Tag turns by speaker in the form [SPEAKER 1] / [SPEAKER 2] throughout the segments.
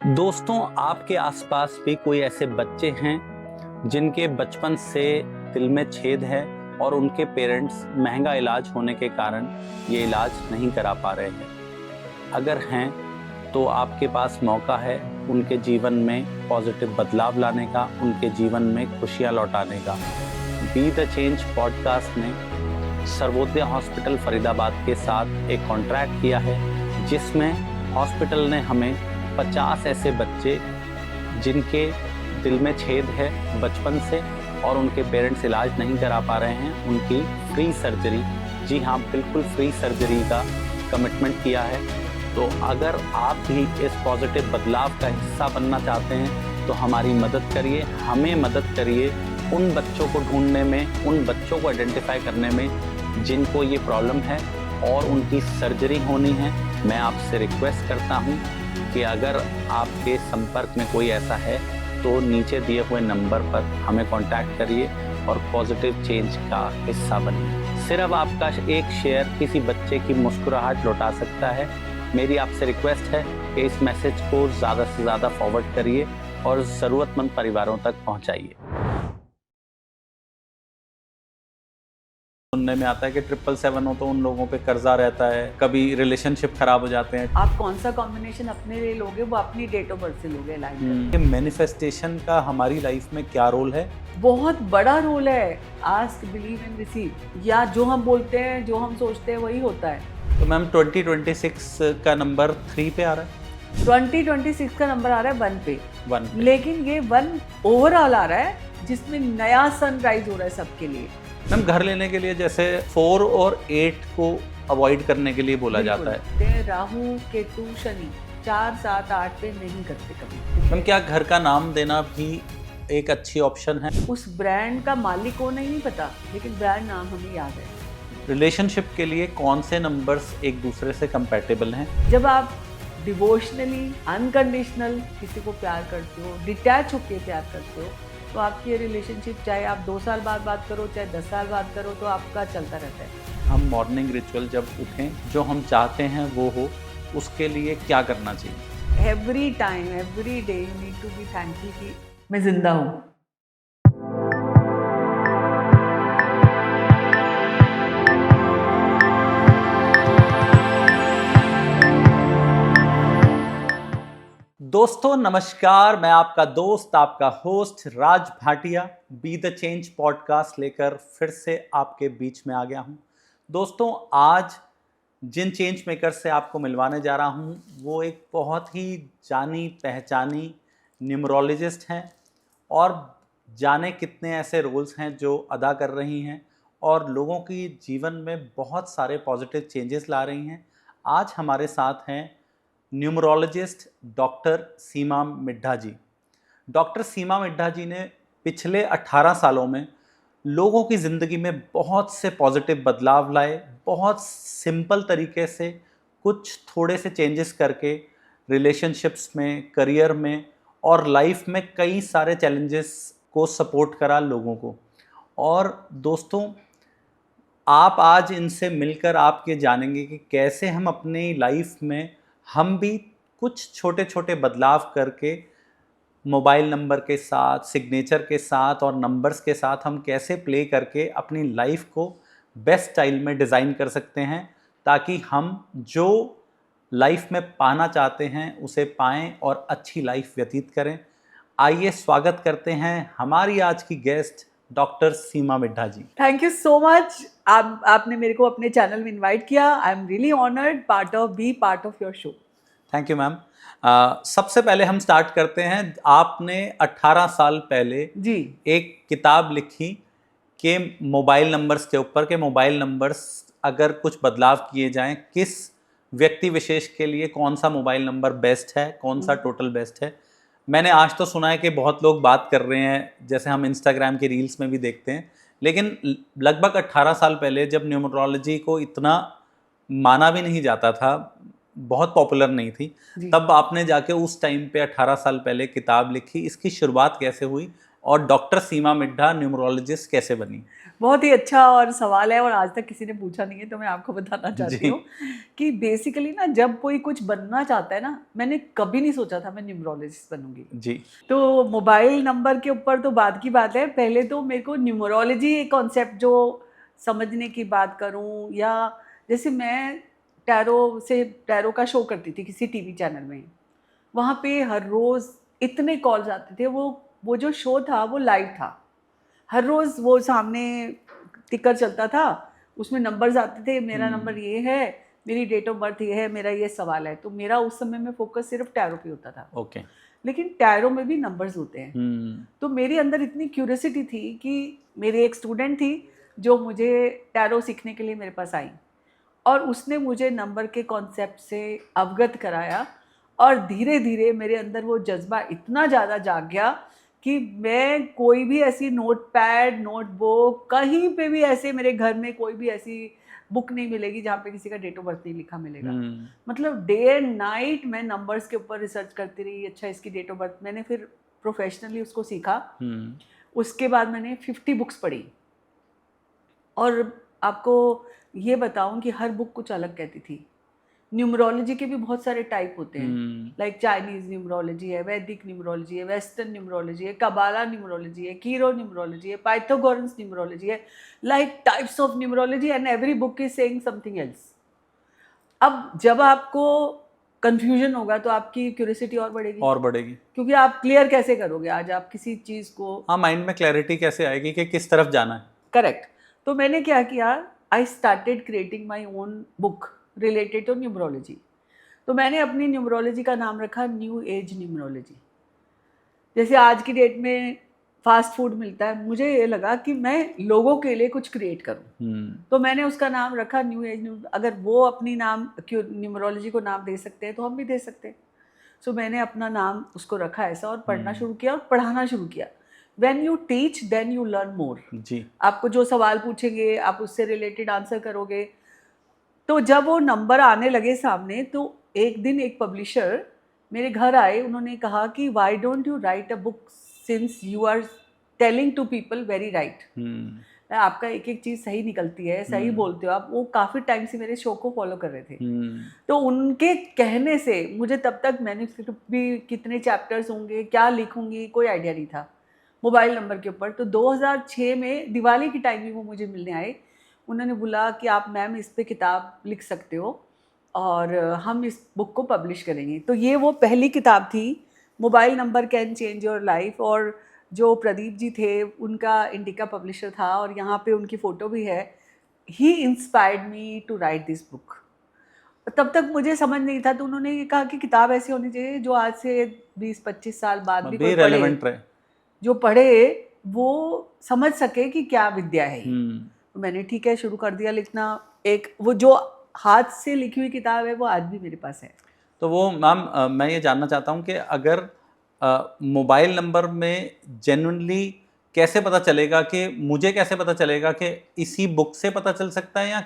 [SPEAKER 1] दोस्तों, आपके आसपास भी कोई ऐसे बच्चे हैं जिनके बचपन से दिल में छेद है और उनके पेरेंट्स महंगा इलाज होने के कारण ये इलाज नहीं करा पा रहे हैं। अगर हैं तो आपके पास मौका है उनके जीवन में पॉजिटिव बदलाव लाने का, उनके जीवन में खुशियाँ लौटाने का। बी द चेंज पॉडकास्ट ने सर्वोदय हॉस्पिटल फरीदाबाद के साथ एक कॉन्ट्रैक्ट किया है, जिसमें हॉस्पिटल ने हमें 50 ऐसे बच्चे जिनके दिल में छेद है बचपन से और उनके पेरेंट्स इलाज नहीं करा पा रहे हैं, उनकी फ्री सर्जरी, जी हाँ बिल्कुल फ्री सर्जरी का कमिटमेंट किया है। तो अगर आप भी इस पॉजिटिव बदलाव का हिस्सा बनना चाहते हैं तो हमारी मदद करिए, हमें मदद करिए उन बच्चों को ढूंढने में, उन बच्चों को आइडेंटिफाई करने में जिनको ये प्रॉब्लम है और उनकी सर्जरी होनी है। मैं आपसे रिक्वेस्ट करता हूँ कि अगर आपके संपर्क में कोई ऐसा है तो नीचे दिए हुए नंबर पर हमें कांटेक्ट करिए और पॉजिटिव चेंज का हिस्सा बनिए। सिर्फ आपका एक शेयर किसी बच्चे की मुस्कुराहट लौटा सकता है। मेरी आपसे रिक्वेस्ट है कि इस मैसेज को ज़्यादा से ज़्यादा फॉरवर्ड करिए और ज़रूरतमंद परिवारों तक पहुंचाइए। सुनने में आता है कि 777 हो तो उन लोगों पे कर्जा रहता है, कभी रिलेशनशिप खराब हो जाते हैं।
[SPEAKER 2] आप कौन सा कॉम्बिनेशन अपने लिए लोगे वो अपनी डेट ऑफ बर्थ से लोगे लाइफ में।
[SPEAKER 1] मैनिफेस्टेशन का हमारी लाइफ में क्या रोल है?
[SPEAKER 2] बहुत बड़ा रोल है। आस्क, बिलीव एंड रिसीव, या जो हम बोलते हैं, जो हम सोचते हैं वही होता है।
[SPEAKER 1] तो मैम 2026 का नंबर 3 पे आ रहा है,
[SPEAKER 2] 2026 का नंबर आ रहा है 1 पे,
[SPEAKER 1] 1 पे।
[SPEAKER 2] लेकिन ये 1 ओवरऑल आ रहा है जिसमें नया सनराइज हो रहा है सबके लिए।
[SPEAKER 1] मैम घर लेने के लिए जैसे 4 और 8 को अवॉइड करने के लिए बोला जाता है।
[SPEAKER 2] राहु केतु शनि 4 7 8 पे नहीं करते कभी।
[SPEAKER 1] मैम क्या घर का नाम देना भी एक अच्छी ऑप्शन है?
[SPEAKER 2] उस ब्रांड का मालिक को नहीं पता, लेकिन ब्रांड नाम हमें याद है।
[SPEAKER 1] रिलेशनशिप के लिए कौन से नंबर्स एक दूसरे से कंपैटिबल हैं?
[SPEAKER 2] जब आप डिवोशनली अनकंडीशनल किसी को प्यार करते हो, डिटैच होकर प्यार करते हो, तो आपकी ये रिलेशनशिप चाहे आप 2 साल बाद बात करो, चाहे 10 साल बाद करो, तो आपका चलता रहता है।
[SPEAKER 1] हम मॉर्निंग रिचुअल जब उठें, जो हम चाहते हैं वो हो, उसके लिए क्या करना चाहिए?
[SPEAKER 2] Every time, every day you need to be thankful कि मैं जिंदा हूँ।
[SPEAKER 1] दोस्तों नमस्कार, मैं आपका दोस्त, आपका host Raj Bhatia be the change podcast लेकर फिर से आपके बीच में आ गया हूं। दोस्तों आज जिन चेंज मेकर से आपको मिलवाने जा रहा हूं वो एक बहुत ही जानी पहचानी न्यूमरोलॉजिस्ट हैं और जाने कितने ऐसे रोल्स हैं जो अदा कर रही हैं और लोगों की जीवन में बहुत सारे पॉजिटिव चेंजेस ला रही हैं। आज हमारे साथ हैं न्यूमरोलॉजिस्ट डॉक्टर सीमा मिड्ढा जी। डॉक्टर सीमा मिड्ढा जी ने पिछले 18 सालों में लोगों की ज़िंदगी में बहुत से पॉजिटिव बदलाव लाए, बहुत सिंपल तरीके से कुछ थोड़े से चेंजेस करके रिलेशनशिप्स में, करियर में और लाइफ में कई सारे चैलेंजेस को सपोर्ट करा लोगों को। और दोस्तों आप आज इनसे मिलकर आप ये जानेंगे कि कैसे हम अपनी लाइफ में हम भी कुछ छोटे छोटे बदलाव करके मोबाइल नंबर के साथ, सिग्नेचर के साथ और नंबर्स के साथ हम कैसे प्ले करके अपनी लाइफ को बेस्ट स्टाइल में डिज़ाइन कर सकते हैं, ताकि हम जो लाइफ में पाना चाहते हैं उसे पाएं और अच्छी लाइफ व्यतीत करें। आइए स्वागत करते हैं हमारी आज की guest doctor Seema Middha ji.
[SPEAKER 2] Thank you so much. आपने मेरे को अपने चैनल में इनवाइट किया। I am really honoured part of your show.
[SPEAKER 1] Thank you ma'am. सबसे पहले हम स्टार्ट करते हैं। आपने 18 साल पहले
[SPEAKER 2] जी
[SPEAKER 1] एक किताब लिखी कि मोबाइल नंबर्स के ऊपर, के मोबाइल नंबर्स अगर कुछ बदलाव किए जाएं, किस व्यक्ति विशेष के लिए कौन सा मोबाइल नंबर बेस्ट है, कौन सा टोटल बेस्ट है। मैंने आज तो सुना है कि बहुत लोग बात कर रहे हैं, जैसे हम इंस्टाग्राम के रील्स में भी देखते हैं, लेकिन लगभग 18 साल पहले जब न्यूमरोलॉजी को इतना माना भी नहीं जाता था, बहुत पॉपुलर नहीं थी, तब आपने जाके उस टाइम पे 18 साल पहले किताब लिखी। इसकी शुरुआत कैसे हुई और डॉक्टर सीमा मिड्ढा न्यूमरोलॉजिस्ट कैसे बनी?
[SPEAKER 2] बहुत ही अच्छा और सवाल है और आज तक किसी ने पूछा नहीं है, तो मैं आपको बताना चाहती हूँ कि बेसिकली ना जब कोई कुछ बनना चाहता है ना, मैंने कभी नहीं सोचा था मैं न्यूमरोलॉजिस्ट बनूंगी
[SPEAKER 1] जी।
[SPEAKER 2] तो मोबाइल नंबर के ऊपर तो बात की बात है, पहले तो मेरे को न्यूमरोलॉजी कॉन्सेप्ट जो समझने की बात करूँ, या जैसे मैं टैरो का शो करती थी किसी टीवी चैनल में, वहाँ पे हर रोज़ इतने कॉल्स आते थे, वो जो शो था वो लाइव था, हर रोज़ वो सामने टिकर चलता था, उसमें नंबर्स आते थे, मेरा नंबर ये है, मेरी डेट ऑफ बर्थ ये है, मेरा ये सवाल है। तो मेरा उस समय में फोकस सिर्फ टैरो पे होता था।
[SPEAKER 1] ओके।
[SPEAKER 2] लेकिन टैरो में भी नंबर्स होते हैं। तो मेरे अंदर इतनी क्यूरियोसिटी थी कि मेरी एक स्टूडेंट थी जो मुझे टैरो सीखने के लिए मेरे पास आई और उसने मुझे नंबर के कॉन्सेप्ट से अवगत कराया और धीरे धीरे मेरे अंदर वो जज्बा इतना ज़्यादा जाग गया कि मैं कोई भी ऐसी नोटपैड, नोटबुक, कहीं पे भी ऐसे मेरे घर में कोई भी ऐसी बुक नहीं मिलेगी जहाँ पे किसी का डेट ऑफ बर्थ नहीं लिखा मिलेगा। मतलब डे एंड नाइट मैं नंबर्स के ऊपर रिसर्च करती रही, अच्छा इसकी डेट ऑफ बर्थ, मैंने फिर प्रोफेशनली उसको सीखा। उसके बाद मैंने 50 बुक्स पढ़ी और आपको ये बताऊं कि हर बुक कुछ अलग कहती थी। न्यूमरोलॉजी के भी बहुत सारे टाइप होते हैं, लाइक चाइनीज न्यूमरोलॉजी है, वैदिक न्यूमरोलॉजी है, वेस्टर्न न्यूमरोलॉजी है, कबाला न्यूमरोलॉजी है, कीरो न्यूमरोलॉजी है, पाइथागोरस न्यूमरोलॉजी है, like types of numerology and every book is saying something else. अब जब आपको कंफ्यूजन होगा तो आपकी क्यूरियोसिटी और बढ़ेगी क्योंकि आप क्लियर कैसे करोगे आज आप किसी चीज़ को।
[SPEAKER 1] हाँ, माइंड में क्लैरिटी कैसे आएगी कि किस तरफ जाना है।
[SPEAKER 2] करेक्ट। तो मैंने क्या किया, I started creating my own book related to numerology. तो मैंने अपनी न्यूमरोलॉजी का नाम रखा न्यू एज न्यूमरोलॉजी। जैसे आज की डेट में फास्ट फूड मिलता है, मुझे ये लगा कि मैं लोगों के लिए कुछ क्रिएट करूं। तो मैंने उसका नाम रखा न्यू एज। अगर वो अपनी नाम न्यूमरोलॉजी को नाम दे सकते हैं तो हम भी दे सकते हैं। सो मैंने अपना नाम उसको रखा ऐसा और पढ़ना शुरू किया और पढ़ाना शुरू किया। When you teach, then you learn more.
[SPEAKER 1] जी।
[SPEAKER 2] आपको जो सवाल पूछेंगे आप उससे रिलेटेड आंसर करोगे। तो जब वो नंबर आने लगे सामने, तो एक दिन एक पब्लिशर मेरे घर आए, उन्होंने कहा कि why don't you write a book since you are telling to people very right. आपका एक एक चीज़ सही निकलती है, सही बोलते हो आप। वो काफ़ी टाइम से मेरे शो को फॉलो कर रहे थे। तो उनके कहने से मुझे तब तक मैन्युस्क्रिप्ट भी कितने चैप्टर्स होंगे, क्या लिखूंगी, कोई आइडिया नहीं था मोबाइल नंबर के ऊपर। तो 2006 में दिवाली की टाइम में वो मुझे मिलने आए। उन्होंने बोला कि आप मैम इस पे किताब लिख सकते हो और हम इस बुक को पब्लिश करेंगे। तो ये वो पहली किताब थी, mobile number can change your life. और जो प्रदीप जी थे उनका इंडिका पब्लिशर था और यहाँ पे उनकी फ़ोटो भी है। He inspired me to write this book. तब तक मुझे समझ नहीं था, तो उन्होंने कहा कि किताब ऐसी होनी चाहिए जो आज से 20-25 साल बाद भी कोई
[SPEAKER 1] रेलेवेंट रहे, जो
[SPEAKER 2] पढ़े वो समझ सके कि क्या विद्या है। तो मैंने ठीक है शुरू कर दिया लिखना। एक वो जो हाथ से लिखी हुई किताब है वो आज भी मेरे पास है।
[SPEAKER 1] तो वो मैम मैं ये जानना चाहता हूँ कि अगर मोबाइल नंबर में जेन्युइनली कैसे पता चलेगा, कि मुझे कैसे पता चलेगा कि इसी बुक से पता चल सकता है या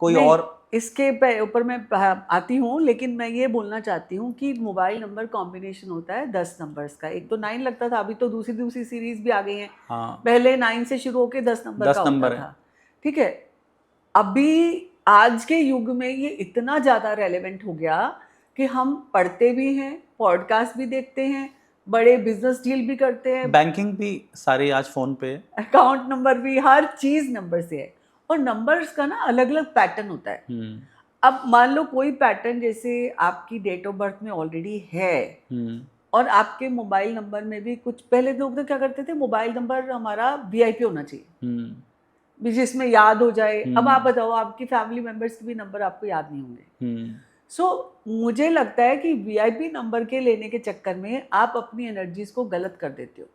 [SPEAKER 1] कोई और? इसके
[SPEAKER 2] ऊपर मैं आती हूँ, लेकिन मैं ये बोलना चाहती हूँ कि मोबाइल नंबर कॉम्बिनेशन होता है 10 नंबर्स का। एक तो 9 लगता था, अभी तो दूसरी सीरीज भी आ गई हैं।
[SPEAKER 1] हाँ।
[SPEAKER 2] पहले 9 से शुरू होकर 10 नंबर का होता था। ठीक है, अभी आज के युग में ये इतना ज़्यादा रेलेवेंट हो गया कि हम पढ़ते भी हैं, पॉडकास्ट भी देखते हैं, बड़े बिजनेस डील भी करते हैं,
[SPEAKER 1] बैंकिंग भी सारी आज फोन पे,
[SPEAKER 2] अकाउंट नंबर भी, हर चीज़ नंबर से है। और नंबर्स का ना अलग अलग पैटर्न होता है। अब मान लो कोई पैटर्न जैसे आपकी डेट ऑफ बर्थ में ऑलरेडी है और आपके मोबाइल नंबर में भी कुछ, पहले लोग तो क्या करते थे, मोबाइल नंबर हमारा VIP होना चाहिए जिसमें याद हो जाए। अब आप बताओ, आपकी फैमिली मेंबर्स के भी नंबर आपको याद नहीं होंगे। सो मुझे लगता है कि VIP नंबर के लेने के चक्कर में आप अपनी एनर्जीज को गलत कर देते हो।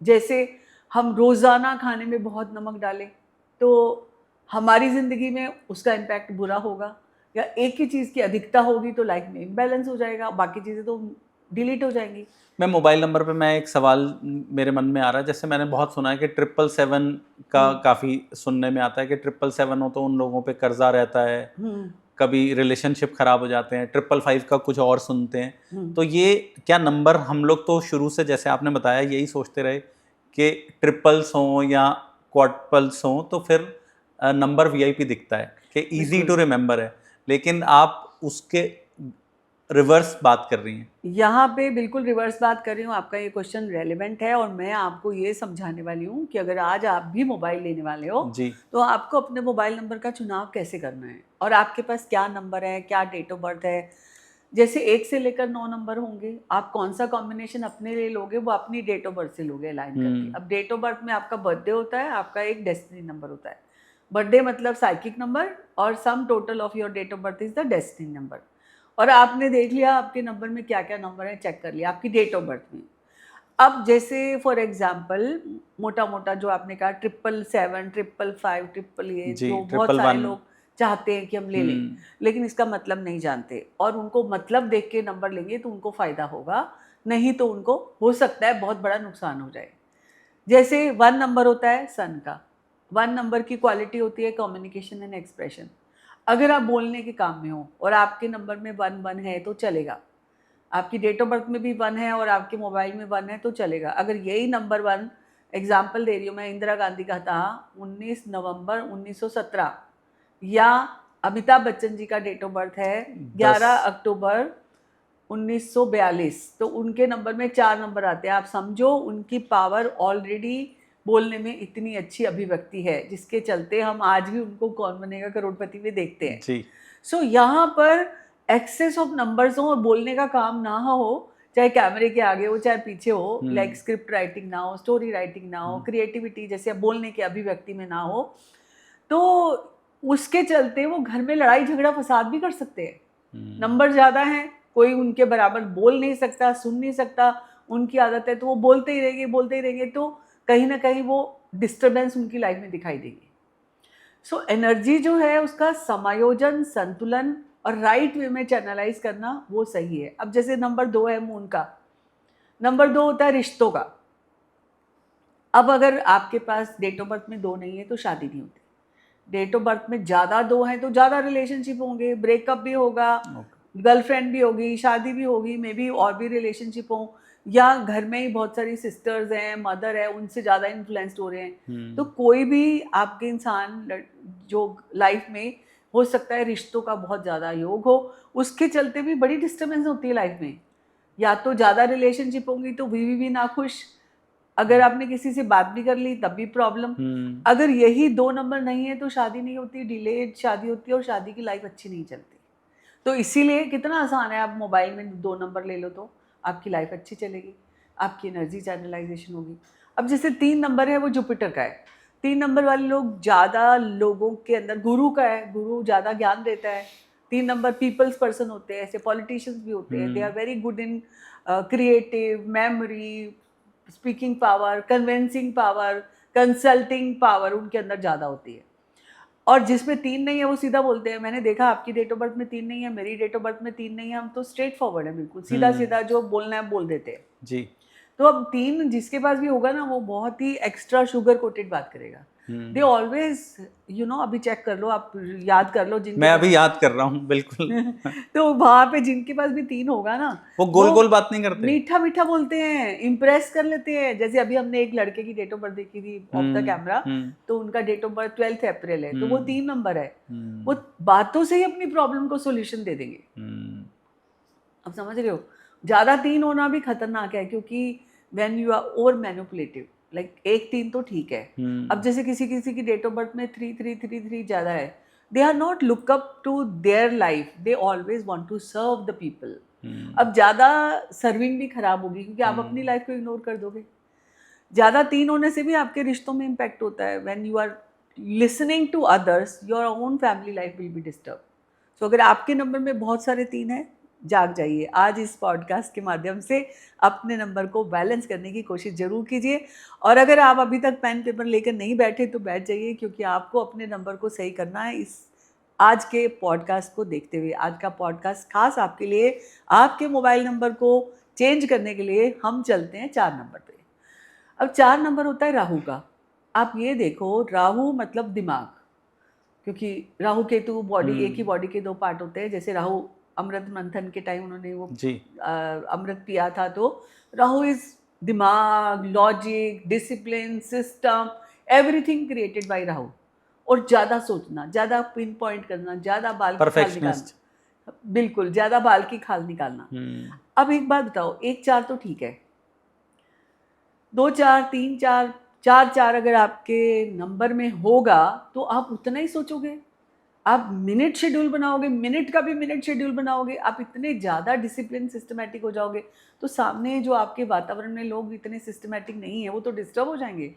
[SPEAKER 2] जैसे हम रोज़ाना खाने में बहुत नमक डालें तो हमारी ज़िंदगी में उसका इम्पैक्ट बुरा होगा, या एक ही चीज़ की अधिकता होगी तो लाइफ में इम्बैलेंस हो जाएगा, बाकी चीज़ें तो डिलीट हो जाएंगी।
[SPEAKER 1] मैं मोबाइल नंबर पे मैं एक सवाल मेरे मन में आ रहा है, जैसे मैंने बहुत सुना है कि 777 का काफ़ी सुनने में आता है कि 777 हो तो उन लोगों पे कर्जा रहता है, कभी रिलेशनशिप खराब हो जाते हैं। 555 का कुछ और सुनते हैं। तो ये क्या नंबर, हम लोग तो शुरू से जैसे आपने बताया यही सोचते रहे कि ट्रिपल्स हों या क्वाड्रपल्स हों तो फिर नंबर वीआईपी दिखता है कि इजी टू रिमेंबर है, लेकिन आप उसके रिवर्स बात कर रही हैं।
[SPEAKER 2] यहाँ पे बिल्कुल रिवर्स बात कर रही हूँ। आपका ये क्वेश्चन रेलेवेंट है और मैं आपको ये समझाने वाली हूँ कि अगर आज आप भी मोबाइल लेने वाले हो
[SPEAKER 1] जी।
[SPEAKER 2] तो आपको अपने मोबाइल नंबर का चुनाव कैसे करना है और आपके पास क्या नंबर है, क्या डेट ऑफ बर्थ है। जैसे 1 से लेकर 9 नंबर होंगे, आप कौन सा कॉम्बिनेशन अपने लिए लोगे वो अपनी डेट ऑफ बर्थ से लोगे अलाइन करके। अब डेट ऑफ बर्थ में आपका बर्थडे होता है, आपका एक डेस्टिनी नंबर होता है। बर्थडे मतलब साइकिक नंबर और sum total of your date of birth is the destiny number. और आपने देख लिया आपके नंबर में क्या क्या नंबर है, चेक कर लिया आपकी डेट ऑफ बर्थ में। अब जैसे फॉर एग्जांपल मोटा मोटा जो आपने कहा 777, 555, ट्रिपल ये
[SPEAKER 1] जी,
[SPEAKER 2] जो बहुत सारे
[SPEAKER 1] 111
[SPEAKER 2] लोग चाहते हैं कि हम ले लें, लेकिन इसका मतलब नहीं जानते और उनको मतलब देख के नंबर लेंगे तो उनको फ़ायदा होगा, नहीं तो उनको हो सकता है बहुत बड़ा नुकसान हो जाए। जैसे 1 नंबर होता है सन का। 1 नंबर की क्वालिटी होती है कम्युनिकेशन एंड एक्सप्रेशन। अगर आप बोलने के काम में हो और आपके नंबर में 1 है तो चलेगा, आपकी डेट ऑफ बर्थ में भी 1 है और आपके मोबाइल में 1 है तो चलेगा। अगर यही नंबर 1 एग्जाम्पल दे रही हूँ मैं, इंदिरा गांधी का था 19 नवंबर 1917 या अमिताभ बच्चन जी का डेट ऑफ बर्थ है 11 अक्टूबर 1942, तो उनके नंबर में 4 नंबर आते हैं। आप समझो उनकी पावर ऑलरेडी बोलने में इतनी अच्छी अभिव्यक्ति है जिसके चलते हम आज भी उनको कौन बनेगा करोड़पति में देखते हैं।
[SPEAKER 1] जी।
[SPEAKER 2] सो यहाँ पर एक्सेस ऑफ नंबर्स हो और बोलने का काम ना हो, चाहे कैमरे के आगे हो चाहे पीछे हो, लाइक स्क्रिप्ट राइटिंग ना हो, स्टोरी राइटिंग ना हो, क्रिएटिविटी जैसे बोलने के अभिव्यक्ति में ना हो, तो उसके चलते वो घर में लड़ाई झगड़ा फसाद भी कर सकते हैं। नंबर ज़्यादा हैं, कोई उनके बराबर बोल नहीं सकता, सुन नहीं सकता, उनकी आदत है तो वो बोलते ही रहेंगे, तो कहीं ना कहीं वो डिस्टर्बेंस उनकी लाइफ में दिखाई देगी। सो एनर्जी जो है उसका समायोजन, संतुलन और राइट वे में चैनलाइज करना वो सही है। अब जैसे नंबर 2 है मून का, नंबर 2 होता है रिश्तों का। अब अगर आपके पास डेट ऑफ बर्थ में 2 नहीं है तो शादी नहीं होती, डेट ऑफ बर्थ में ज़्यादा 2 है तो ज़्यादा रिलेशनशिप होंगे, ब्रेकअप भी होगा, गर्लफ्रेंड भी होगी, शादी भी होगी, मे बी और भी रिलेशनशिप हो, या घर में ही बहुत सारी सिस्टर्स हैं, मदर है, उनसे ज़्यादा इन्फ्लुएंस्ड हो रहे हैं। तो कोई भी आपके इंसान जो लाइफ में हो सकता है रिश्तों का बहुत ज़्यादा योग हो, उसके चलते भी बड़ी डिस्टर्बेंस होती है लाइफ में। या तो ज़्यादा रिलेशनशिप होंगी तो बीवी भी नाखुश, अगर आपने किसी से बात भी कर ली तब भी प्रॉब्लम। अगर यही 2 नंबर नहीं है तो शादी नहीं होती, डिलेड शादी होती है और शादी की लाइफ अच्छी नहीं चलती। तो इसीलिए कितना आसान है, आप मोबाइल में 2 नंबर ले लो तो आपकी लाइफ अच्छी चलेगी, आपकी एनर्जी चैनलाइजेशन होगी। अब जैसे 3 नंबर है वो जुपिटर का है। 3 नंबर वाले लोग ज़्यादा लोगों के अंदर गुरु का है, गुरु ज़्यादा ज्ञान देता है। 3 नंबर पीपल्स पर्सन होते हैं, ऐसे पॉलिटिशियंस भी होते हैं, they are very good in creative, memory, speaking power, convincing power, consulting power उनके अंदर ज़्यादा होती है। और जिसमें 3 नहीं है वो सीधा बोलते हैं। मैंने देखा आपकी डेट ऑफ बर्थ में 3 नहीं है, मेरी डेट ऑफ बर्थ में 3 नहीं है, हम तो स्ट्रेट फॉरवर्ड है, बिल्कुल सीधा सीधा जो बोलना है बोल देते हैं
[SPEAKER 1] जी।
[SPEAKER 2] तो अब 3 जिसके पास भी होगा ना वो बहुत ही एक्स्ट्रा शुगर कोटेड बात करेगा। दे ऑलवेज अभी चेक कर लो, आप याद कर लो जिनके
[SPEAKER 1] मैं अभी याद कर रहा हूँ बिल्कुल।
[SPEAKER 2] तो वहां पे जिनके पास भी 3 होगा ना
[SPEAKER 1] वो गोल गोल बात नहीं करते,
[SPEAKER 2] मीठा मीठा बोलते हैं, इम्प्रेस कर लेते हैं। जैसे अभी हमने एक लड़के की डेट ऑफ बर्थ देखी थी ऑफ द कैमरा, तो उनका डेट ऑफ बर्थ 12 अप्रैल है, तो वो 3 नंबर है। वो बातों से ही अपनी प्रॉब्लम को सोल्यूशन दे देंगे। अब समझ रहे हो, ज्यादा 3 होना भी खतरनाक है, क्योंकि when you are over manipulative, like एक 3 तो ठीक है। अब जैसे किसी किसी की डेट ऑफ बर्थ में 3 ज्यादा है, they are not look up to their life, they always want to serve the people. अब ज़्यादा सर्विंग भी खराब होगी क्योंकि आप अपनी लाइफ को इग्नोर कर दोगे। ज़्यादा 3 होने से भी आपके रिश्तों में इम्पैक्ट होता है। When you are listening to others, your own family life will be disturb. So अगर आपके नंबर में बहुत सारे 3 हैं, जाग जाइए। आज इस पॉडकास्ट के माध्यम से अपने नंबर को बैलेंस करने की कोशिश जरूर कीजिए। और अगर आप अभी तक पेन पेपर लेकर नहीं बैठे तो बैठ जाइए, क्योंकि आपको अपने नंबर को सही करना है। इस आज के पॉडकास्ट को देखते हुए, आज का पॉडकास्ट खास आपके लिए, आपके मोबाइल नंबर को चेंज करने के लिए हम चलते हैं 4 नंबर पे। अब 4 नंबर होता है राहु का। आप ये देखो, राहु मतलब दिमाग, क्योंकि राहु केतु बॉडी, एक ही बॉडी के 2 पार्ट होते हैं। जैसे राहु अमृत मंथन के टाइम उन्होंने वो अमृत पिया था, तो राहु इज दिमाग, logic, discipline, system, everything created by Rahu. और ज़्यादा सोचना, ज़्यादा पिन पॉइंट करना, ज़्यादा बाल की खाल
[SPEAKER 1] परफेक्शनिस्ट।
[SPEAKER 2] निकालना, बिल्कुल ज़्यादा बाल की खाल निकालना। अब एक बात बताओ, 1-4 तो ठीक है, 2-4, 3-4, 4-4 अगर आपके नंबर में होगा तो आप उतना ही सोचोगे। आप मिनट शेड्यूल बनाओगे, मिनट का भी मिनट शेड्यूल बनाओगे, आप इतने ज़्यादा डिसिप्लिन सिस्टमैटिक हो जाओगे, तो सामने जो आपके वातावरण में लोग इतने सिस्टमैटिक नहीं है वो तो डिस्टर्ब हो जाएंगे।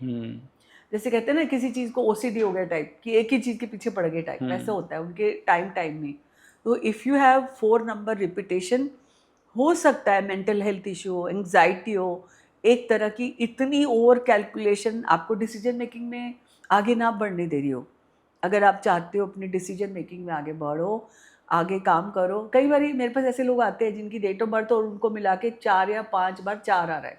[SPEAKER 2] जैसे कहते हैं ना, किसी चीज़ को ओसीडी हो गया टाइप, कि एक ही चीज़ के पीछे पड़ गए टाइप, वैसा होता है उनके टाइम में। तो if you have 4 number repetition, हो सकता है मेंटल हेल्थ इशू हो, एंग्जाइटी हो, एक तरह की इतनी ओवर कैलकुलेशन आपको डिसीजन मेकिंग में आगे ना बढ़ने दे रही हो। अगर आप चाहते हो अपनी डिसीजन मेकिंग में आगे बढ़ो, आगे काम करो। कई बार मेरे पास ऐसे लोग आते हैं जिनकी डेट ऑफ बर्थ और उनको मिला के 4 या 5 बार 4 आ रहा है,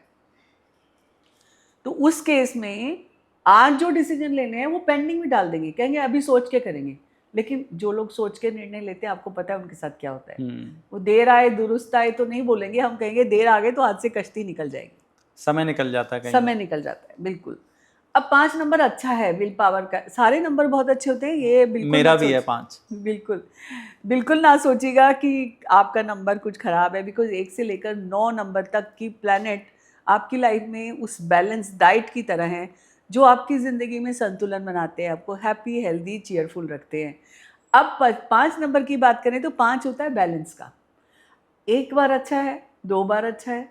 [SPEAKER 2] तो उस केस में आज जो डिसीजन लेने हैं वो पेंडिंग में डाल देंगे, कहेंगे अभी सोच के करेंगे। लेकिन जो लोग सोच के निर्णय लेते हैं, आपको पता है उनके साथ क्या होता है। वो देर आए दुरुस्त आए तो नहीं बोलेंगे, हम कहेंगे देर आ गए तो हाथ से कश्ती निकल जाएगी,
[SPEAKER 1] समय निकल जाता है,
[SPEAKER 2] समय निकल जाता है, बिल्कुल। अब 5 नंबर अच्छा है विल पावर का, सारे नंबर बहुत अच्छे होते हैं, ये बिल्कुल
[SPEAKER 1] मेरा भी है 5।
[SPEAKER 2] बिल्कुल बिल्कुल ना सोचिएगा कि आपका नंबर कुछ खराब है, बिकॉज 1 से लेकर 9 नंबर तक की प्लैनेट आपकी लाइफ में उस बैलेंस डाइट की तरह हैं, जो आपकी ज़िंदगी में संतुलन बनाते हैं, आपको हैप्पी, हेल्दी, चीयरफुल रखते हैं। अब 5 नंबर की बात करें तो 5 होता है बैलेंस का। 1 बार अच्छा है, 2 बार अच्छा है,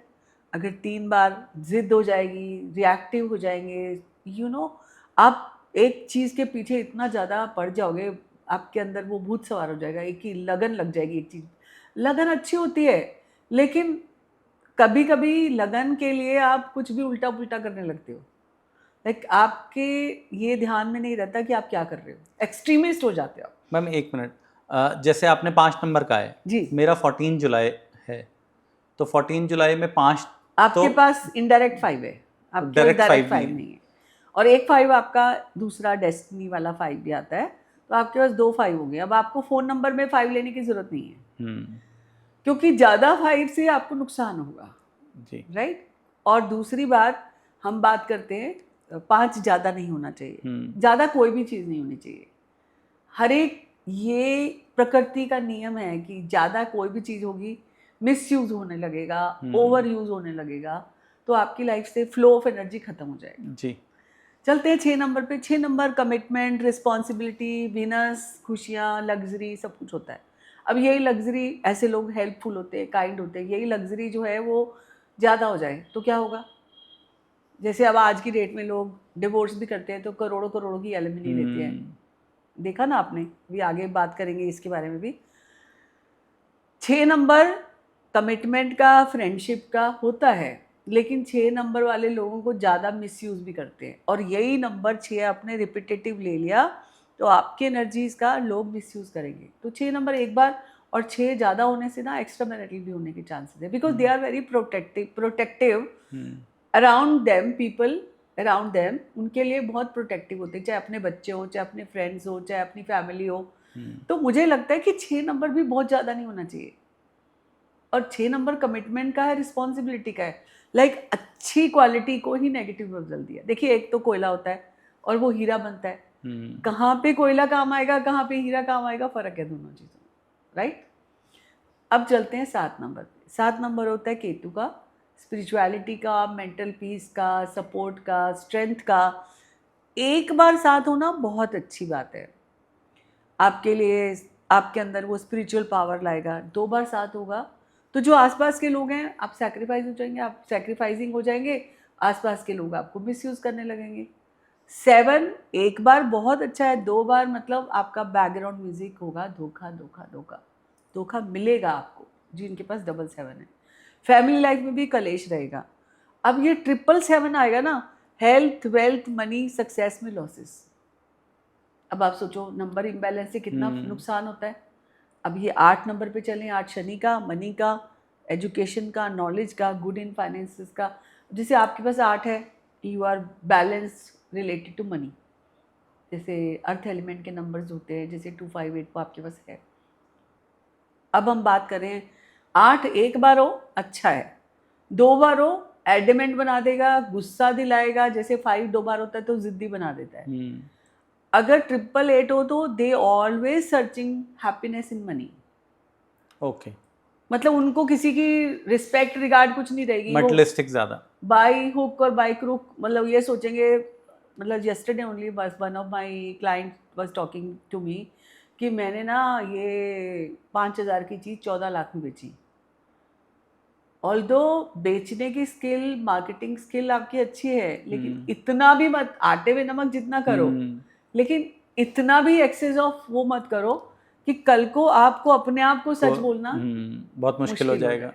[SPEAKER 2] अगर 3 बार ज़िद हो जाएगी, रिएक्टिव हो जाएंगे, आप एक चीज़ के पीछे इतना ज़्यादा पड़ जाओगे, आपके अंदर वो भूत सवार हो जाएगा, एक ही लगन लग जाएगी। एक चीज़, लगन अच्छी होती है, लेकिन कभी कभी लगन के लिए आप कुछ भी उल्टा पुल्टा करने लगते हो। लाइक आपके ये ध्यान में नहीं रहता कि आप क्या कर रहे हो, एक्सट्रीमिस्ट हो जाते हो।
[SPEAKER 1] मैम 1 मिनट, जैसे आपने 5 नंबर का है
[SPEAKER 2] जी,
[SPEAKER 1] मेरा 14 जुलाई है, तो 14 जुलाई में 5
[SPEAKER 2] आपके
[SPEAKER 1] तो
[SPEAKER 2] पास इनडायरेक्ट 5 है, आपके
[SPEAKER 1] डायरेक्ट
[SPEAKER 2] डायरेक्ट
[SPEAKER 1] 5
[SPEAKER 2] 5 नहीं है। और एक 5 आपका दूसरा डेस्टिनी वाला 5 भी आता है, तो आपके पास 2 5 हो गए। अब आपको फ़ोन नंबर में 5 लेने की ज़रूरत नहीं है, क्योंकि ज़्यादा 5 से आपको नुकसान होगा
[SPEAKER 1] जी,
[SPEAKER 2] राइट। और दूसरी बात, हम बात करते हैं 5 ज़्यादा नहीं होना चाहिए, ज़्यादा कोई भी चीज़ नहीं होनी चाहिए। हर एक, ये प्रकृति का नियम है कि ज़्यादा कोई भी चीज़ होगी, मिसयूज़ होने लगेगा, ओवर यूज़ होने लगेगा, तो आपकी लाइफ से फ्लो ऑफ एनर्जी खत्म हो जाएगा।
[SPEAKER 1] जी।
[SPEAKER 2] चलते हैं 6 नंबर पे। 6 नंबर कमिटमेंट, रिस्पॉन्सिबिलिटी, विनस, खुशियाँ, लग्जरी, सब कुछ होता है। अब यही लग्जरी, ऐसे लोग हेल्पफुल होते हैं, काइंड होते हैं, यही लग्जरी जो है वो ज़्यादा हो जाए तो क्या होगा। जैसे अब आज की डेट में लोग डिवोर्स भी करते हैं तो करोड़ों करोड़ों की एलिमनी देते हैं, देखा ना आपने, भी आगे बात करेंगे इसके बारे में भी। 6 नंबर कमिटमेंट का, फ्रेंडशिप का होता है, लेकिन 6 नंबर वाले लोगों को ज़्यादा मिसयूज़ भी करते हैं, और यही नंबर 6 आपने रिपीटेटिव ले लिया तो आपकी एनर्जीज़ का लोग मिसयूज़ करेंगे। तो 6 नंबर एक बार, और 6 ज़्यादा होने से ना एक्स्ट्रा मैरिटल भी होने के चांसेस है, because they are very protective around them, people around them उनके लिए बहुत प्रोटेक्टिव होते हैं, चाहे अपने बच्चे हो, चाहे अपने फ्रेंड्स हो, चाहे अपनी फैमिली हो। तो मुझे लगता है कि 6 नंबर भी बहुत ज़्यादा नहीं होना चाहिए। और 6 नंबर कमिटमेंट का है, रिस्पॉन्सिबिलिटी का है। लाइक अच्छी क्वालिटी को ही नेगेटिव में बदल दिया। देखिए, एक तो कोयला होता है और वो हीरा बनता है, कहाँ पे कोयला काम आएगा, कहाँ पे हीरा काम आएगा, फ़र्क है दोनों चीज़ों में, राइट। अब चलते हैं 7 नंबर पे। 7 नंबर होता है केतु का, स्पिरिचुअलिटी का, मेंटल पीस का, सपोर्ट का, स्ट्रेंथ का। एक बार 7 होना बहुत अच्छी बात है आपके लिए, आपके अंदर वो स्पिरिचुअल पावर लाएगा। 2 बार 7 होगा तो जो आसपास के लोग हैं, आप सैक्रिफाइस हो जाएंगे, आप सैक्रिफाइसिंग हो जाएंगे, आसपास के लोग आपको मिसयूज़ करने लगेंगे। 7 एक बार बहुत अच्छा है, 2 बार मतलब आपका बैकग्राउंड म्यूजिक होगा, धोखा धोखा धोखा, धोखा मिलेगा आपको जिनके पास 7 है। फैमिली लाइफ में भी कलेश रहेगा। अब ये 777 आएगा ना, हेल्थ, वेल्थ, मनी, सक्सेस में लॉसेस। अब आप सोचो, नंबर इम्बैलेंस से कितना नुकसान होता है। अब ये 8 नंबर पे चलें, 8 शनि का, मनी का, एजुकेशन का, नॉलेज का, गुड इन फाइनेंसेस का। जैसे आपके पास 8 है, you are balance related to money. जैसे अर्थ एलिमेंट के नंबर्स होते हैं, जैसे 258 को आपके पास है। अब हम बात करें, 8 एक बार हो अच्छा है, 2 बार हो एडमेंट बना देगा, गुस्सा दिलाएगा, जैसे 5 2 बार होता है तो जिद्दी बना देता है। अगर 888 हो तो they always searching happiness in money.
[SPEAKER 1] Okay,
[SPEAKER 2] मतलब उनको किसी की रिस्पेक्ट रिगार्ड कुछ नहीं रहेगी, वो
[SPEAKER 1] मटेरियलिस्टिक ज्यादा।
[SPEAKER 2] बाई हुक और बाई क्रुक, मतलब ये सोचेंगे। मतलब yesterday only बस one of my client was talking to me कि मैंने ना ये 5,000 की चीज़ 14 लाख में बेची। ऑल्दो बेचने की स्किल, मार्केटिंग स्किल आपकी अच्छी है, लेकिन इतना भी मत, आटे में नमक जितना करो, लेकिन इतना भी एक्सेस ऑफ वो मत करो कि कल को आपको अपने आप को सच बोलना
[SPEAKER 1] बहुत मुश्किल हो जाएगा।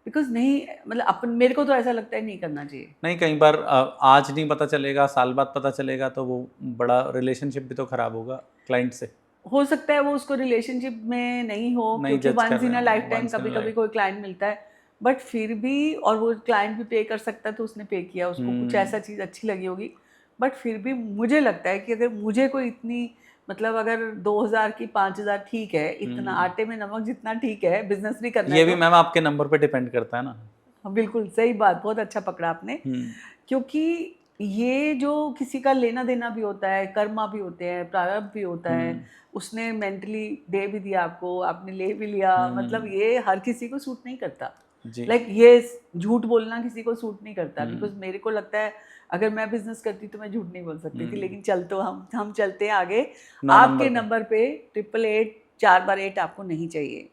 [SPEAKER 2] बिकॉज नहीं, मतलब अपन, मेरे को तो ऐसा लगता है नहीं करना चाहिए।
[SPEAKER 1] नहीं, कई बार आज नहीं पता चलेगा, साल बाद पता चलेगा, तो वो बड़ा रिलेशनशिप भी तो खराब होगा क्लाइंट से।
[SPEAKER 2] हो सकता है वो उसको रिलेशनशिप में नहीं हो,
[SPEAKER 1] नहीं
[SPEAKER 2] क्योंकि
[SPEAKER 1] जज कर
[SPEAKER 2] वंस इन
[SPEAKER 1] रहे
[SPEAKER 2] अ
[SPEAKER 1] हैं,
[SPEAKER 2] life time
[SPEAKER 1] once in a
[SPEAKER 2] कभी कभी
[SPEAKER 1] life।
[SPEAKER 2] कोई क्लाइंट मिलता है, बट फिर भी, और वो क्लाइंट भी पे कर सकता है तो उसने पे किया, उसको कुछ ऐसा चीज़ अच्छी लगी होगी। बट फिर भी मुझे लगता है कि अगर मुझे कोई इतनी, मतलब अगर 2,000 की 5,000 ठीक है, इतना आटे में नमक जितना ठीक है, बिजनेस भी करना
[SPEAKER 1] ये
[SPEAKER 2] है
[SPEAKER 1] भी
[SPEAKER 2] तो
[SPEAKER 1] मैम आपके नंबर पे डिपेंड करता है ना।
[SPEAKER 2] हाँ, बिल्कुल सही बात, बहुत अच्छा पकड़ा आपने। क्योंकि ये जो किसी का लेना देना भी होता है, कर्मा भी होते हैं, प्रारब्ध भी होता है, उसने मेंटली दे भी दिया आपको, आपने ले भी लिया, मतलब ये हर किसी को सूट नहीं करता। लाइक ये झूठ बोलना किसी को सूट नहीं करता, बिकॉज मेरे को लगता है अगर मैं बिजनेस करती तो मैं झूठ नहीं बोल सकती थी, लेकिन चल तो हम चलते हैं आगे। आपके नंबर पे 888 4 बार 8 आपको नहीं चाहिए।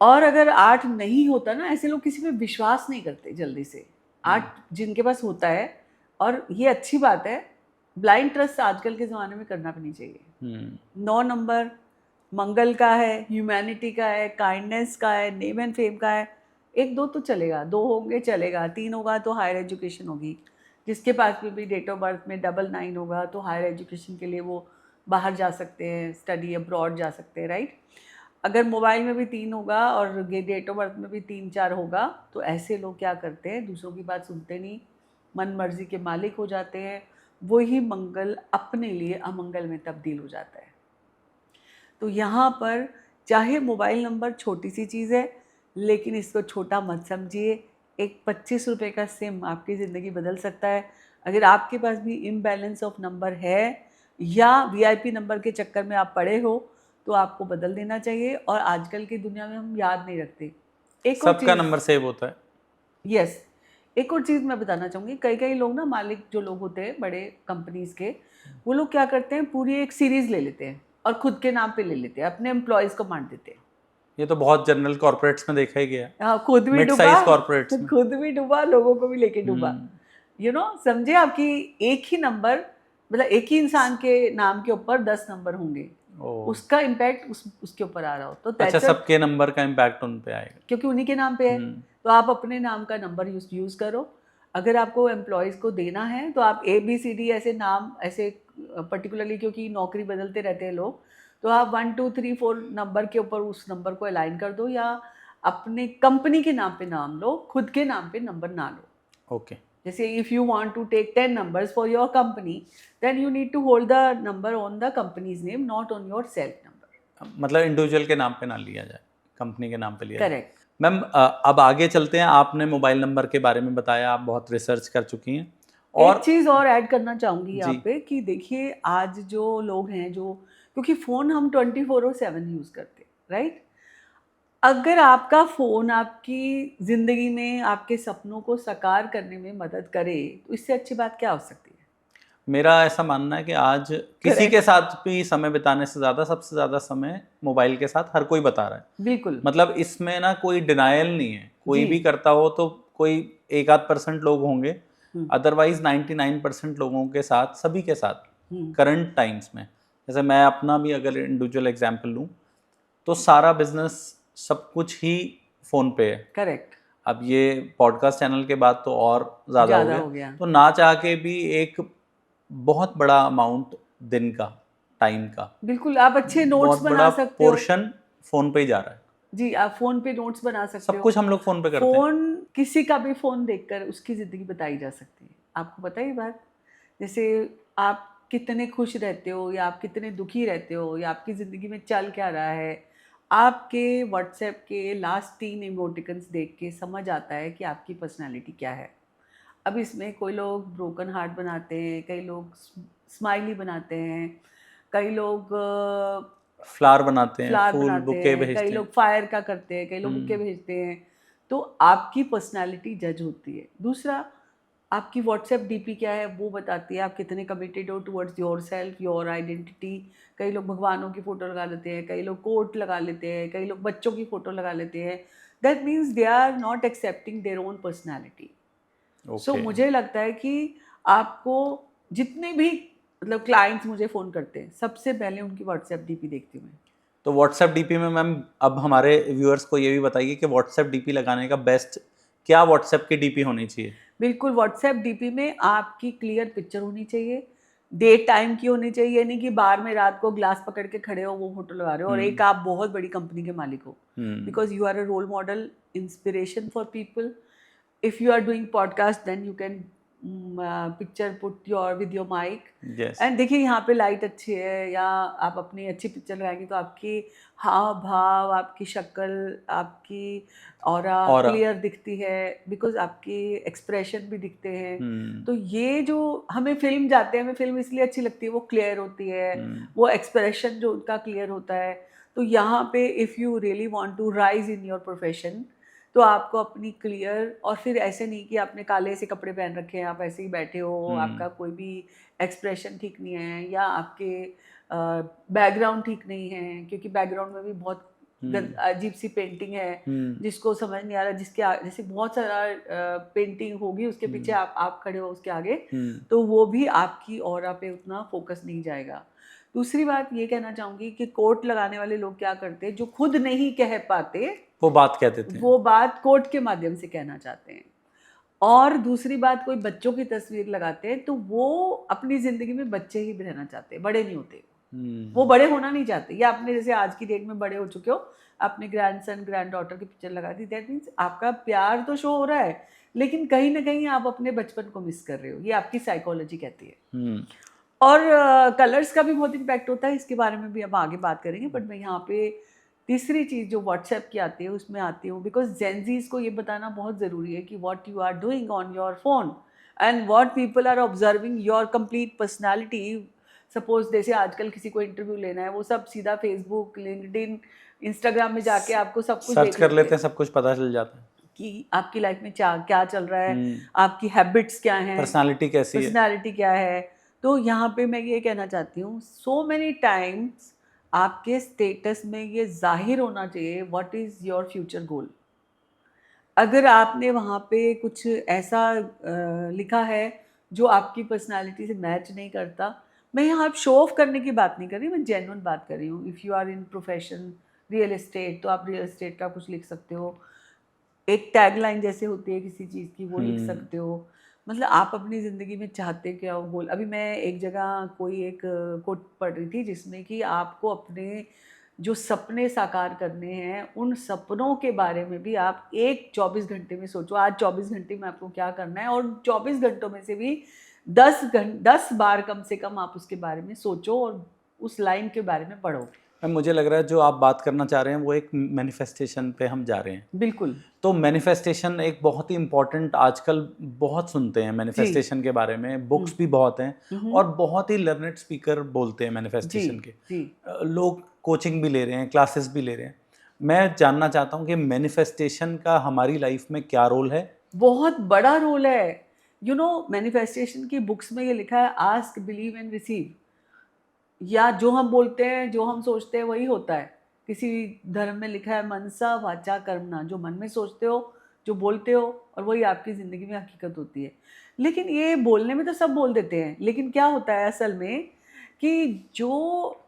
[SPEAKER 2] और अगर 8 नहीं होता ना, ऐसे लोग किसी पे विश्वास नहीं करते जल्दी से। 8 जिनके पास होता है, और ये अच्छी बात है, ब्लाइंड ट्रस्ट आजकल के ज़माने में करना भी नहीं चाहिए। 9 नंबर मंगल का है, ह्यूमैनिटी का है, काइंडनेस का है, नेम एंड फेम का है। 1 2 तो चलेगा, 2 होंगे चलेगा, 3 होगा तो हायर एजुकेशन होगी। जिसके पास भी डेट ऑफ बर्थ में 99 होगा तो हायर एजुकेशन के लिए वो बाहर जा सकते हैं, स्टडी अब्रॉड जा सकते हैं, राइट। अगर मोबाइल में भी 3 होगा और डेट ऑफ बर्थ में भी 3 4 होगा, तो ऐसे लोग क्या करते हैं, दूसरों की बात सुनते नहीं, मन मर्जी के मालिक हो जाते हैं। वही मंगल अपने लिए अमंगल में तब्दील हो जाता है। तो यहाँ पर चाहे मोबाइल नंबर छोटी सी चीज़ है, लेकिन इसको छोटा मत समझिए। एक 25 रुपये का सिम आपकी ज़िंदगी बदल सकता है। अगर आपके पास भी इम्बैलेंस ऑफ नंबर है या वीआईपी नंबर के चक्कर में आप पड़े हो, तो आपको बदल देना चाहिए। और आजकल की दुनिया में हम याद नहीं रखते। एक और
[SPEAKER 1] सबका नंबर सेव होता है।
[SPEAKER 2] यस, एक और चीज़ मैं बताना चाहूँगी। कई लोग ना, मालिक जो लोग होते हैं बड़े कंपनीज़ के, वो लोग क्या करते हैं, पूरी एक सीरीज़ ले लेते हैं और खुद के नाम पे ले लेते हैं, अपने एम्प्लॉयज़ को बांट देते हैं।
[SPEAKER 1] ये तो बहुत जनरल कॉर्पोरेट्स में देखा ही गया।
[SPEAKER 2] हाँ, खुद भी
[SPEAKER 1] मिड
[SPEAKER 2] डूबा,
[SPEAKER 1] साइज कॉर्पोरेट्स में।
[SPEAKER 2] खुद भी डूबा, लोगों को भी लेके डूबा। समझे आपकी एक ही नंबर, मतलब एक ही इंसान के नाम के ऊपर 10 नंबर होंगे, उसका इम्पैक्ट उसके ऊपर आ रहा हो, तो
[SPEAKER 1] अच्छा, सबके नंबर का इम्पैक्ट उन पे आएगा
[SPEAKER 2] क्योंकि उन्हीं के नाम पे है। तो आप अपने नाम का नंबर यूज करो। अगर आपको एम्प्लॉयज़ को देना है तो आप ABCD ऐसे नाम, ऐसे पर्टिकुलरली, क्योंकि नौकरी बदलते रहते हैं लोग, तो आप 1 2 3 4 नंबर के ऊपर उस नंबर को अलाइन कर दो, या अपने कंपनी के नाम पे नाम लो, खुद के नाम पे नंबर ना लो।
[SPEAKER 1] ओके।
[SPEAKER 2] जैसे if you want to take 10 numbers for your company, then you need to hold the number on the company's name, not on your self number.
[SPEAKER 1] मतलब इंडिविजुअल के नाम पे ना लिया जाए, कंपनी के नाम पे लिया जाए।
[SPEAKER 2] करेक्ट।
[SPEAKER 1] मैम, अब आगे चलते हैं। आपने मोबाइल नंबर के बारे में बताया, आप बहुत रिसर्च कर चुकी हैं। और
[SPEAKER 2] एक चीज़ और ऐड करना चाहूँगी यहाँ पे कि देखिए, आज जो लोग हैं, जो, क्योंकि फ़ोन हम 24/7 यूज़ करते हैं, राइट। अगर आपका फ़ोन आपकी ज़िंदगी में आपके सपनों को साकार करने में मदद करे, तो इससे अच्छी बात क्या हो सकती है।
[SPEAKER 1] मेरा ऐसा मानना है कि आज किसी के साथ भी समय बिताने से ज़्यादा, सबसे ज़्यादा समय मोबाइल के साथ हर कोई बता रहा है।
[SPEAKER 2] बिल्कुल,
[SPEAKER 1] मतलब इसमें ना कोई डिनायल नहीं है। कोई भी करता हो तो कोई 1-8% लोग होंगे, अदरवाइज 99% लोगों के साथ, सभी के साथ करंट टाइम्स में, जैसे मैं अपना भी अगर इंडिविजुअल एग्जांपल लूँ, तो सारा बिजनेस सब कुछ ही फ़ोन पे है।
[SPEAKER 2] करेक्ट।
[SPEAKER 1] अब ये पॉडकास्ट चैनल के बाद तो और ज़्यादा हो गया। तो ना चाह के भी एक बहुत बड़ा अमाउंट दिन का, टाइम का,
[SPEAKER 2] बिल्कुल, आप अच्छे नोट्स बना सकते हो।
[SPEAKER 1] पोर्शन फोन पे ही जा रहा है।
[SPEAKER 2] जी, आप फोन पे नोट्स बना सकते हो।
[SPEAKER 1] सब कुछ हम लोग फोन पे करते हैं।
[SPEAKER 2] फोन, किसी का भी फोन देखकर उसकी ज़िंदगी बताई जा सकती है। आपको पता है ये बात? जैसे आप कितने खुश रहते हो, या आप कितने दुखी रहते हो, या आपकी ज़िंदगी में चल क्या रहा है, आपके व्हाट्सएप के लास्ट 3 इमोटिकन्स देख के समझ आता है कि आपकी पर्सनालिटी क्या है। अब इसमें कोई लोग ब्रोकन हार्ट बनाते हैं, कई लोग स्माइली बनाते हैं, कई लोग
[SPEAKER 1] फ्लावर बनाते हैं,
[SPEAKER 2] फ्लावर
[SPEAKER 1] फूल
[SPEAKER 2] बनाते
[SPEAKER 1] बुके
[SPEAKER 2] हैं, कई
[SPEAKER 1] भेजते हैं।
[SPEAKER 2] लोग फायर का करते हैं, कई लोग बुके
[SPEAKER 1] हम्म,
[SPEAKER 2] भेजते हैं। तो आपकी पर्सनालिटी जज होती है। दूसरा, आपकी व्हाट्सएप डीपी क्या है वो बताती है आप कितने कमिटेड हो towards your self, your identity. कई लोग भगवानों की फ़ोटो लगा लेते हैं, कई लोग कोट लगा लेते हैं, कई लोग बच्चों की फ़ोटो लगा लेते हैं। That means they are not accepting their own personality. So
[SPEAKER 1] okay.
[SPEAKER 2] मुझे लगता है कि आपको जितने भी मतलब क्लाइंट्स मुझे फ़ोन करते हैं, सबसे पहले उनकी व्हाट्सएप डीपी देखती हूँ मैं।
[SPEAKER 1] तो व्हाट्सएप डीपी में मैम अब हमारे व्यूअर्स को ये भी बताइए कि व्हाट्सएप डीपी लगाने का बेस्ट क्या व्हाट्सएप की डीपी होनी चाहिए?
[SPEAKER 2] बिल्कुल, व्हाट्सएप डीपी में आपकी क्लियर पिक्चर होनी चाहिए, डेट टाइम की होनी चाहिए, ये नहीं कि बार में रात को ग्लास पकड़ के खड़े हो वो फ़ोटो लगा रहे हो और एक आप बहुत बड़ी कंपनी के मालिक हो। Because you are a role model, inspiration for people. If you are doing podcast then you can picture put your with your mic
[SPEAKER 1] yes.
[SPEAKER 2] And देखिए यहाँ पे लाइट अच्छी है या आप अपनी अच्छी पिक्चर लगाएंगे तो आपकी हाव भाव, आपकी शक्ल, आपकी ऑरा
[SPEAKER 1] और
[SPEAKER 2] क्लियर दिखती है, बिकॉज आपकी एक्सप्रेशन भी दिखते हैं। तो ये जो हमें फिल्म जाते हैं, हमें फिल्म इसलिए अच्छी लगती है, वो क्लियर होती है, वो एक्सप्रेशन जो उनका क्लियर होता है। तो यहाँ पे if you really want to rise in your profession तो आपको अपनी क्लियर, और फिर ऐसे नहीं कि आपने काले से कपड़े पहन रखे हैं, आप ऐसे ही बैठे हो, आपका कोई भी एक्सप्रेशन ठीक नहीं है या आपके बैकग्राउंड ठीक नहीं है, क्योंकि बैकग्राउंड में भी बहुत अजीब सी पेंटिंग है जिसको समझ नहीं आ रहा, जैसे बहुत सारा पेंटिंग होगी उसके पीछे आप खड़े हो उसके आगे, तो वो भी आपकी ऑरा पे उतना फोकस नहीं जाएगा। दूसरी बात ये कहना चाहूँगी कि कोट लगाने वाले लोग क्या करते हैं, जो खुद नहीं कह पाते
[SPEAKER 1] वो बात कह देते हैं।
[SPEAKER 2] वो बात कोट के माध्यम से कहना चाहते हैं। और दूसरी बात, कोई बच्चों की तस्वीर लगाते हैं तो वो अपनी ज़िंदगी में बच्चे ही रहना चाहते हैं, बड़े नहीं होते। वो बड़े होना नहीं चाहते, या आपने जैसे आज की डेट में बड़े हो चुके हो, अपने ग्रैंडसन ग्रैंड डॉटर की पिक्चर लगा दी, दैट मीन्स आपका प्यार तो शो हो रहा है लेकिन कहीं ना कहीं आप अपने बचपन को मिस कर रहे हो, ये आपकी साइकोलॉजी कहती है। और कलर्स का भी बहुत इम्पैक्ट होता है, इसके बारे में भी अब आगे बात करेंगे, बट मैं यहाँ पे तीसरी चीज़ जो व्हाट्सएप की आती है उसमें आती हूँ, बिकॉज जेनजीज को ये बताना बहुत ज़रूरी है कि what you are doing on your phone and what people are observing your complete personality. Suppose जैसे आजकल किसी को इंटरव्यू लेना है, वो सब सीधा फेसबुक, लिंक्डइन, इंस्टाग्राम में जाके आपको सब कुछ
[SPEAKER 1] सर्च कर लेते हैं, सब कुछ पता चल जाता है
[SPEAKER 2] कि आपकी लाइफ में क्या चल रहा है, आपकी हैबिट्स क्या हैं,
[SPEAKER 1] पर्सनालिटी कैसी है,
[SPEAKER 2] पर्सनालिटी क्या है। तो यहाँ पे मैं ये कहना चाहती हूँ, सो मेनी टाइम्स आपके स्टेटस में ये जाहिर होना चाहिए what is your future goal. अगर आपने वहाँ पे कुछ ऐसा लिखा है जो आपकी पर्सनालिटी से मैच नहीं करता, मैं यहाँ शो ऑफ करने की बात नहीं कर रही, मैं जेन्युइन बात कर रही हूँ। If you are in profession real estate तो आप रियल एस्टेट का कुछ लिख सकते हो, एक टैगलाइन जैसे होती है किसी चीज़ की वो लिख सकते हो। मतलब आप अपनी ज़िंदगी में चाहते क्या हो गोल। अभी मैं एक जगह कोई एक कोट पढ़ रही थी जिसमें कि आपको अपने जो सपने साकार करने हैं उन सपनों के बारे में भी आप एक 24 घंटे में सोचो, आज 24 घंटे में आपको क्या करना है, और 24 घंटों में से भी 10 बार कम से कम आप उसके बारे में सोचो और उस लाइन के बारे में पढ़ो।
[SPEAKER 1] मुझे लग रहा है जो आप बात करना चाह रहे हैं वो एक मैनिफेस्टेशन पे हम जा रहे हैं।
[SPEAKER 2] बिल्कुल।
[SPEAKER 1] तो मैनिफेस्टेशन एक बहुत ही इम्पोर्टेंट, आजकल बहुत सुनते हैं मैनिफेस्टेशन के बारे में, बुक्स भी बहुत हैं और बहुत ही लर्नेड स्पीकर बोलते हैं मैनिफेस्टेशन के। लोग कोचिंग भी ले रहे हैं, क्लासेस भी ले रहे हैं। मैं जानना चाहता हूँ कि मैनिफेस्टेशन का हमारी लाइफ में क्या रोल है?
[SPEAKER 2] बहुत बड़ा रोल है। यू नो, मैनिफेस्टेशन की बुक्स में ये लिखा है, आस्क, बिलीव एंड रिसीव। या जो हम बोलते हैं, जो हम सोचते हैं वही होता है। किसी धर्म में लिखा है मनसा वाचा कर्मणा, जो मन में सोचते हो, जो बोलते हो, और वही आपकी ज़िंदगी में हकीकत होती है। लेकिन ये बोलने में तो सब बोल देते हैं, लेकिन क्या होता है असल में कि जो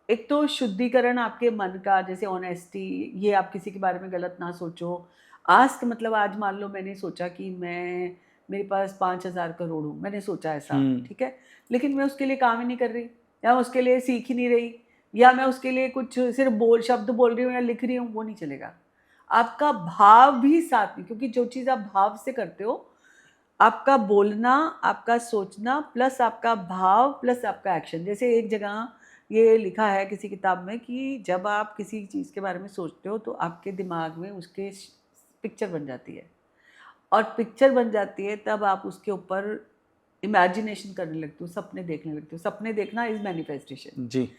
[SPEAKER 2] एक तो शुद्धिकरण आपके मन का, जैसे ऑनेस्टी, ये आप किसी के बारे में गलत ना सोचो। आस्क मतलब आज मान लो मैंने सोचा कि मेरे पास 5,000 करोड़ हूँ, मैंने सोचा ऐसा, ठीक है, लेकिन मैं उसके लिए काम ही नहीं कर रही, या उसके लिए सीख ही नहीं रही, या मैं उसके लिए कुछ सिर्फ शब्द बोल रही हूँ या लिख रही हूँ, वो नहीं चलेगा। आपका भाव भी साथ में, क्योंकि जो चीज़ आप भाव से करते हो, आपका बोलना, आपका सोचना प्लस आपका भाव प्लस आपका एक्शन। जैसे एक जगह ये लिखा है किसी किताब में कि जब आप किसी चीज़ के बारे में सोचते हो तो आपके दिमाग में उसके पिक्चर बन जाती है, और पिक्चर बन जाती है तब आप उसके ऊपर इमेजिनेशन करने लगते हो, सपने देखने लगते हो। सपने देखना इज मैनिफेस्टेशन।
[SPEAKER 1] जी।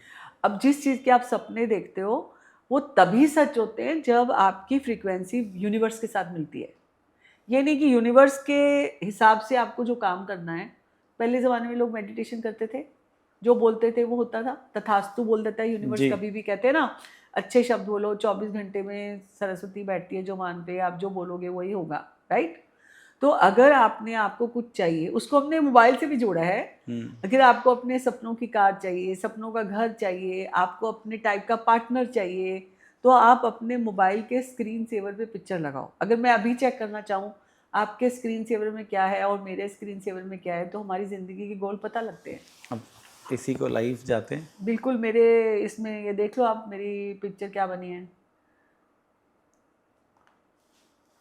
[SPEAKER 2] अब जिस चीज़ के आप सपने देखते हो वो तभी सच होते हैं जब आपकी फ्रीक्वेंसी यूनिवर्स के साथ मिलती है। ये नहीं कि यूनिवर्स के हिसाब से आपको जो काम करना है। पहले ज़माने में लोग मेडिटेशन करते थे, जो बोलते थे वो होता था, तथास्तु बोल देता है यूनिवर्स।
[SPEAKER 1] जी।
[SPEAKER 2] कभी भी कहते हैं ना अच्छे शब्द बोलो, 24 घंटे में सरस्वती बैठती है जो मान पे, आप जो बोलोगे वही होगा, राइट। तो अगर आपने आपको कुछ चाहिए, उसको हमने मोबाइल से भी जोड़ा है। अगर आपको अपने सपनों की कार चाहिए, सपनों का घर चाहिए, आपको अपने टाइप का पार्टनर चाहिए, तो आप अपने मोबाइल के स्क्रीन सेवर पे पिक्चर लगाओ। अगर मैं अभी चेक करना चाहूँ आपके स्क्रीन सेवर में क्या है और मेरे स्क्रीन सेवर में क्या है, तो हमारी ज़िंदगी के गोल पता लगते हैं।
[SPEAKER 1] अब इसी को लाइव जाते हैं।
[SPEAKER 2] बिल्कुल, मेरे इसमें ये देख लो आप, मेरी पिक्चर क्या बनी है।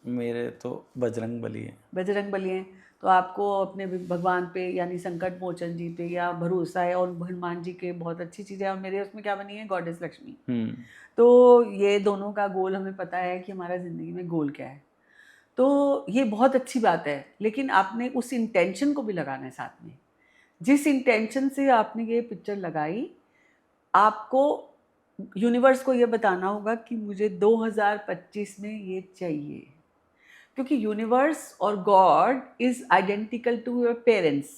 [SPEAKER 1] मेरे तो बजरंग बली है।
[SPEAKER 2] बजरंग बली हैं, तो आपको अपने भगवान पे यानी संकट मोचन जी पे या भरोसा है, और हनुमान जी के बहुत अच्छी चीज़ें। और मेरे उसमें क्या बनी है, गॉडेस लक्ष्मी। तो ये दोनों का गोल हमें पता है कि हमारा ज़िंदगी में गोल क्या है। तो ये बहुत अच्छी बात है, लेकिन आपने उस इंटेंशन को भी लगाना है साथ में। जिस इंटेंशन से आपने ये पिक्चर लगाई, आपको यूनिवर्स को ये बताना होगा कि मुझे 2025 में ये चाहिए। क्योंकि यूनिवर्स और God is identical to your parents.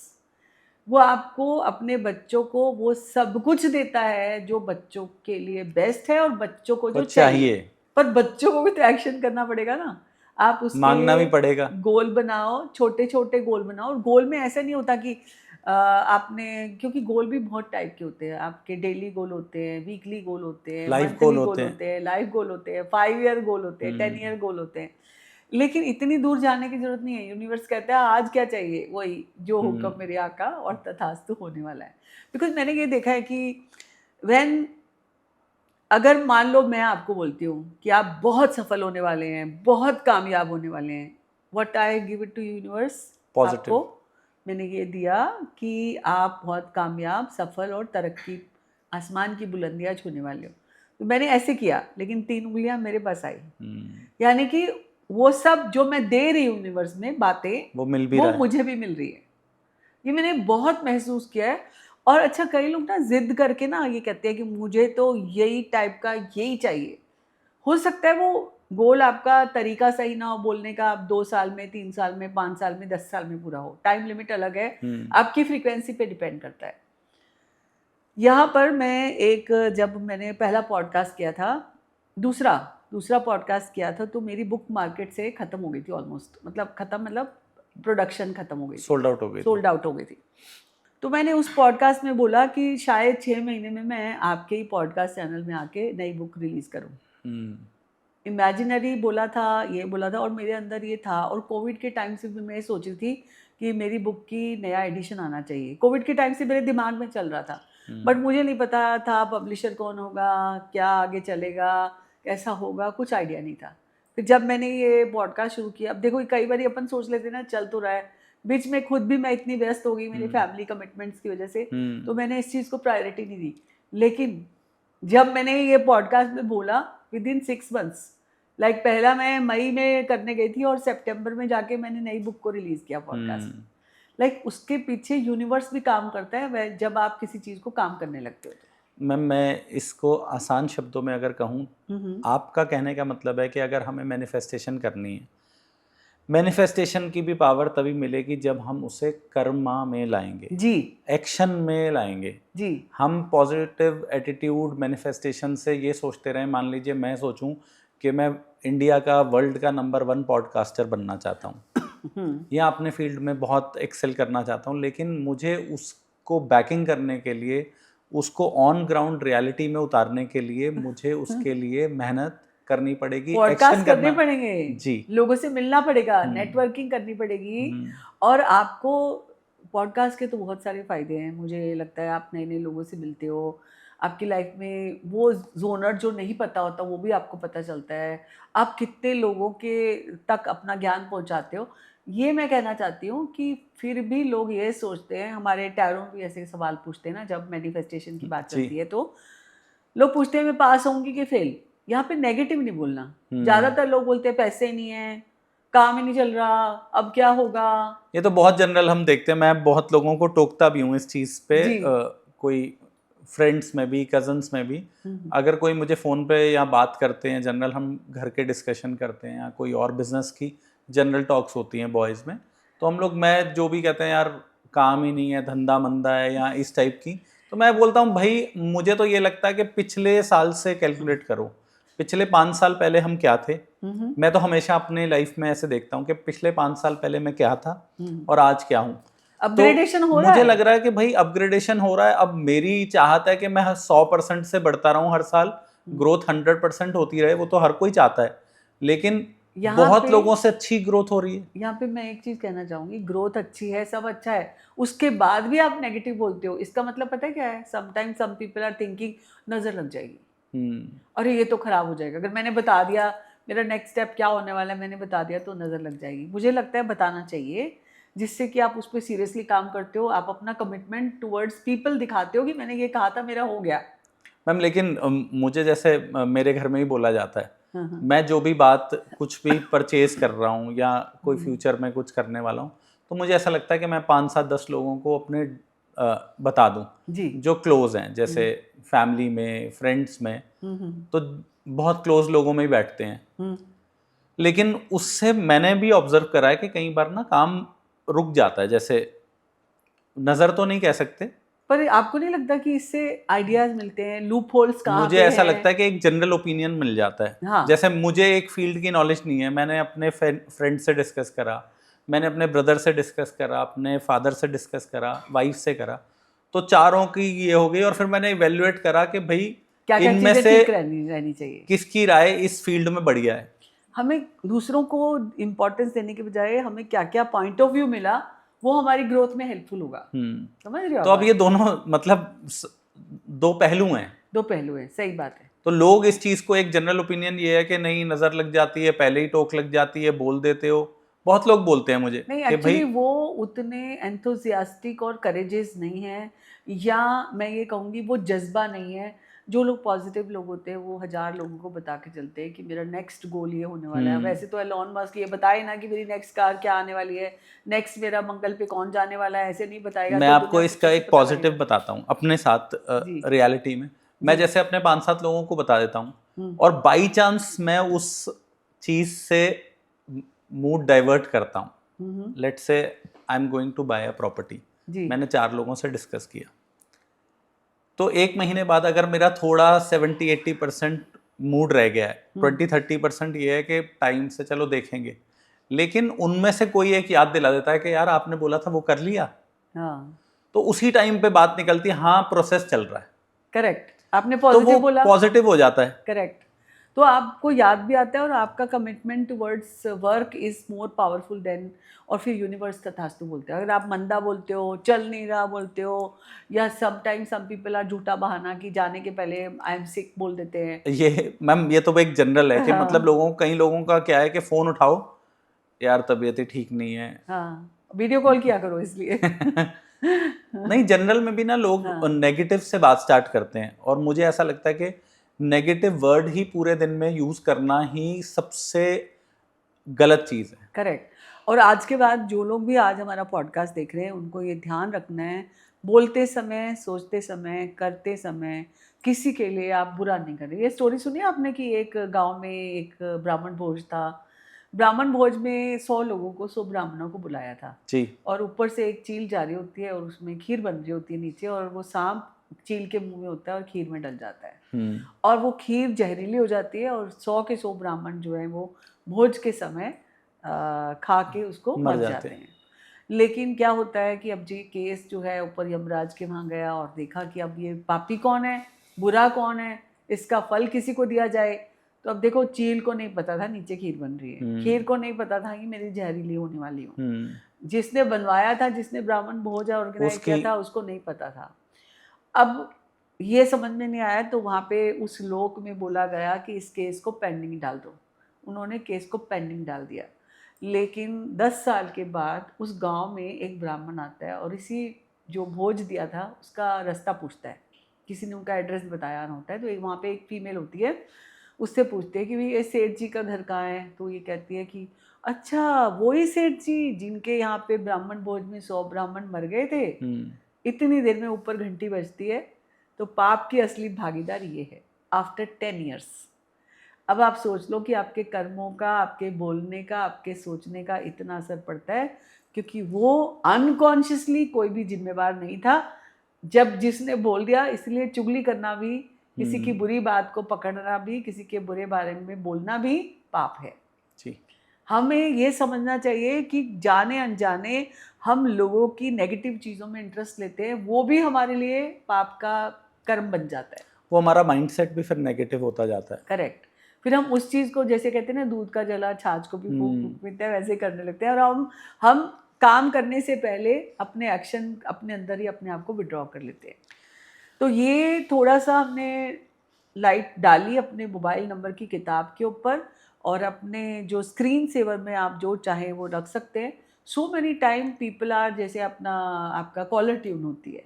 [SPEAKER 2] वो आपको अपने बच्चों को वो सब कुछ देता है जो बच्चों के लिए बेस्ट है और बच्चों को जो चाहिए। पर बच्चों को भी तो एक्शन करना पड़ेगा ना। आप उसके
[SPEAKER 1] मांगना भी पड़ेगा।
[SPEAKER 2] गोल बनाओ, छोटे छोटे गोल बनाओ। और गोल में ऐसा नहीं होता कि आपने, क्योंकि गोल भी बहुत टाइप के होते हैं। आपके डेली गोल होते हैं, वीकली गोल होते हैं,
[SPEAKER 1] लाइफ
[SPEAKER 2] मंथली
[SPEAKER 1] गोल
[SPEAKER 2] गोल
[SPEAKER 1] होते हैं।
[SPEAKER 2] होते हैं, लाइफ गोल होते हैं, 5 ईयर गोल होते हैं, 10 ईयर गोल होते हैं। लेकिन इतनी दूर जाने की जरूरत नहीं है। यूनिवर्स कहता है आज क्या चाहिए, वही जो हुक्म मेरे आका और तथास्तु होने वाला है। बिकॉज मैंने ये देखा है कि व्हेन, अगर मान लो मैं आपको बोलती हूँ कि आप बहुत सफल होने वाले हैं, बहुत कामयाब होने वाले हैं, what I give it to universe, आपको मैंने ये दिया कि आप बहुत कामयाब, सफल और तरक्की, आसमान की बुलंदियां छूने वाले हो। तो मैंने ऐसे किया, लेकिन 3 उंगलियां मेरे पास आई। यानी कि वो सब जो मैं दे रही हूँ यूनिवर्स में बातें,
[SPEAKER 1] वो मिल भी रहा है,
[SPEAKER 2] मुझे भी मिल रही है। ये मैंने बहुत महसूस किया है। और अच्छा, कई लोग ना जिद करके ना ये कहते हैं कि मुझे तो यही टाइप का यही चाहिए। हो सकता है वो गोल, आपका तरीका सही ना हो बोलने का, आप 2 साल में, 3 साल में, 5 साल में, 10 साल में पूरा हो। टाइम लिमिट अलग है, आपकी फ्रीक्वेंसी पे डिपेंड करता है। यहाँ पर मैं एक, जब मैंने पहला पॉडकास्ट किया था, दूसरा पॉडकास्ट किया था, तो मेरी बुक मार्केट से ख़त्म हो गई थी ऑलमोस्ट। मतलब ख़त्म, मतलब प्रोडक्शन ख़त्म हो गई,
[SPEAKER 1] सोल्ड आउट हो गई थी।
[SPEAKER 2] तो मैंने उस पॉडकास्ट में बोला कि शायद 6 महीने में मैं आपके ही पॉडकास्ट चैनल में आके नई बुक रिलीज़ करूँ। इमेजिनरी बोला था, ये बोला था, और मेरे अंदर ये था। और कोविड के टाइम से भी मैं सोची थी कि मेरी बुक की नया एडिशन आना चाहिए। कोविड के टाइम से मेरे दिमाग में चल रहा था, बट मुझे नहीं पता था पब्लिशर कौन होगा, क्या आगे चलेगा, कैसा होगा, कुछ आइडिया नहीं था। फिर जब मैंने ये पॉडकास्ट शुरू किया, अब देखो कई बार अपन सोच लेते ना चल तो रहा है, बीच में खुद भी मैं इतनी व्यस्त हो गई मेरी फैमिली कमिटमेंट्स की वजह से, तो मैंने इस चीज़ को प्रायोरिटी नहीं दी। लेकिन जब मैंने ये पॉडकास्ट में बोला, विद इन 6 मंथ्स, लाइक पहला मैं मई में करने गई थी और सितंबर में जाके मैंने नई बुक को रिलीज़ किया पॉडकास्ट। लाइक उसके पीछे यूनिवर्स भी काम करता है जब आप किसी चीज़ को काम करने लगते हो।
[SPEAKER 1] मैम, मैं इसको आसान शब्दों में अगर कहूँ, आपका कहने का मतलब है कि अगर हमें मैनिफेस्टेशन करनी है, मैनिफेस्टेशन की भी पावर तभी मिलेगी जब हम उसे कर्मा में लाएंगे,
[SPEAKER 2] जी,
[SPEAKER 1] एक्शन में लाएंगे।
[SPEAKER 2] जी,
[SPEAKER 1] हम पॉजिटिव एटीट्यूड मैनिफेस्टेशन से ये सोचते रहें, मान लीजिए मैं सोचूं कि मैं इंडिया का, वर्ल्ड का नंबर 1 पॉडकास्टर बनना चाहता हूँ या अपने फील्ड में बहुत एक्सेल करना चाहता हूँ, लेकिन मुझे उसको बैकिंग करने के लिए, उसको ऑन ग्राउंड रियलिटी में उतारने के लिए मुझे उसके लिए मेहनत करनी पड़ेगी,
[SPEAKER 2] पॉडकास्ट करने पड़ेंगे
[SPEAKER 1] जी,
[SPEAKER 2] लोगों से मिलना पड़ेगा, नेटवर्किंग करनी पड़ेगी। और आपको पॉडकास्ट के तो बहुत सारे फायदे हैं। मुझे लगता है आप नए नए लोगों से मिलते हो, आपकी लाइफ में वो जोनर जो नहीं पता होता वो भी आपको पता चलता है। आप कितने लोगों के तक अपना ज्ञान पहुंचाते हो। ये मैं कहना चाहती हूँ कि फिर भी लोग ये सोचते हैं, हमारे टैरों भी ऐसे सवाल पूछते हैं ना जब मैनिफेस्टेशन की बात
[SPEAKER 1] जी।
[SPEAKER 2] चलती है, तो लोग पूछते हैं मैं पास होंगी कि फेल। यहाँ पे नेगेटिव नहीं बोलना।
[SPEAKER 1] हम्म।
[SPEAKER 2] ज्यादातर लोग बोलते हैं पैसे नहीं है, काम ही नहीं चल रहा, अब क्या होगा।
[SPEAKER 1] ये तो बहुत जनरल हम देखते हैं, मैं बहुत लोगों को टोकता भी हूँ इस चीज़ पे।
[SPEAKER 2] जी।
[SPEAKER 1] कोई फ्रेंड्स में भी, कजन्स में भी,
[SPEAKER 2] हम्म।
[SPEAKER 1] अगर कोई मुझे फ़ोन पे या बात करते हैं, जनरल हम घर के डिस्कशन करते हैं या कोई और बिजनेस की जनरल टॉक्स होती हैं बॉयज़ में, तो हम लोग, मैं जो भी कहते हैं यार काम ही नहीं है, धंधा मंदा है या इस टाइप की, तो मैं बोलता हूँ भाई मुझे तो ये लगता है कि पिछले साल से कैलकुलेट करो, पिछले 5 साल पहले हम क्या थे। मैं तो हमेशा अपने लाइफ में ऐसे देखता हूँ कि पिछले 5 साल पहले मैं क्या था और आज क्या हूँ।
[SPEAKER 2] अपग्रेडेशन
[SPEAKER 1] तो
[SPEAKER 2] हो रहा
[SPEAKER 1] मुझे
[SPEAKER 2] है।
[SPEAKER 1] लग रहा है कि भाई अपग्रेडेशन हो रहा है। अब मेरी चाहत है कि मैं 100% से बढ़ता रहूं हर साल, ग्रोथ 100% होती रहे, वो तो हर कोई चाहता है, लेकिन
[SPEAKER 2] यहाँ
[SPEAKER 1] बहुत
[SPEAKER 2] पे
[SPEAKER 1] लोगों से अच्छी ग्रोथ हो रही है।
[SPEAKER 2] यहाँ पे मैं एक चीज कहना चाहूंगी, ग्रोथ अच्छी है, सब अच्छा है, उसके बाद भी आप नेगेटिव बोलते हो, इसका मतलब पता है क्या है? Sometimes some people are thinking नजर लग जाएगी, अरे ये तो खराब हो जाएगा, अगर मैंने बता दिया मेरा नेक्स्ट स्टेप क्या होने वाला है, मैंने बता दिया तो नजर लग जाएगी। मुझे लगता है बताना चाहिए, जिससे कि आप उस पर सीरियसली काम करते हो, आप अपना कमिटमेंट टुवर्ड्स पीपल दिखाते हो कि मैंने ये कहा था, मेरा हो गया।
[SPEAKER 1] मैम लेकिन मुझे जैसे मेरे घर में ही बोला जाता है,
[SPEAKER 2] हाँ।
[SPEAKER 1] मैं जो भी बात कुछ भी परचेज कर रहा हूँ या कोई फ्यूचर में कुछ करने वाला हूँ, तो मुझे ऐसा लगता है कि मैं 5, 7, 10 लोगों को अपने बता दूं
[SPEAKER 2] जी।
[SPEAKER 1] जो क्लोज हैं, जैसे फैमिली में, फ्रेंड्स में, तो बहुत क्लोज लोगों में ही बैठते हैं। लेकिन उससे मैंने भी ऑब्जर्व करा है कि कई बार ना काम रुक जाता है, जैसे नज़र तो नहीं कह सकते,
[SPEAKER 2] पर आपको नहीं लगता कि इससे आइडियाज मिलते हैं, लूप होल्स कहाँ
[SPEAKER 1] मुझे
[SPEAKER 2] पे
[SPEAKER 1] ऐसा
[SPEAKER 2] हैं?
[SPEAKER 1] लगता है कि एक जनरल ओपिनियन मिल जाता है।
[SPEAKER 2] हाँ।
[SPEAKER 1] जैसे मुझे एक फील्ड की नॉलेज नहीं है, मैंने अपने फ्रेंड से डिस्कस करा, मैंने अपने ब्रदर से डिस्कस करा, अपने फादर से डिस्कस करा, वाइफ से करा, तो चारों की ये हो गई, और फिर मैंने इवेल्युएट करा कि भाई
[SPEAKER 2] क्या क्या
[SPEAKER 1] इनमें
[SPEAKER 2] चीजें
[SPEAKER 1] से
[SPEAKER 2] ठीक रहनी चाहिए।
[SPEAKER 1] किसकी राय इस फील्ड में बढ़िया है।
[SPEAKER 2] हमें दूसरों को इम्पोर्टेंस देने के बजाय हमें क्या क्या पॉइंट ऑफ व्यू मिला, वो हमारी ग्रोथ में हेल्पफुल होगा। समझ रहे हो
[SPEAKER 1] तो
[SPEAKER 2] आप
[SPEAKER 1] अब ये दोनों मतलब दो पहलू हैं,
[SPEAKER 2] दो पहलू हैं, सही बात है।
[SPEAKER 1] तो लोग इस चीज को, एक जनरल ओपिनियन ये है कि नहीं नजर लग जाती है, पहले ही टोक लग जाती है, बोल देते हो। बहुत लोग बोलते हैं मुझे
[SPEAKER 2] नहीं,
[SPEAKER 1] कि
[SPEAKER 2] एक्चुअली
[SPEAKER 1] भाई
[SPEAKER 2] वो उतने एंथुसियास्टिक और करेजेस नहीं है, या मैं ये कहूँगी वो जज्बा नहीं है। जो लोग पॉजिटिव लोग होते हैं वो 1000 लोगों को बता के चलते हैं कि मेरा नेक्स्ट गोल ये होने वाला है। वैसे तो एलॉन मस्क ये बताए ना कि मेरी नेक्स्ट कार क्या आने वाली है, नेक्स्ट मेरा मंगल पे कौन जाने वाला है, ऐसे नहीं बताएगा
[SPEAKER 1] मैं
[SPEAKER 2] तो
[SPEAKER 1] आपको
[SPEAKER 2] दुनिया को
[SPEAKER 1] इसका
[SPEAKER 2] कैसे
[SPEAKER 1] एक
[SPEAKER 2] पता
[SPEAKER 1] पॉजिटिव
[SPEAKER 2] लगेगा?
[SPEAKER 1] बताता हूँ अपने साथ
[SPEAKER 2] जी।
[SPEAKER 1] रियलिटी में। मैं
[SPEAKER 2] जी।
[SPEAKER 1] जैसे अपने 5-7 लोगों को बता देता हूँ और बाई चांस मैं उस चीज से मूड डाइवर्ट करता हूँ। Let's say I am going to buy a property,
[SPEAKER 2] जी।
[SPEAKER 1] मैंने 4 लोगों से डिस्कस किया, तो 1 महीने बाद अगर मेरा थोड़ा 70-80% मूड रह गया है, 20-30% ये है कि टाइम से चलो देखेंगे, लेकिन उनमें से कोई एक याद दिला देता है कि यार आपने बोला था वो कर लिया,
[SPEAKER 2] हाँ,
[SPEAKER 1] तो उसी टाइम पे बात निकलती है हाँ प्रोसेस चल रहा है,
[SPEAKER 2] करेक्ट, आपने
[SPEAKER 1] तो वो
[SPEAKER 2] पॉजिटिव बोला।
[SPEAKER 1] पॉजिटिव हो जाता है।
[SPEAKER 2] करेक्ट, तो आपको याद भी आता है और आपका commitment towards work is more powerful than, और फिर यूनिवर्स तथास्तु बोलते हैं। अगर आप मंदा बोलते हो, चल नहीं रहा बोलते हो, या समटाइम्स सम पीपल आर झूठा बहाना कि जाने के पहले आई एम सिक बोल देते हैं।
[SPEAKER 1] ये मैम ये तो एक जनरल है कि
[SPEAKER 2] हाँ।
[SPEAKER 1] मतलब लोगों, कई लोगों का क्या है कि फोन उठाओ, यार तबीयत ही ठीक नहीं है।
[SPEAKER 2] हाँ, वीडियो कॉल किया करो इसलिए।
[SPEAKER 1] नहीं, जनरल में भी ना लोग
[SPEAKER 2] हाँ।
[SPEAKER 1] नेगेटिव से बात स्टार्ट करते हैं, और मुझे ऐसा लगता है कि नेगेटिव वर्ड ही पूरे दिन में यूज करना ही सबसे गलत चीज है।
[SPEAKER 2] करेक्ट, और आज के बाद जो लोग भी आज हमारा पॉडकास्ट देख रहे हैं उनको ये ध्यान रखना है, बोलते समय, सोचते समय, करते समय किसी के लिए आप बुरा नहीं करें। ये स्टोरी सुनी आपने कि एक गांव में एक ब्राह्मण भोज था। ब्राह्मण भोज में 100 लोगों को, 100 ब्राह्मणों को बुलाया था,
[SPEAKER 1] जी।
[SPEAKER 2] और ऊपर से एक चील जा रही होती है और उसमें खीर बन रही होती है नीचे, और वो सांप चील के मुंह में होता है और खीर में डल जाता है, और वो खीर जहरीली हो जाती है, और 100 के 100 ब्राह्मण जो है वो भोज के समय खा के उसको मर जाते हैं। लेकिन क्या होता है कि अब जी केस जो है ऊपर यमराज के वहाँ गया और देखा कि अब ये पापी कौन है, बुरा कौन है, इसका फल किसी को दिया जाए। तो अब देखो, चील को नहीं पता था नीचे खीर बन रही है, खीर को नहीं पता था कि मेरी जहरीली होने वाली हूँ, जिसने बनवाया था, जिसने ब्राह्मण भोज ऑर्गेनाइज किया था, उसको नहीं पता था। अब ये समझ में नहीं आया, तो वहाँ पे उस लोक में बोला गया कि इस केस को पेंडिंग डाल दो। उन्होंने केस को पेंडिंग डाल दिया, लेकिन 10 साल के बाद उस गांव में एक ब्राह्मण आता है और इसी जो भोज दिया था उसका रास्ता पूछता है। किसी ने उनका एड्रेस बताया ना होता है, तो एक वहाँ पे एक फीमेल होती है, उससे पूछते हैं कि भाई ये सेठ जी का घर कहाँ है। तो ये कहती है कि अच्छा वही सेठ जी जिनके यहाँ पे ब्राह्मण भोज में 100 ब्राह्मण मर गए थे। इतनी देर में ऊपर घंटी बजती है। तो पाप की असली भागीदार ये है आफ्टर 10 ईयर्स। अब आप सोच लो कि आपके कर्मों का, आपके बोलने का, आपके सोचने का इतना असर पड़ता है, क्योंकि वो अनकॉन्शियसली कोई भी जिम्मेवार नहीं था। जब जिसने बोल दिया, इसलिए चुगली करना भी, किसी की बुरी बात को पकड़ना भी, किसी के बुरे बारे में बोलना भी पाप है
[SPEAKER 1] जी।
[SPEAKER 2] हमें ये समझना चाहिए कि जाने अनजाने हम लोगों की नेगेटिव चीज़ों में इंटरेस्ट लेते हैं, वो भी हमारे लिए पाप का कर्म बन जाता है।
[SPEAKER 1] वो हमारा माइंडसेट भी फिर नेगेटिव होता जाता है।
[SPEAKER 2] करेक्ट। फिर हम उस चीज़ को, जैसे कहते हैं ना, दूध का जला छाछ को भी फूंक फूंक पीते हैं, वैसे करने लगते हैं। और हम काम करने से पहले अपने एक्शन अपने अंदर ही अपने आप को विड्रॉ कर लेते हैं। तो ये थोड़ा सा हमने लाइट डाली अपने मोबाइल नंबर की किताब के ऊपर, और अपने जो स्क्रीन सेवर में आप जो चाहें वो रख सकते हैं। So many time people are, जैसे अपना आपका कॉलर ट्यून होती है,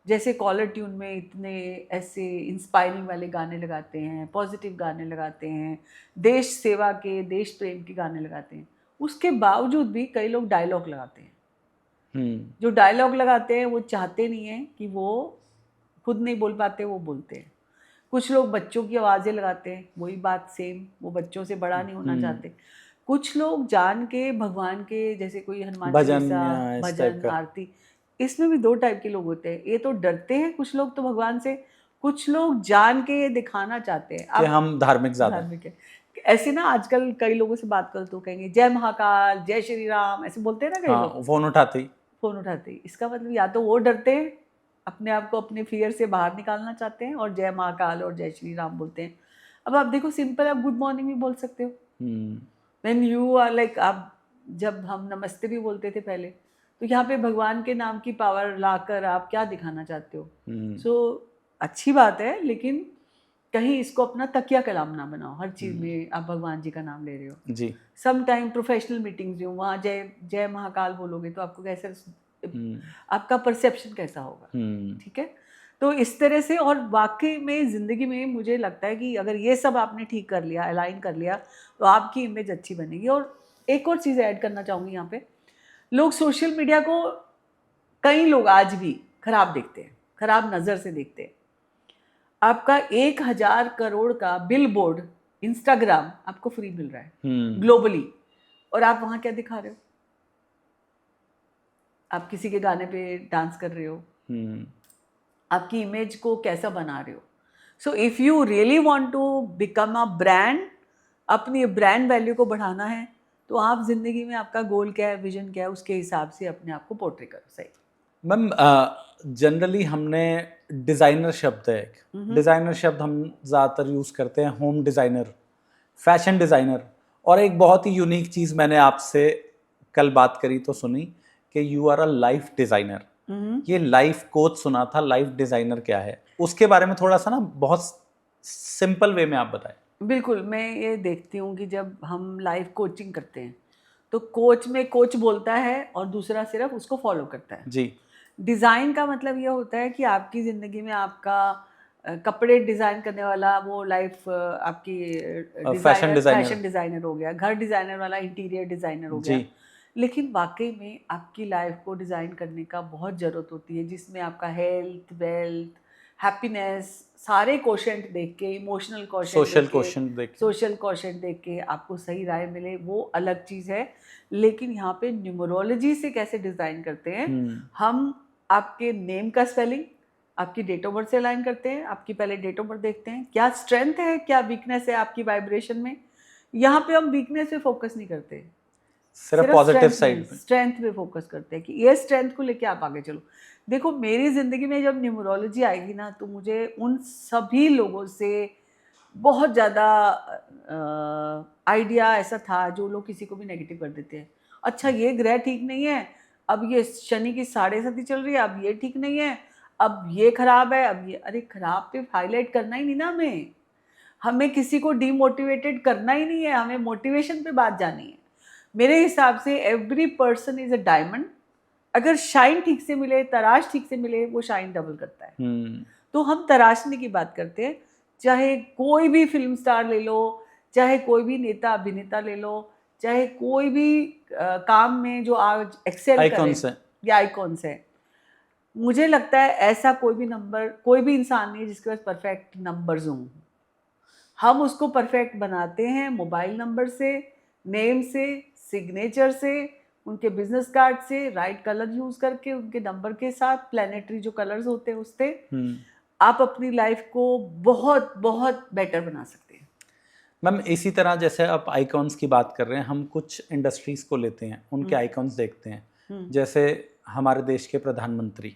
[SPEAKER 2] जैसे कॉलर ट्यून में इतने ऐसे इंस्पायरिंग वाले गाने लगाते हैं, पॉजिटिव गाने लगाते हैं, देश सेवा के, देश प्रेम के गाने लगाते हैं। उसके बावजूद भी कई लोग डायलॉग लगाते हैं। जो डायलॉग लगाते हैं वो चाहते नहीं हैं कि वो खुद नहीं बोल पाते, वो बोलते हैं। कुछ लोग बच्चों की आवाज़ें लगाते हैं, वही बात सेम, वो बच्चों से बड़ा नहीं होना चाहते। कुछ लोग जान के भगवान के, जैसे कोई हनुमान चालीसा, भजन, आरती, इसमें भी 2 टाइप के लोग होते हैं। ये तो डरते हैं कुछ लोग तो भगवान से, कुछ लोग जान के ये दिखाना चाहते हैं
[SPEAKER 1] कि हम धार्मिक
[SPEAKER 2] है। ऐसे ना आजकल कई लोगों से बात कर तो कहेंगे जय महाकाल, जय श्री राम, ऐसे बोलते हैं ना कई लोग।
[SPEAKER 1] फोन उठाते ही इसका मतलब या तो वो डरते हैं, अपने आप को अपने फियर से बाहर निकालना चाहते हैं, और जय महाकाल और जय श्री राम बोलते हैं। अब आप देखो, सिंपल, आप गुड मॉर्निंग भी बोल सकते हो। व्हेन यू आर लाइक, आप जब हम नमस्ते भी बोलते थे पहले, तो यहाँ पे भगवान के नाम की पावर लाकर आप क्या दिखाना चाहते हो? सो अच्छी बात है, लेकिन कहीं इसको अपना तकिया कलाम ना बनाओ। हर चीज़ में आप भगवान जी का नाम ले रहे हो जी।
[SPEAKER 2] सम टाइम प्रोफेशनल मीटिंग्स जो वहाँ जय जय महाकाल बोलोगे तो आपको कैसे, आपका परसेप्शन कैसा होगा? ठीक है। तो इस तरह से, और वाकई में ज़िंदगी में मुझे लगता है कि अगर ये सब आपने ठीक कर लिया, अलाइन कर लिया, तो आपकी इमेज अच्छी बनेगी। और एक और चीज़ ऐड करना चाहूँगी यहाँ पे, लोग सोशल मीडिया को, कई लोग आज भी खराब देखते हैं, खराब नज़र से देखते हैं। आपका 1000 करोड़ का बिल बोर्ड इंस्टाग्राम आपको फ्री मिल रहा है ग्लोबली, और आप वहाँ क्या दिखा रहे हो? आप किसी के गाने पे डांस कर रहे हो, आपकी इमेज को कैसा बना रहे हो? So if you really want to become a brand, अपनी ब्रांड वैल्यू को बढ़ाना है, तो आप जिंदगी में आपका गोल क्या है, विजन क्या है, उसके हिसाब से अपने आप को पोर्ट्रे करो। सही
[SPEAKER 1] मैम, जनरली हमने डिज़ाइनर शब्द है, एक डिज़ाइनर शब्द हम ज़्यादातर यूज़ करते हैं, होम डिज़ाइनर, फैशन डिज़ाइनर। और एक बहुत ही यूनिक चीज़ मैंने आपसे कल बात करी तो सुनी कि you are a life designer. ये लाइफ कोच सुना था, लाइफ डिज़ाइनर क्या है, उसके बारे में थोड़ा सा ना बहुत सिंपल वे में आप बताएं।
[SPEAKER 2] बिल्कुल, मैं ये देखती हूँ कि जब हम लाइफ कोचिंग करते हैं तो कोच में कोच बोलता है और दूसरा सिर्फ उसको फॉलो करता है।
[SPEAKER 1] जी।
[SPEAKER 2] डिज़ाइन का मतलब ये होता है कि आपकी ज़िंदगी में आपका कपड़े डिज़ाइन करने वाला वो लाइफ आपकी
[SPEAKER 1] फैशन
[SPEAKER 2] डिज़ाइनर हो गया, घर डिज़ाइनर वाला इंटीरियर डिज़ाइनर हो गया। लेकिन वाकई में आपकी लाइफ को डिज़ाइन करने का बहुत ज़रूरत होती है, जिसमें आपका हेल्थ, वेल्थ, हैप्पीनेस, सारे कोशेंट देख के, इमोशनल कोशेंट, सोशल कोशेंट देख के आपको सही राय मिले, वो अलग चीज़ है। लेकिन यहाँ पे न्यूमरोलॉजी से कैसे डिज़ाइन करते हैं, हम आपके नेम का स्पेलिंग आपकी डेट ऑफ बर्थ से अलाइन करते हैं। आपकी पहले डेट ऑफ बर्थ देखते हैं, क्या स्ट्रेंथ है, क्या वीकनेस है आपकी वाइब्रेशन में। यहाँ पे हम वीकनेस पे फोकस नहीं करते,
[SPEAKER 1] सिर्फ पॉजिटिव साइड पे,
[SPEAKER 2] स्ट्रेंथ पे फोकस करते हैं कि ये स्ट्रेंथ को लेके आप आगे चलो। देखो, मेरी ज़िंदगी में जब न्यूमरोलॉजी आएगी ना, तो मुझे उन सभी लोगों से बहुत ज़्यादा आइडिया ऐसा था जो लोग किसी को भी नेगेटिव कर देते हैं। अच्छा, ये ग्रह ठीक नहीं है, अब ये शनि की 7.5 चल रही है, अब ये ठीक नहीं है, अब ये खराब है, अब ये, अरे खराब पे हाईलाइट करना ही नहीं ना, हमें किसी को डीमोटिवेटेड करना ही नहीं है, हमें मोटिवेशन पे बात जानी है। मेरे हिसाब से every person is a diamond. अगर शाइन ठीक से मिले, तराश ठीक से मिले, वो शाइन डबल करता है। तो हम तराशने की बात करते हैं। चाहे कोई भी फिल्म स्टार ले लो, चाहे कोई भी नेता अभिनेता ले लो, चाहे कोई भी काम में जो आज एक्सेल करे या आइकॉन्स है, मुझे लगता है ऐसा कोई भी इंसान नहीं है जिसके पास परफेक्ट नंबर्स हों। हम उसको परफेक्ट बनाते हैं मोबाइल नंबर से, नेम से, सिग्नेचर से, उनके बिजनेस कार्ड से, राइट कलर यूज करके, उनके नंबर के साथ, प्लैनेटरी जो कलर्स होते हैं उससे आप अपनी लाइफ को बहुत बहुत बेटर बना सकते हैं।
[SPEAKER 1] मैम इसी तरह जैसे आप आइकॉन्स की बात कर रहे हैं, हम कुछ इंडस्ट्रीज को लेते हैं, उनके आइकॉन्स देखते हैं। जैसे हमारे देश के प्रधानमंत्री,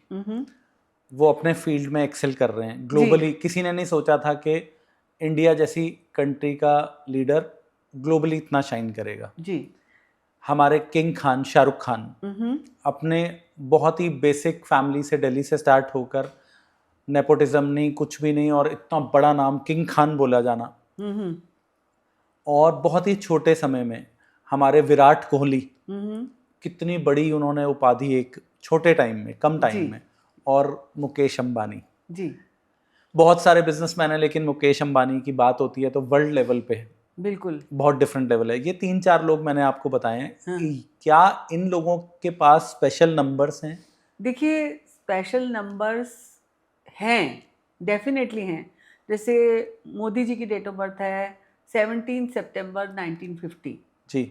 [SPEAKER 1] वो अपने फील्ड में एक्सेल कर रहे हैं ग्लोबली। किसी ने नहीं सोचा था कि इंडिया जैसी कंट्री का लीडर ग्लोबली इतना शाइन करेगा
[SPEAKER 2] जी।
[SPEAKER 1] हमारे किंग खान शाहरुख खान अपने बहुत ही बेसिक फैमिली से, दिल्ली से स्टार्ट होकर, नेपोटिज्म नहीं, कुछ भी नहीं, और इतना बड़ा नाम किंग खान बोला जाना, और बहुत ही छोटे समय में हमारे विराट कोहली, कितनी बड़ी उन्होंने उपाधि एक छोटे टाइम में, कम टाइम में, और मुकेश अंबानी
[SPEAKER 2] जी।
[SPEAKER 1] बहुत सारे बिजनेसमैन हैं, लेकिन मुकेश अंबानी की बात होती है तो वर्ल्ड लेवल पे
[SPEAKER 2] बिल्कुल
[SPEAKER 1] बहुत डिफरेंट लेवल है। ये 3-4 लोग मैंने आपको बताए हैं। क्या इन लोगों के पास स्पेशल नंबर्स हैं?
[SPEAKER 2] देखिए, स्पेशल नंबर्स हैं, डेफिनेटली हैं। जैसे मोदी जी की डेट ऑफ बर्थ है 17 सितंबर 1950
[SPEAKER 1] जी।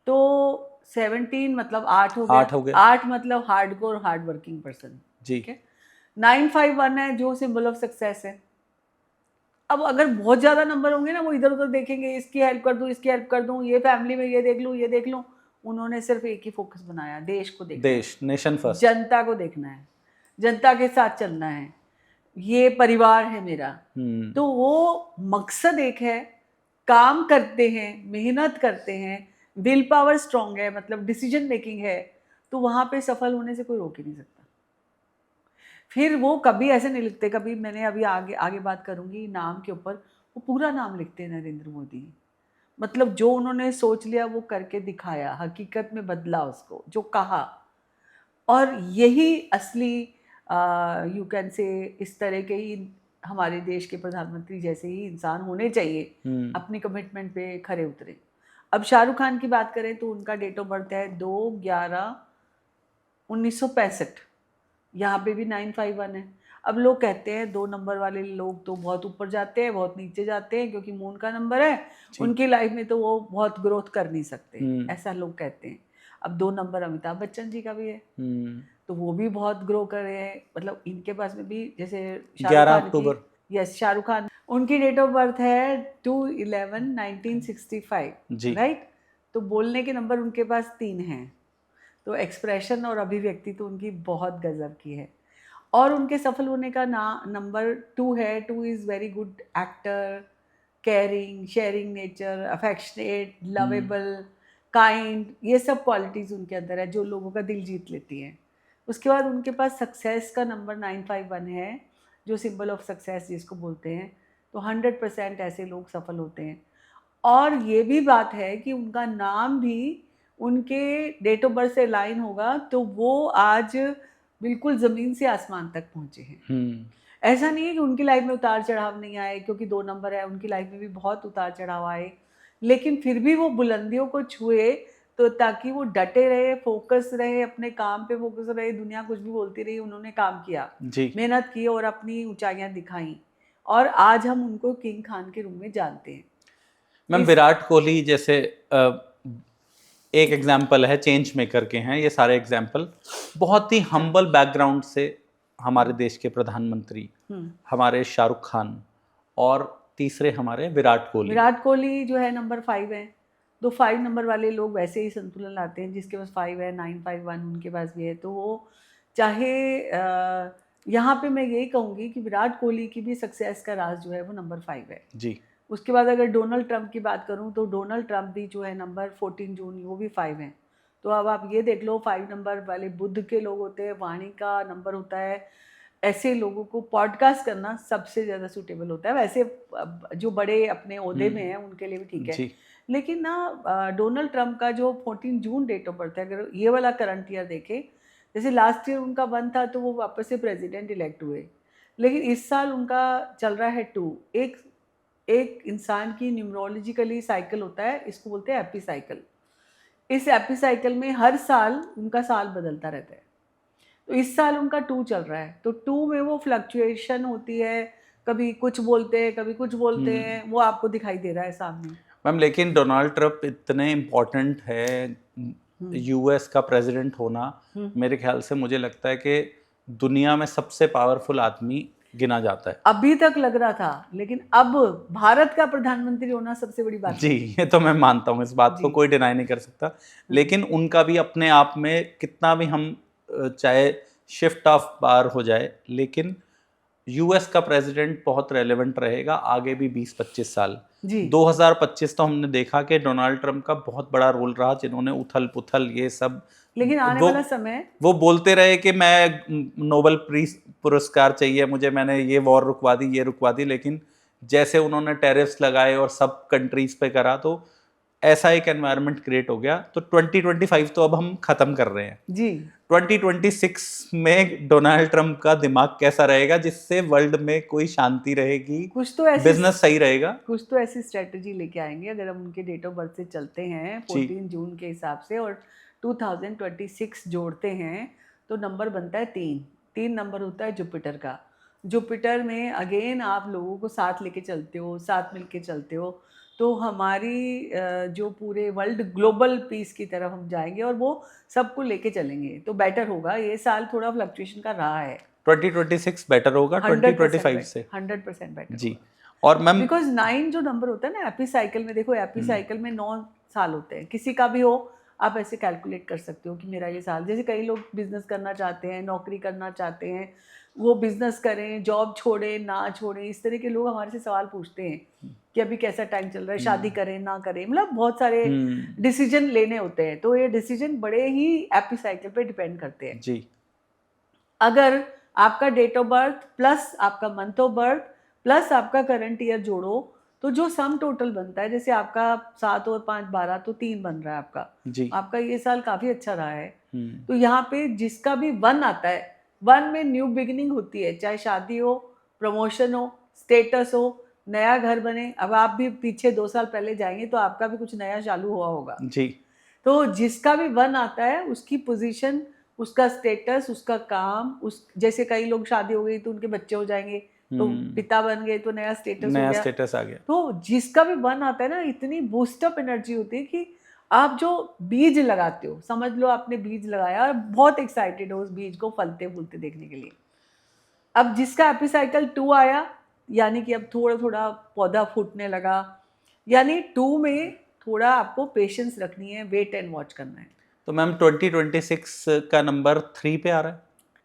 [SPEAKER 2] तो 17 मतलब 8 हो गया। 8 मतलब हार्डकोर हार्ड वर्किंग पर्सन
[SPEAKER 1] जी।
[SPEAKER 2] 951 है जो सिंबल ऑफ सक्सेस है। अब अगर बहुत ज़्यादा नंबर होंगे ना, वो इधर उधर देखेंगे, इसकी हेल्प कर दूँ, इसकी हेल्प कर दूँ, ये फैमिली में ये देख लूँ, ये देख लूँ। उन्होंने सिर्फ एक ही फोकस बनाया, देश को देखना,
[SPEAKER 1] देश, नेशन फर्स्ट,
[SPEAKER 2] जनता को देखना है, जनता के साथ चलना है, ये परिवार है मेरा। तो वो मकसद एक है, काम करते हैं, मेहनत करते हैं, विल पावर स्ट्रांग है, मतलब डिसीजन मेकिंग है, तो वहाँ पे सफल होने से कोई रोक ही नहीं सकता। फिर वो कभी ऐसे नहीं लिखते, कभी मैंने अभी आगे बात करूंगी नाम के ऊपर, वो पूरा नाम लिखते हैं नरेंद्र मोदी। मतलब जो उन्होंने सोच लिया वो करके दिखाया, हकीकत में बदला उसको, जो कहा। और यही असली यू कैन से इस तरह के ही हमारे देश के प्रधानमंत्री जैसे ही इंसान होने चाहिए, अपनी कमिटमेंट पे खरे उतरे। अब शाहरुख खान की बात करें तो उनका डेट ऑफ बर्थ है 2/11/1965। यहाँ पे भी 951 है। अब लोग कहते हैं 2 नंबर वाले लोग तो बहुत ऊपर जाते हैं, बहुत नीचे जाते हैं, क्योंकि मून का नंबर है, उनकी लाइफ में तो वो बहुत ग्रोथ कर नहीं सकते, ऐसा लोग कहते हैं। अब 2 नंबर अमिताभ बच्चन जी का भी है, तो वो भी बहुत ग्रो कर रहे हैं। मतलब इनके पास में भी, जैसे
[SPEAKER 1] 11 अक्टूबर,
[SPEAKER 2] यस, शाहरुख खान, उनकी डेट ऑफ बर्थ है 2/11/1965, राइट। तो बोलने के नंबर उनके पास 3 हैं, तो एक्सप्रेशन और अभिव्यक्ति तो उनकी बहुत गजब की है। और उनके सफल होने का नंबर 2 है। 2 is very good actor, caring, sharing nature, affectionate, lovable, kind, ये सब क्वालिटीज़ उनके अंदर है जो लोगों का दिल जीत लेती हैं। उसके बाद उनके पास सक्सेस का नंबर 951 है, जो सिंबल ऑफ सक्सेस जिसको बोलते हैं। तो 100% ऐसे लोग सफल होते हैं। और ये भी बात है कि उनका नाम भी उनके डेट ऑफ बर्थ से लाइन होगा तो वो आज बिल्कुल ज़मीन से आसमान तक पहुँचे हैं। ऐसा नहीं है कि उनकी लाइफ में उतार चढ़ाव नहीं आए, क्योंकि 2 नंबर है, उनकी लाइफ में भी बहुत उतार चढ़ाव आए, लेकिन फिर भी वो बुलंदियों को छुए, तो ताकि वो डटे रहे, फोकस रहे, अपने काम पे फोकस रहे। दुनिया कुछ भी बोलती रही, उन्होंने काम किया, मेहनत की और अपनी ऊंचाइयां दिखाई, और आज हम उनको किंग खान के रूप में जानते हैं।
[SPEAKER 1] मैम विराट कोहली जैसे एक एग्जाम्पल है, चेंज मेकर के हैं ये सारे एग्जाम्पल। बहुत ही हम्बल बैकग्राउंड से हमारे देश के प्रधानमंत्री, हमारे शाहरुख खान, और तीसरे हमारे विराट कोहली
[SPEAKER 2] जो है नंबर 5 है। 5 नंबर वाले लोग वैसे ही संतुलन लाते हैं, जिसके पास 5 है, 951 उनके पास भी है। तो वो चाहे यहाँ पे मैं यही कहूँगी कि विराट कोहली की भी सक्सेस का राज जो है वो नंबर 5 है
[SPEAKER 1] जी।
[SPEAKER 2] उसके बाद अगर डोनाल्ड ट्रंप की बात करूं तो डोनाल्ड ट्रंप भी जो है नंबर 14 जून, वो भी 5 हैं। तो अब आप ये देख लो, 5 नंबर वाले बुद्ध के लोग होते हैं, वाणी का नंबर होता है। ऐसे लोगों को पॉडकास्ट करना सबसे ज़्यादा सूटेबल होता है। वैसे जो बड़े अपने ओहदे में हैं उनके लिए भी ठीक है, लेकिन ना डोनाल्ड ट्रंप का जो 14 जून डेट ऑफ बर्थ है, अगर ये वाला करंट ईयर देखें, जैसे लास्ट ईयर उनका 1 था तो वो वापस से प्रेसिडेंट इलेक्ट हुए, लेकिन इस साल उनका चल रहा है 2। एक इंसान की न्यूमरोलॉजिकली साइकिल होता है, इसको बोलते हैं एपी साइकिल। इस एपी साइकिल में हर साल उनका साल बदलता रहता है। तो इस साल उनका 2 चल रहा है, तो 2 में वो फ्लक्चुएशन होती है, कभी कुछ बोलते हैं कभी कुछ बोलते हैं, वो आपको दिखाई दे रहा है सामने।
[SPEAKER 1] मैम लेकिन डोनाल्ड ट्रंप इतने इम्पोर्टेंट है, यूएस का प्रेसिडेंट होना, मेरे ख्याल से मुझे लगता है कि दुनिया में सबसे पावरफुल आदमी गिना जाता है।
[SPEAKER 2] अभी तक लग रहा था, लेकिन अब भारत का प्रधानमंत्री होना सबसे बड़ी बात
[SPEAKER 1] जी, ये तो मैं मानता हूँ, इस बात को
[SPEAKER 2] जी।
[SPEAKER 1] कोई डिनाई नहीं कर सकता। लेकिन उनका भी अपने आप में कितना भी हम चाहे शिफ्ट ऑफ बार हो जाए, लेकिन यूएस का प्रेसिडेंट बहुत रेलेवेंट रहेगा आगे भी 20-25 साल।
[SPEAKER 2] जी
[SPEAKER 1] 2025 तो हमने देखा कि डोनाल्ड ट्रंप का बहुत बड़ा रोल रहा, जिन्होंने उथल पुथल ये सब,
[SPEAKER 2] लेकिन आने वाला समय,
[SPEAKER 1] वो बोलते रहे कि मैं नोबेल पुरस्कार चाहिए मुझे, मैंने ये वॉर रुकवा दी, ये रुकवा दी, लेकिन जैसे उन्होंने टैरिफ्स लगाए और सब कंट्रीज पे करा, तो ऐसा एक एनवायरनमेंट क्रिएट हो गया। तो 2025 तो अब हम खत्म कर रहे हैं
[SPEAKER 2] जी
[SPEAKER 1] 2026 में डोनाल्ड ट्रंप का दिमाग कैसा रहेगा, जिससे वर्ल्ड में कोई शांति रहेगी,
[SPEAKER 2] कुछ तो ऐसी
[SPEAKER 1] बिजनेस सही रहेगा।
[SPEAKER 2] कुछ तो ऐसी स्ट्रेटजी लेके आएंगे, अगर हम उनके डेट ऑफ बर्थ से चलते हैं 14 जून के हिसाब से और 2026 जोड़ते हैं, तो नंबर बनता है 3 नंबर होता है जुपिटर का। जुपिटर में अगेन आप लोगों को साथ लेके चलते हो, साथ मिलके चलते हो, तो हमारी जो पूरे वर्ल्ड ग्लोबल पीस की तरफ हम जाएंगे और वो सबको लेके चलेंगे, तो बेटर होगा। ये साल थोड़ा फ्लक्चुएशन का रहा है,
[SPEAKER 1] 2026 बेटर होगा 2025 से
[SPEAKER 2] 100% बेटर
[SPEAKER 1] जी। और मैम
[SPEAKER 2] बिकॉज 9 जो नंबर होता है ना एपी साइकिल में, देखो एपी साइकिल में 9 साल होते हैं, किसी का भी हो, आप ऐसे कैलकुलेट कर सकते हो कि मेरा ये साल, जैसे कई लोग बिजनेस करना चाहते हैं, नौकरी करना चाहते हैं, वो बिजनेस करें, जॉब छोड़ें ना छोड़ें, इस तरह के लोग हमारे से सवाल पूछते हैं कि अभी कैसा टाइम चल रहा है, शादी करें ना करें, मतलब बहुत सारे डिसीजन लेने होते हैं। तो ये डिसीजन बड़े ही एपी साइकिल पे डिपेंड करते हैं
[SPEAKER 1] जी।
[SPEAKER 2] अगर आपका डेट ऑफ बर्थ प्लस आपका मंथ ऑफ बर्थ प्लस आपका करंट ईयर जोड़ो, तो जो सम टोटल बनता है, जैसे आपका 7 और 5 12 तो 3 बन रहा है आपका
[SPEAKER 1] जी।
[SPEAKER 2] आपका ये साल काफी अच्छा रहा है। तो यहाँ पे जिसका भी 1 आता है, 1 में न्यू बिगिनिंग होती है, चाहे शादी हो, प्रमोशन हो, स्टेटस हो, नया घर बने। अब आप भी पीछे 2 साल पहले जाएंगे तो आपका भी कुछ नया चालू हुआ होगा
[SPEAKER 1] जी।
[SPEAKER 2] तो जिसका भी 1 आता है, उसकी पोजीशन, उसका स्टेटस, उसका काम, उस जैसे कई लोग शादी हो गई तो उनके बच्चे हो जाएंगे, तो पिता बन गए तो नया स्टेटस हो गया,
[SPEAKER 1] स्टेटस आ गया।
[SPEAKER 2] तो जिसका भी 1 आता है ना, इतनी बूस्टअप एनर्जी होती है कि आप जो बीज लगाते हो, समझ लो आपने बीज लगाया और बहुत एक्साइटेड हो उस बीज को फलते फूलते देखने के लिए। अब जिसका एपिसाइकल 2 आया, यानी कि अब थोड़ा थोड़ा पौधा फूटने लगा, यानी 2 में थोड़ा आपको पेशेंस रखनी है, वेट एंड वॉच करना है।
[SPEAKER 1] तो मैम 2026 का नंबर 3 पे आ रहा है,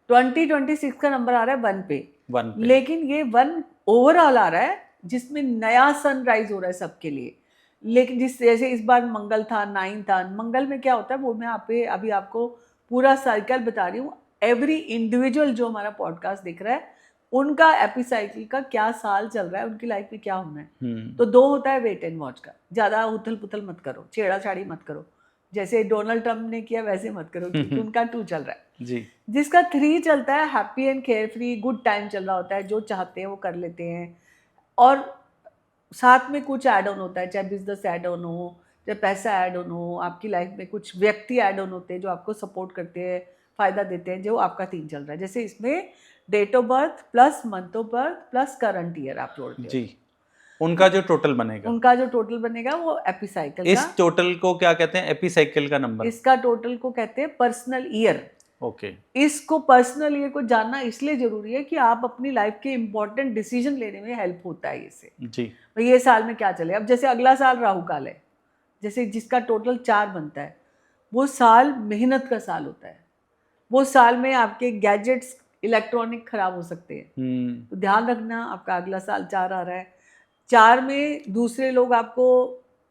[SPEAKER 2] 2026 का नंबर आ रहा है 1 पे,
[SPEAKER 1] 1 पे,
[SPEAKER 2] लेकिन ये 1 ओवरऑल आ रहा है जिसमें नया सनराइज हो रहा है सबके लिए। लेकिन जैसे इस बार मंगल था, 9 था, मंगल में क्या होता है वो मैं अभी आपको पूरा साइकिल बता रही हूँ। एवरी इंडिविजुअल जो हमारा पॉडकास्ट देख रहा है, उनका एपिसाइकिल का क्या साल चल रहा है, उनकी लाइफ में क्या होना है। तो 2 होता है वेट एंड वॉच का, ज़्यादा उथल पुथल मत करो, छेड़ाछाड़ी मत करो, जैसे डोनाल्ड ट्रंप ने किया वैसे मत करो, क्योंकि उनका 2 चल रहा है
[SPEAKER 1] जी।
[SPEAKER 2] जिसका 3 चलता है happy and care free, good time चल रहा होता है, जो चाहते हैं वो कर लेते हैं, और साथ में कुछ ऐड ऑन होता है, चाहे बिजनेस ऐड ऑन हो, चाहे पैसा ऐड ऑन हो, आपकी लाइफ में कुछ व्यक्ति ऐड ऑन होते हैं जो आपको सपोर्ट करते हैं, फायदा देते हैं, जो आपका 3 चल रहा है। जैसे इसमें date of birth plus month of birth plus current year आप जोड़ते हो,
[SPEAKER 1] जी, उनका जो टोटल बनेगा,
[SPEAKER 2] वो एपिसाइकिल का,
[SPEAKER 1] इस टोटल को क्या कहते हैं, एपिसाइकिल का नंबर,
[SPEAKER 2] इसका टोटल को कहते हैं पर्सनल ईयर।
[SPEAKER 1] ओके।
[SPEAKER 2] इसको पर्सनल ईयर को जानना इसलिए जरूरी है कि आप अपनी लाइफ के इंपॉर्टेंट डिसीजन लेने में हेल्प होता है इससे।
[SPEAKER 1] जी।
[SPEAKER 2] ये साल में क्या चले, अब जैसे अगला साल राहु काल है, जैसे जिसका टोटल 4 बनता है, वो साल मेहनत का साल होता है। वो साल में आपके गैजेट्स इलेक्ट्रॉनिक खराब हो सकते हैं, तो ध्यान रखना, आपका अगला साल 4 आ रहा है। 4 में दूसरे लोग आपको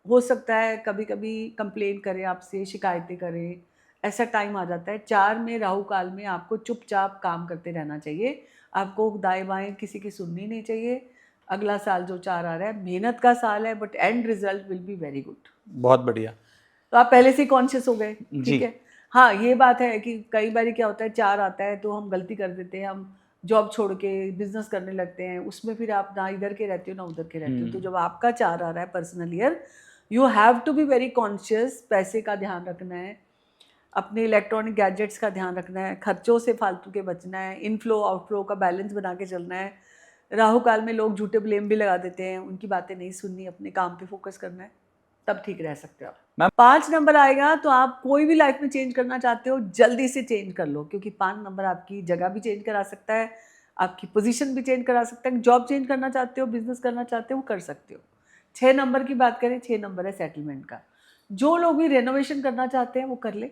[SPEAKER 2] हो सकता है कभी कभी कंप्लेन करें आपसे, शिकायतें करें, ऐसा टाइम आ जाता है। 4 में राहु काल में आपको चुपचाप काम करते रहना चाहिए, आपको दाएं बाएं किसी की सुननी नहीं चाहिए, अगला साल जो 4 आ रहा है मेहनत का साल है, but and result will be very good.
[SPEAKER 1] बहुत बढ़िया।
[SPEAKER 2] तो आप पहले से कॉन्शियस हो गए,
[SPEAKER 1] जी।
[SPEAKER 2] ठीक है। हाँ, ये बात है कि कई बार क्या होता है 4 आता है तो हम गलती कर देते हैं, हम जॉब छोड़ के बिजनेस करने लगते हैं, उसमें फिर आप ना इधर के रहते हो ना उधर के रहते हो। तो जब आपका 4 आ रहा है personal year, you have to be very conscious. पैसे का ध्यान रखना है, अपने इलेक्ट्रॉनिक गैजेट्स का ध्यान रखना है, खर्चों से फालतू के बचना है, इनफ्लो आउटफ्लो का बैलेंस बना के चलना है। राहु काल में लोग झूठे ब्लेम भी लगा देते हैं, उनकी बातें नहीं सुननी, अपने काम पे फोकस करना है, तब ठीक रह सकते हो आप। 5 नंबर आएगा तो आप कोई भी लाइफ में चेंज करना चाहते हो जल्दी से चेंज कर लो, क्योंकि 5 नंबर आपकी जगह भी चेंज करा सकता है, आपकी पोजीशन भी चेंज करा सकता है। जॉब चेंज करना चाहते हो, बिजनेस करना चाहते हो, वो कर सकते हो। 6 नंबर की बात करें, 6 नंबर है सेटलमेंट का। जो लोग भी रेनोवेशन करना चाहते हैं वो कर ले,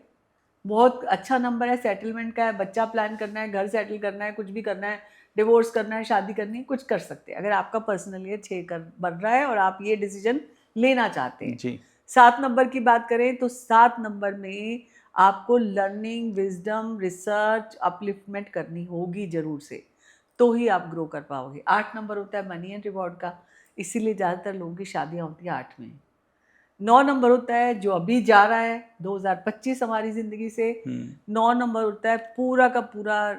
[SPEAKER 2] बहुत अच्छा नंबर है सेटलमेंट का है। बच्चा प्लान करना है, घर सेटल करना है, कुछ भी करना है, डिवोर्स करना है, शादी करनी है, कुछ कर सकते हैं अगर आपका पर्सनल ईयर 6 कर बढ़ रहा है और आप ये डिसीजन लेना चाहते हैं
[SPEAKER 1] जी।
[SPEAKER 2] 7 नंबर की बात करें तो 7 नंबर में आपको लर्निंग, विजडम, रिसर्च, अपलिफ्टमेंट करनी होगी जरूर से, तो ही आप ग्रो कर पाओगे। 8 नंबर होता है मनी एंड रिवॉर्ड का, इसीलिए ज़्यादातर लोगों की शादियाँ होती हैं 8 में। 9 नंबर होता है जो अभी जा रहा है 2025 हमारी ज़िंदगी से। 9 नंबर होता है पूरा का पूरा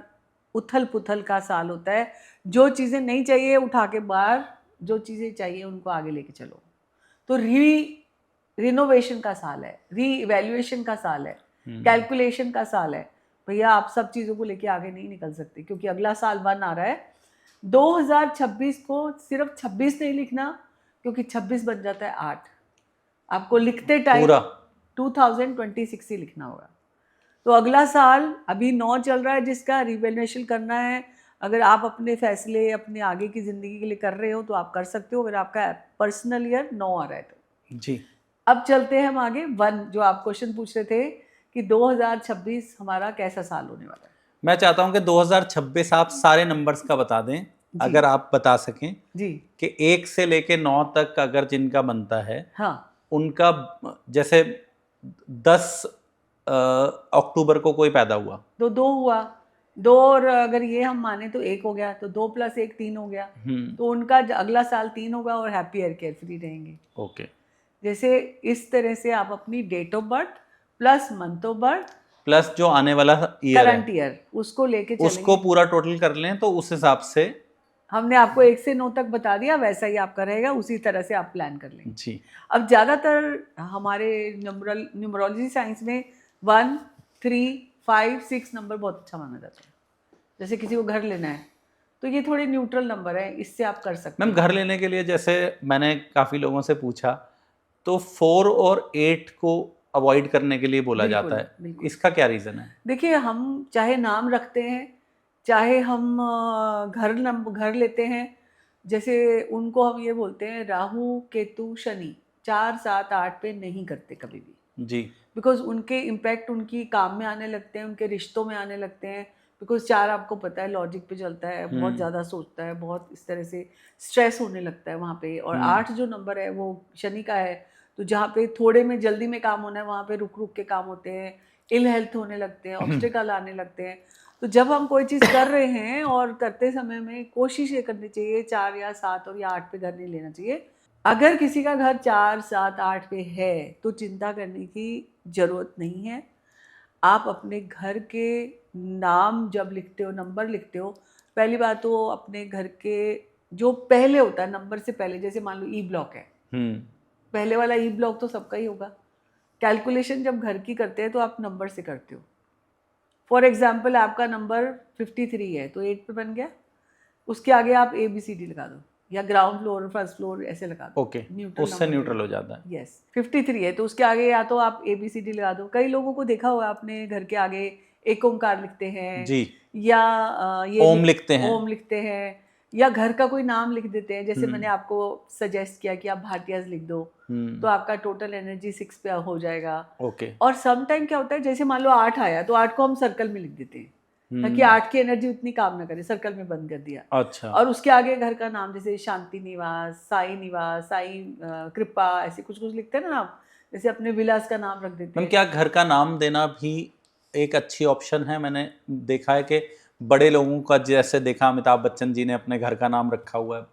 [SPEAKER 2] उथल पुथल का साल होता है। जो चीज़ें नहीं चाहिए उठा के बाहर, जो चीज़ें चाहिए उनको आगे लेके चलो। तो रिनोवेशन का साल है, री इवेल्युएशन का साल है, कैलकुलेशन का साल है। भैया आप सब चीज़ों को लेके आगे नहीं निकल सकते, क्योंकि अगला साल 1 आ रहा है 2026 को। सिर्फ 26 नहीं लिखना, क्योंकि 26 बन जाता है 8। आपको लिखते टाइम
[SPEAKER 1] पूरा
[SPEAKER 2] 2026 ही लिखना होगा। तो अगला साल अभी 9 चल रहा है जिसका रिवैल्यूएशन करना है। अगर आप अपने फैसले अपने आगे की ज़िंदगी के लिए कर रहे हो तो आप कर सकते हो, अगर आपका पर्सनल ईयर 9 आ रहा है तो।
[SPEAKER 1] जी।
[SPEAKER 2] अब चलते हैं हम आगे 1, जो आप क्वेश्चन पूछ रहे थे कि 2026 हमारा कैसा साल होने वाला है।
[SPEAKER 1] मैं चाहता हूं कि 2026 आप सारे नंबर्स का बता दें, अगर आप बता सकें
[SPEAKER 2] जी
[SPEAKER 1] कि 1 से लेके 9 तक अगर जिनका बनता है,
[SPEAKER 2] हाँ,
[SPEAKER 1] उनका, जैसे 10 अक्टूबर को कोई पैदा हुआ
[SPEAKER 2] तो 2 हुआ, 2 और अगर ये हम माने तो 1 हो गया, तो 2 + 1 3 हो गया। तो उनका अगला साल 3 होगा और हैप्पी एयर केयरफ्री रहेंगे।
[SPEAKER 1] ओके।
[SPEAKER 2] जैसे इस तरह से आप अपनी date of birth plus month of birth
[SPEAKER 1] plus जो आने वाला ईयर
[SPEAKER 2] करंट
[SPEAKER 1] है
[SPEAKER 2] ईयर उसको लेके चलेंगे।
[SPEAKER 1] उसको पूरा टोटल कर लें तो उस हिसाब से
[SPEAKER 2] हमने आपको 1 से 9 तक बता दिया, वैसा ही आपका रहेगा, उसी तरह से आप प्लान कर लेंगे।
[SPEAKER 1] जी।
[SPEAKER 2] अब ज़्यादातर हमारे न्यूमरोलॉजी साइंस में 1, 3, 5, 6 नंबर बहुत अच्छा माना जाता है। जैसे किसी को घर लेना है तो ये थोड़े न्यूट्रल नंबर है, इससे आप कर सकते हैं।
[SPEAKER 1] मैम, घर लेने के लिए जैसे मैंने काफ़ी लोगों से पूछा तो 4 और 8 को अवॉइड करने के लिए बोला
[SPEAKER 2] बिल्कुल,
[SPEAKER 1] जाता है,
[SPEAKER 2] बिल्कुल।
[SPEAKER 1] इसका क्या रीज़न है?
[SPEAKER 2] देखिए, हम चाहे नाम रखते हैं, चाहे हम घर लेते हैं, जैसे उनको हम ये बोलते हैं राहु केतु शनि 4, 7, 8 पे नहीं करते कभी भी।
[SPEAKER 1] जी।
[SPEAKER 2] बिकॉज उनके इम्पैक्ट उनकी काम में आने लगते हैं, उनके रिश्तों में आने लगते हैं। बिकॉज 4 आपको पता है लॉजिक पे चलता है, बहुत ज़्यादा सोचता है, बहुत इस तरह से स्ट्रेस होने लगता है वहाँ पे। और 8 जो नंबर है वो शनि का है, तो जहाँ पे थोड़े में जल्दी में काम होना है वहाँ पे रुक रुक के काम होते हैं, इल हेल्थ होने लगते हैं, ऑब्स्टिकल आने लगते हैं। तो जब हम कोई चीज़ कर रहे हैं और करते समय में कोशिश ये करनी चाहिए 4 या 7 और या 8 पे घर नहीं लेना चाहिए। अगर किसी का घर 4, 7, 8 पे है तो चिंता करने की ज़रूरत नहीं है। आप अपने घर के नाम जब लिखते हो, नंबर लिखते हो, पहली बात तो अपने घर के जो पहले होता है नंबर से पहले, जैसे मान लो ई ब्लॉक है, पहले वाला ई ब्लॉक तो सबका ही होगा। कैलकुलेशन जब घर की करते हैं तो आप नंबर से करते हो। फॉर एग्जाम्पल आपका नंबर 53 है तो 8 पे बन गया, उसके आगे आप ABCD लगा दो, या ग्राउंड फ्लोर, फर्स्ट फ्लोर ऐसे लगा दो।
[SPEAKER 1] ओके, उससे न्यूट्रल हो जाता है।
[SPEAKER 2] यस, 53 है तो उसके आगे या तो आप ABCD लगा दो। कई लोगों को देखा हुआ आपने घर के आगे एक ओंकार लिखते हैं
[SPEAKER 1] जी,
[SPEAKER 2] या ये
[SPEAKER 1] ओम लिखते हैं,
[SPEAKER 2] ओम लिखते हैं, या घर का कोई नाम लिख देते हैं। जैसे मैंने आपको सजेस्ट किया कि आप भाटियाज लिख दो, तो आपका टोटल एनर्जी 6 पे हो जाएगा।
[SPEAKER 1] ओके।
[SPEAKER 2] और सम टाइम क्या होता है, जैसे मान लो 8 आया तो 8 को हम सर्कल में लिख देते हैं ताकि 8 की एनर्जी उतनी काम ना करे, सर्कल में बंद कर दिया।
[SPEAKER 1] अच्छा।
[SPEAKER 2] और उसके आगे घर का नाम जैसे शांति निवास, साई कृपा, ऐसे कुछ कुछ लिखते हैं ना नाम, जैसे अपने विलास का नाम रख देते हैं।
[SPEAKER 1] क्या घर का नाम देना भी एक अच्छी ऑप्शन है? मैंने देखा है कि बड़े लोगों का, जैसे देखा अमिताभ बच्चन जी ने अपने घर का नाम रखा हुआ है,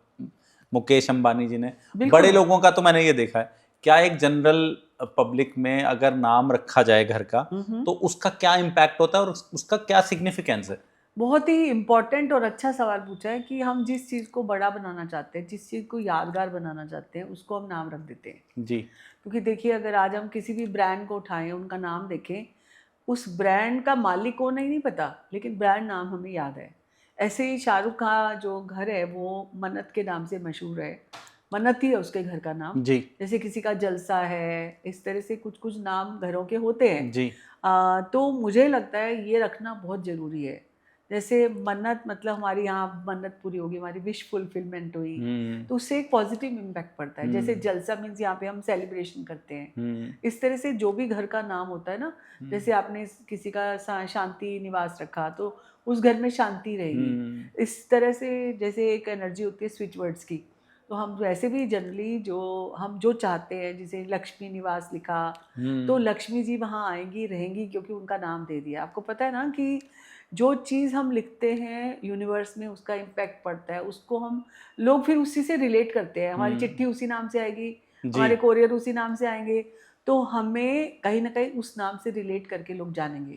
[SPEAKER 1] मुकेश अंबानी जी ने,
[SPEAKER 2] बिल्कुल।
[SPEAKER 1] बड़े लोगों का तो मैंने ये देखा है। क्या एक जनरल पब्लिक में अगर नाम रखा जाए घर का, तो उसका क्या इम्पैक्ट होता है और उसका क्या सिग्निफिकेंस है?
[SPEAKER 2] बहुत ही इम्पोर्टेंट और अच्छा सवाल पूछा है कि हम जिस चीज़ को बड़ा बनाना चाहते हैं, जिस चीज़ को यादगार बनाना चाहते हैं, उसको हम नाम रख देते हैं।
[SPEAKER 1] जी।
[SPEAKER 2] क्योंकि देखिए, अगर आज हम किसी भी ब्रांड को उठाएं, उनका नाम देखें, उस ब्रांड का मालिक कौन है नहीं पता, लेकिन ब्रांड नाम हमें याद है। ऐसे ही शाहरुख का जो घर है वो मन्नत के नाम से मशहूर है, मन्नत ही है उसके घर का नाम।
[SPEAKER 1] जी।
[SPEAKER 2] जैसे किसी का जलसा है, इस तरह से कुछ कुछ नाम घरों के होते हैं।
[SPEAKER 1] जी।
[SPEAKER 2] तो मुझे लगता है ये रखना बहुत ज़रूरी है। जैसे मन्नत मतलब हमारी यहाँ मन्नत पूरी होगी, हमारी विश फुलफिलमेंट हुई, तो उससे एक पॉजिटिव इम्पैक्ट पड़ता है। जैसे जलसा मीन्स यहाँ पे हम सेलिब्रेशन करते हैं। इस तरह से जो भी घर का नाम होता है ना, जैसे आपने किसी का शांति निवास रखा तो उस घर में शांति रहेगी। इस तरह से जैसे एक एनर्जी होती है स्विच वर्ड्स की, तो हम वैसे भी जनरली हम जो चाहते हैं, जैसे लक्ष्मी निवास लिखा तो लक्ष्मी जी वहाँ आएंगी रहेंगी, क्योंकि उनका नाम दे दिया। आपको पता है ना कि जो चीज़ हम लिखते हैं यूनिवर्स में उसका इम्पैक्ट पड़ता है, उसको हम लोग फिर उसी से रिलेट करते हैं। हमारी चिट्ठी उसी नाम से आएगी, हमारे कोरियर उसी नाम से आएंगे, तो हमें कहीं ना कहीं उस नाम से रिलेट करके लोग जानेंगे।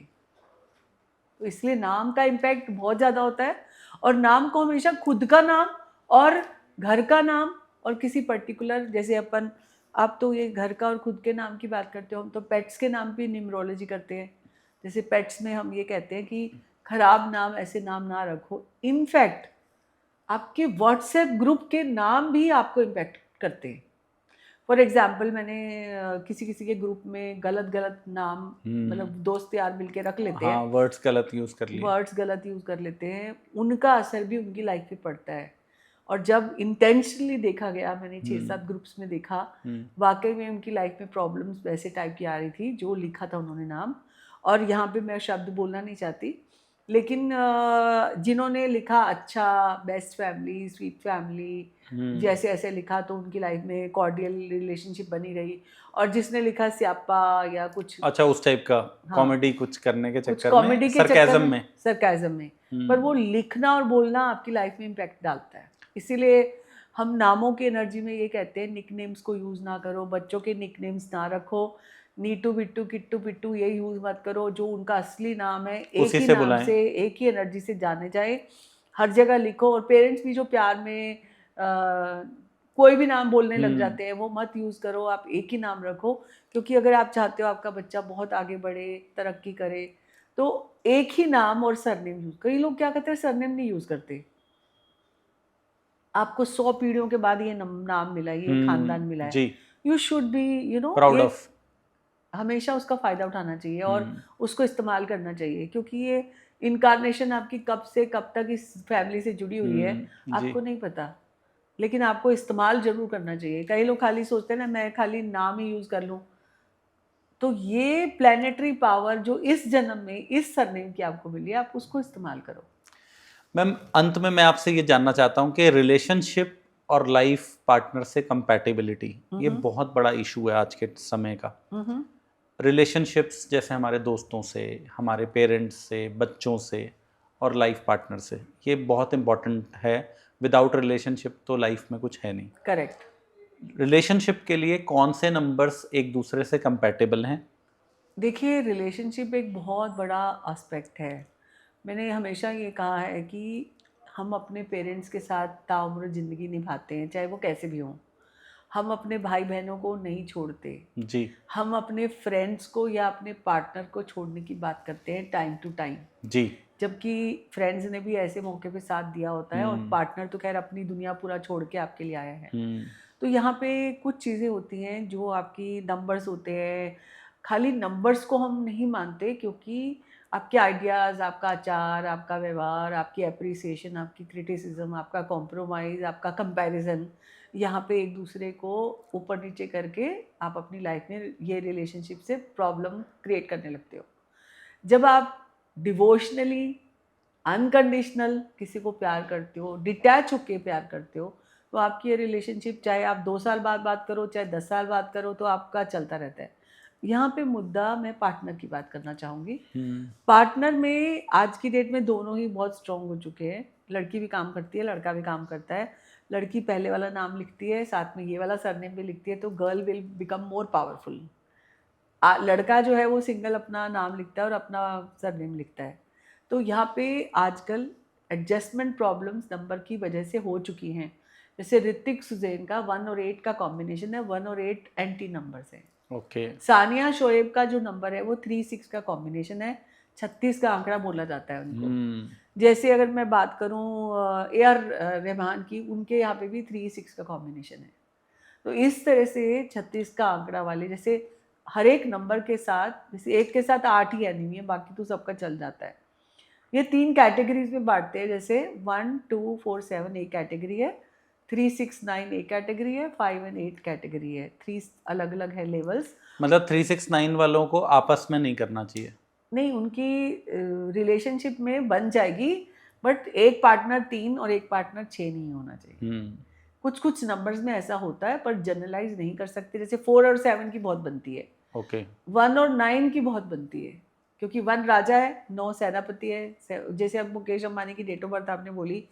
[SPEAKER 2] तो इसलिए नाम का इम्पैक्ट बहुत ज़्यादा होता है। और नाम को हमेशा खुद का नाम और घर का नाम और किसी पर्टिकुलर, जैसे आप तो ये घर का और खुद के नाम की बात करते हो, हम तो पेट्स के नाम भी न्यूमरोलॉजी करते हैं। जैसे पेट्स में हम ये कहते हैं कि खराब नाम, ऐसे नाम ना रखो। इनफैक्ट आपके व्हाट्सएप ग्रुप के नाम भी आपको इम्पैक्ट करते हैं। फॉर एग्जाम्पल, मैंने किसी किसी के ग्रुप में गलत नाम, मतलब दोस्त यार मिलके रख लेते हैं,
[SPEAKER 1] वर्ड्स गलत यूज कर लिए,
[SPEAKER 2] वर्ड्स गलत यूज कर लेते हैं, उनका असर भी उनकी लाइफ पे पड़ता है। और जब इंटेंशनली देखा गया, मैंने 6-7 ग्रुप्स में देखा, वाकई में उनकी लाइफ में प्रॉब्लम्स वैसे टाइप की आ रही थी जो लिखा था उन्होंने नाम। और यहाँ पे मैं शब्द बोलना नहीं चाहती, लेकिन जिन्होंने लिखा अच्छा, बेस्ट फैमिली, स्वीट फैमिली, जैसे ऐसे लिखा, तो उनकी लाइफ में कॉर्डियल रिलेशनशिप बनी रही। और जिसने लिखा स्यापा या कुछ,
[SPEAKER 1] अच्छा, उस टाइप का कॉमेडी कुछ करने के
[SPEAKER 2] कुछ
[SPEAKER 1] चक्कर
[SPEAKER 2] कॉमेडी
[SPEAKER 1] में,
[SPEAKER 2] के
[SPEAKER 1] सरकाज़म में,
[SPEAKER 2] सरकाज़म में, पर वो लिखना और बोलना आपकी लाइफ में इम्पैक्ट डालता है। इसीलिए हम नामों की एनर्जी में ये कहते हैं, निकनेम्स को यूज़ ना करो, बच्चों के निकनेम्स ना रखो, नीटू बिट्टू किट्टू पिट्टू ये यूज़ मत करो। जो उनका असली नाम है, एक ही नाम से, एक ही एनर्जी से जाने जाए, हर जगह लिखो। और पेरेंट्स भी जो प्यार में कोई भी नाम बोलने लग जाते हैं, वो मत यूज़ करो, आप एक ही नाम रखो। क्योंकि अगर आप चाहते हो आपका बच्चा बहुत आगे बढ़े, तरक्की करे, तो एक ही नाम और सरनेम यूज़। कई लोग क्या करते हैं, सरनेम नहीं यूज़ करते। आपको 100 पीढ़ियों के बाद ये नाम मिला, ये खानदान मिला है, you should be
[SPEAKER 1] proud of.
[SPEAKER 2] हमेशा उसका फ़ायदा उठाना चाहिए और उसको इस्तेमाल करना चाहिए, क्योंकि ये इनकारनेशन आपकी कब से कब तक इस फैमिली से जुड़ी हुई है, आपको नहीं पता, लेकिन आपको इस्तेमाल ज़रूर करना चाहिए। कई लोग खाली सोचते हैं ना, मैं खाली नाम ही यूज़ कर लूँ, तो ये प्लैनेटरी पावर जो इस जन्म में इस सरनेम की आपको मिली है, आप उसको इस्तेमाल करो।
[SPEAKER 1] मैम, अंत में मैं आपसे ये जानना चाहता हूँ कि रिलेशनशिप और लाइफ पार्टनर से कंपैटिबिलिटी, ये बहुत बड़ा इशू है आज के समय का। रिलेशनशिप्स जैसे हमारे दोस्तों से, हमारे पेरेंट्स से, बच्चों से और लाइफ पार्टनर से, ये बहुत इम्पॉर्टेंट है। विदाउट रिलेशनशिप तो लाइफ में कुछ है नहीं।
[SPEAKER 2] करेक्ट।
[SPEAKER 1] रिलेशनशिप के लिए कौन से नंबर्स एक दूसरे से कंपैटिबल हैं?
[SPEAKER 2] देखिए, रिलेशनशिप एक बहुत बड़ा एस्पेक्ट है। मैंने हमेशा ये कहा है कि हम अपने पेरेंट्स के साथ ताउम्र ज़िंदगी निभाते हैं, चाहे वो कैसे भी हों। हम अपने भाई बहनों को नहीं छोड़ते
[SPEAKER 1] जी।
[SPEAKER 2] हम अपने फ्रेंड्स को या अपने पार्टनर को छोड़ने की बात करते हैं टाइम टू टाइम
[SPEAKER 1] जी।
[SPEAKER 2] जबकि फ्रेंड्स ने भी ऐसे मौके पे साथ दिया होता है, और पार्टनर तो खैर अपनी दुनिया पूरा छोड़ के आपके लिए आया है। तो यहाँ पे कुछ चीज़ें होती हैं जो आपकी नंबर्स होते हैं। खाली नंबर्स को हम नहीं मानते, क्योंकि आपके आइडियाज़, आपका आचार, आपका व्यवहार, आपकी अप्रिसिएशन, आपकी क्रिटिसिज्म, आपका कॉम्प्रोमाइज़, आपका कंपैरिजन, यहाँ पे एक दूसरे को ऊपर नीचे करके आप अपनी लाइफ में ये रिलेशनशिप से प्रॉब्लम क्रिएट करने लगते हो। जब आप डिवोशनली, अनकंडीशनल किसी को प्यार करते हो, डिटैच होके प्यार करते हो, तो आपकी ये रिलेशनशिप, चाहे आप 2 साल बाद बात करो, चाहे 10 साल बाद करो, तो आपका चलता रहता है। यहाँ पे मुद्दा, मैं पार्टनर की बात करना चाहूँगी। पार्टनर में आज की डेट में दोनों ही बहुत स्ट्रॉन्ग हो चुके हैं। लड़की भी काम करती है, लड़का भी काम करता है, लड़की पहले वाला नाम लिखती है, साथ में ये वाला सरनेम भी लिखती है, तो girl will become more powerful. लड़का जो है वो सिंगल अपना नाम लिखता है और अपना सरनेम लिखता है। तो यहाँ पे आजकल एडजस्टमेंट प्रॉब्लम्स नंबर की वजह से हो चुकी हैं। जैसे ऋतिक सुजैन का 1 और 8 का कॉम्बिनेशन है, 1 और 8 एंटी नंबर्स हैं।
[SPEAKER 1] ओके।
[SPEAKER 2] सानिया शोएब का जो नंबर है वो 3-6 का कॉम्बिनेशन है, 36 का आंकड़ा बोला जाता है उनको। जैसे अगर मैं बात करूं AR रहमान की, उनके यहाँ पे भी 3-6 का कॉम्बिनेशन है। तो इस तरह से 36 का आंकड़ा वाले, जैसे हर एक नंबर के साथ, जैसे 1 के साथ 8 ही एनिमी है, बाकी तो सबका चल जाता है। ये 3 कैटेगरीज में बांटते हैं, जैसे 1, 2, 4, 7 एक कैटेगरी है, 3, 6, 9 एक कैटेगरी है, 5 और 8 कैटेगरी है। 3 अलग अलग है लेवल्स।
[SPEAKER 1] मतलब 3, 6, 9 वालों को आपस में नहीं करना चाहिए?
[SPEAKER 2] नहीं, उनकी रिलेशनशिप में बन जाएगी, बट एक पार्टनर 3 और एक पार्टनर 6 नहीं होना चाहिए। कुछ कुछ नंबर्स में ऐसा होता है, पर जनरलाइज नहीं कर सकते। जैसे 4 और 7 की बहुत बनती है।
[SPEAKER 1] ओके।
[SPEAKER 2] 1 और 9 की बहुत बनती है, क्योंकि 1 राजा है, 9 सेनापति है। जैसे अब मुकेश अंबानी की डेट ऑफ बर्थ आपने बोली,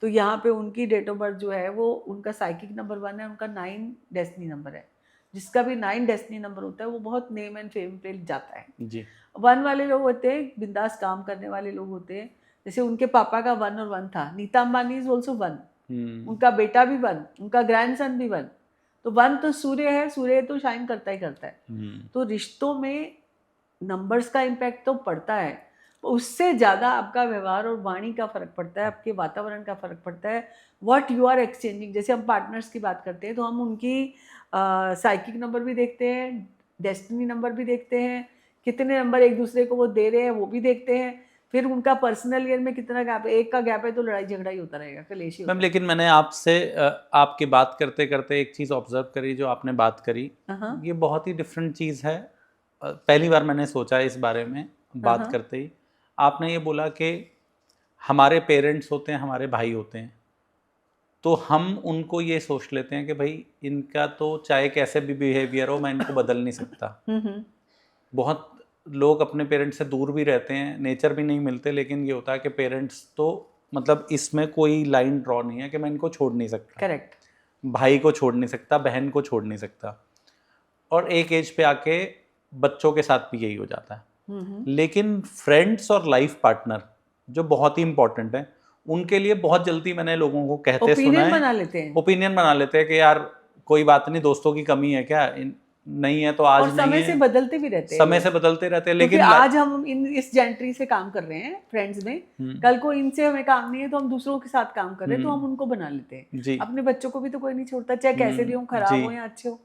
[SPEAKER 2] तो यहाँ पे उनकी डेट ऑफ बर्थ जो है वो, उनका साइकिक नंबर 1 है, उनका 9 डेस्टिनी नंबर है। जिसका भी 9 डेस्टिनी नंबर होता है वो बहुत नेम एंड फेम पे जाता है
[SPEAKER 1] जी।
[SPEAKER 2] 1 वाले लोग होते हैं बिंदास काम करने वाले लोग होते हैं। जैसे उनके पापा का 1 और 1 था। नीता अंबानी इज ऑल्सो 1, उनका बेटा भी 1, उनका ग्रैंडसन भी 1। तो 1 तो सूर्य है, सूर्य तो शाइन करता ही करता है। तो रिश्तों में नंबर्स का इम्पैक्ट तो पड़ता है, उससे ज़्यादा आपका व्यवहार और वाणी का फर्क पड़ता है, आपके वातावरण का फर्क पड़ता है, व्हाट यू आर एक्सचेंजिंग। जैसे हम पार्टनर्स की बात करते हैं तो हम उनकी साइकिक नंबर भी देखते हैं, डेस्टिनी नंबर भी देखते हैं, कितने नंबर एक दूसरे को वो दे रहे हैं वो भी देखते हैं, फिर उनका पर्सनल ईयर में कितना गैप है। एक का गैप है तो लड़ाई झगड़ा ही होता रहेगा, कलेश ही होता
[SPEAKER 1] मैम, लेकिन मैंने आपसे आपकी बात करते करते एक चीज़ ऑब्जर्व करी, जो आपने बात करी ये बहुत ही डिफरेंट चीज़ है। पहली बार मैंने सोचा इस बारे में बात करते ही। आपने ये बोला कि हमारे पेरेंट्स होते हैं, हमारे भाई होते हैं, तो हम उनको ये सोच लेते हैं कि भाई इनका तो चाहे कैसे भी बिहेवियर हो मैं इनको बदल नहीं सकता। बहुत लोग अपने पेरेंट्स से दूर भी रहते हैं, नेचर भी नहीं मिलते, लेकिन ये होता है कि पेरेंट्स तो मतलब इसमें कोई लाइन ड्रॉ नहीं है कि मैं इनको छोड़ नहीं सकता।
[SPEAKER 2] करेक्ट।
[SPEAKER 1] भाई को छोड़ नहीं सकता, बहन को छोड़ नहीं सकता, और एक एज पे आके बच्चों के साथ भी यही हो जाता है। लेकिन फ्रेंड्स और लाइफ पार्टनर जो बहुत ही इंपॉर्टेंट है, उनके लिए बहुत जल्दी मैंने लोगों को कहते सुना है, ओपिनियन बना लेते हैं कि यार कोई बात नहीं, दोस्तों की कमी है क्या, नहीं है तो आज नहीं है।
[SPEAKER 2] समय से बदलते भी रहते हैं,
[SPEAKER 1] समय से बदलते रहते हैं। लेकिन
[SPEAKER 2] आज हम इस जेंट्री से काम कर रहे हैं फ्रेंड्स में, कल को इनसे हमें काम नहीं है तो हम दूसरों के साथ काम कर रहे हैं, तो हम उनको बना लेते हैं। अपने बच्चों को भी तो कोई नहीं छोड़ता, चाहे कैसे भी हो, खराब हो या अच्छे हो।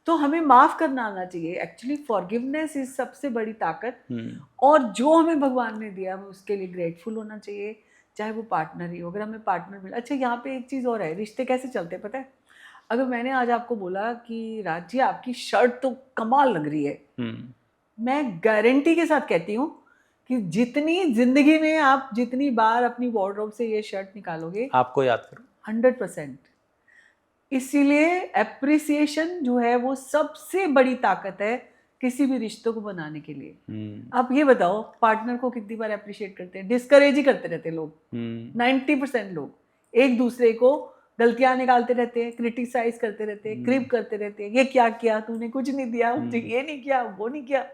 [SPEAKER 2] तो हमें माफ करना आना चाहिए। एक्चुअली फॉरगिवनेस इज सबसे बड़ी ताकत, और जो हमें भगवान ने दिया हमें उसके लिए ग्रेटफुल होना चाहिए, चाहे वो पार्टनर ही हो। अगर हमें पार्टनर मिला, अच्छा यहाँ पे एक चीज़ और है, रिश्ते कैसे चलते हैं पता है? अगर मैंने आज आपको बोला कि राज जी आपकी शर्ट तो कमाल लग रही है, मैं गारंटी के साथ कहती हूँ कि जितनी जिंदगी में आप जितनी बार अपनी वार्डरोब से ये शर्ट निकालोगे, आपको याद करो 100%। इसीलिए एप्रिसिएशन जो है वो सबसे बड़ी ताकत है किसी भी रिश्तों को बनाने के लिए। आप ये बताओ, पार्टनर को कितनी बार अप्रिशिएट करते हैं? डिस्करेज ही करते रहते हैं लोग। 90% लोग एक दूसरे को गलतियां निकालते रहते हैं, क्रिटिसाइज करते रहते हैं, क्रिप करते रहते हैं, ये क्या किया तूने, कुछ नहीं दिया मुझे, ये नहीं किया, वो नहीं किया।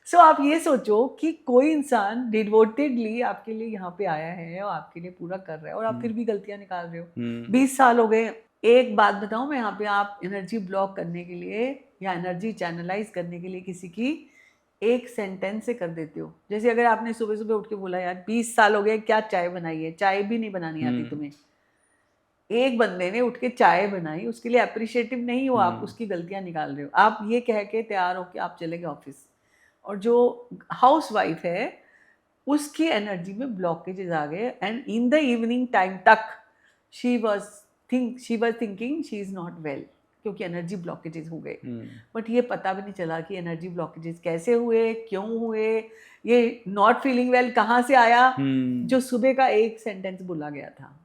[SPEAKER 2] सो आप ये सोचो कि कोई इंसान डिवोटेडली आपके लिए यहाँ पे आया है और आपके लिए पूरा कर रहा है, और आप फिर भी गलतियां निकाल रहे हो। 20 साल हो गए। एक बात बताऊं मैं, यहाँ पे आप एनर्जी ब्लॉक करने के लिए या एनर्जी चैनलाइज करने के लिए किसी की एक सेंटेंस से कर देते हो। जैसे अगर आपने सुबह सुबह उठ के बोला यार 20 साल हो गए, क्या चाय बनाई है, चाय भी नहीं बनानी आती तुम्हें। एक बंदे ने उठ के चाय बनाई, उसके लिए अप्रिशिएटिव नहीं हो आप, उसकी गलतियां निकाल रहे हो। आप ये कह के तैयार हो कि आप चले गए ऑफिस, और जो हाउस वाइफ है उसकी एनर्जी में ब्लॉकेजेस आ गए, and in the evening time तक she was thinking she is not well, क्योंकि एनर्जी ब्लॉकेजेस हो गए। बट ये पता भी नहीं चला कि एनर्जी ब्लॉकेजेस कैसे हुए, क्यों हुए, ये नॉट फीलिंग वेल कहाँ से आया, जो सुबह का एक सेंटेंस बोला गया था।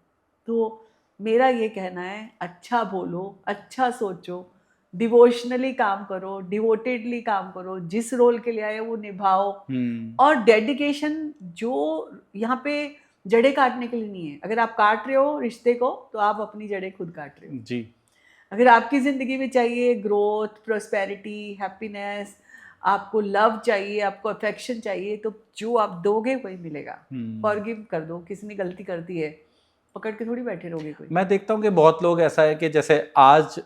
[SPEAKER 2] तो मेरा ये कहना है, अच्छा बोलो, अच्छा सोचो, डिवोशनली काम करो, डिवोटेडली काम करो, जिस रोल के लिए आए वो निभाओ, और डेडिकेशन जो यहाँ पे जड़ें काटने के लिए नहीं है। अगर आप काट रहे हो रिश्ते को तो आप अपनी जड़ें खुद काट रहे हो।
[SPEAKER 1] जी।
[SPEAKER 2] अगर आपकी ज़िंदगी में चाहिए ग्रोथ, प्रोस्पेरिटी, हैप्पीनेस, आपको लव चाहिए, आपको अफेक्शन चाहिए, तो जो आप दोगे वही मिलेगा। फॉरगिव कर दो, किसी ने गलती कर दी है, पकड़ के थोड़ी बैठे रहोगे कोई।
[SPEAKER 1] मैं देखता हूँ कि बहुत लोग ऐसा है कि जैसे आज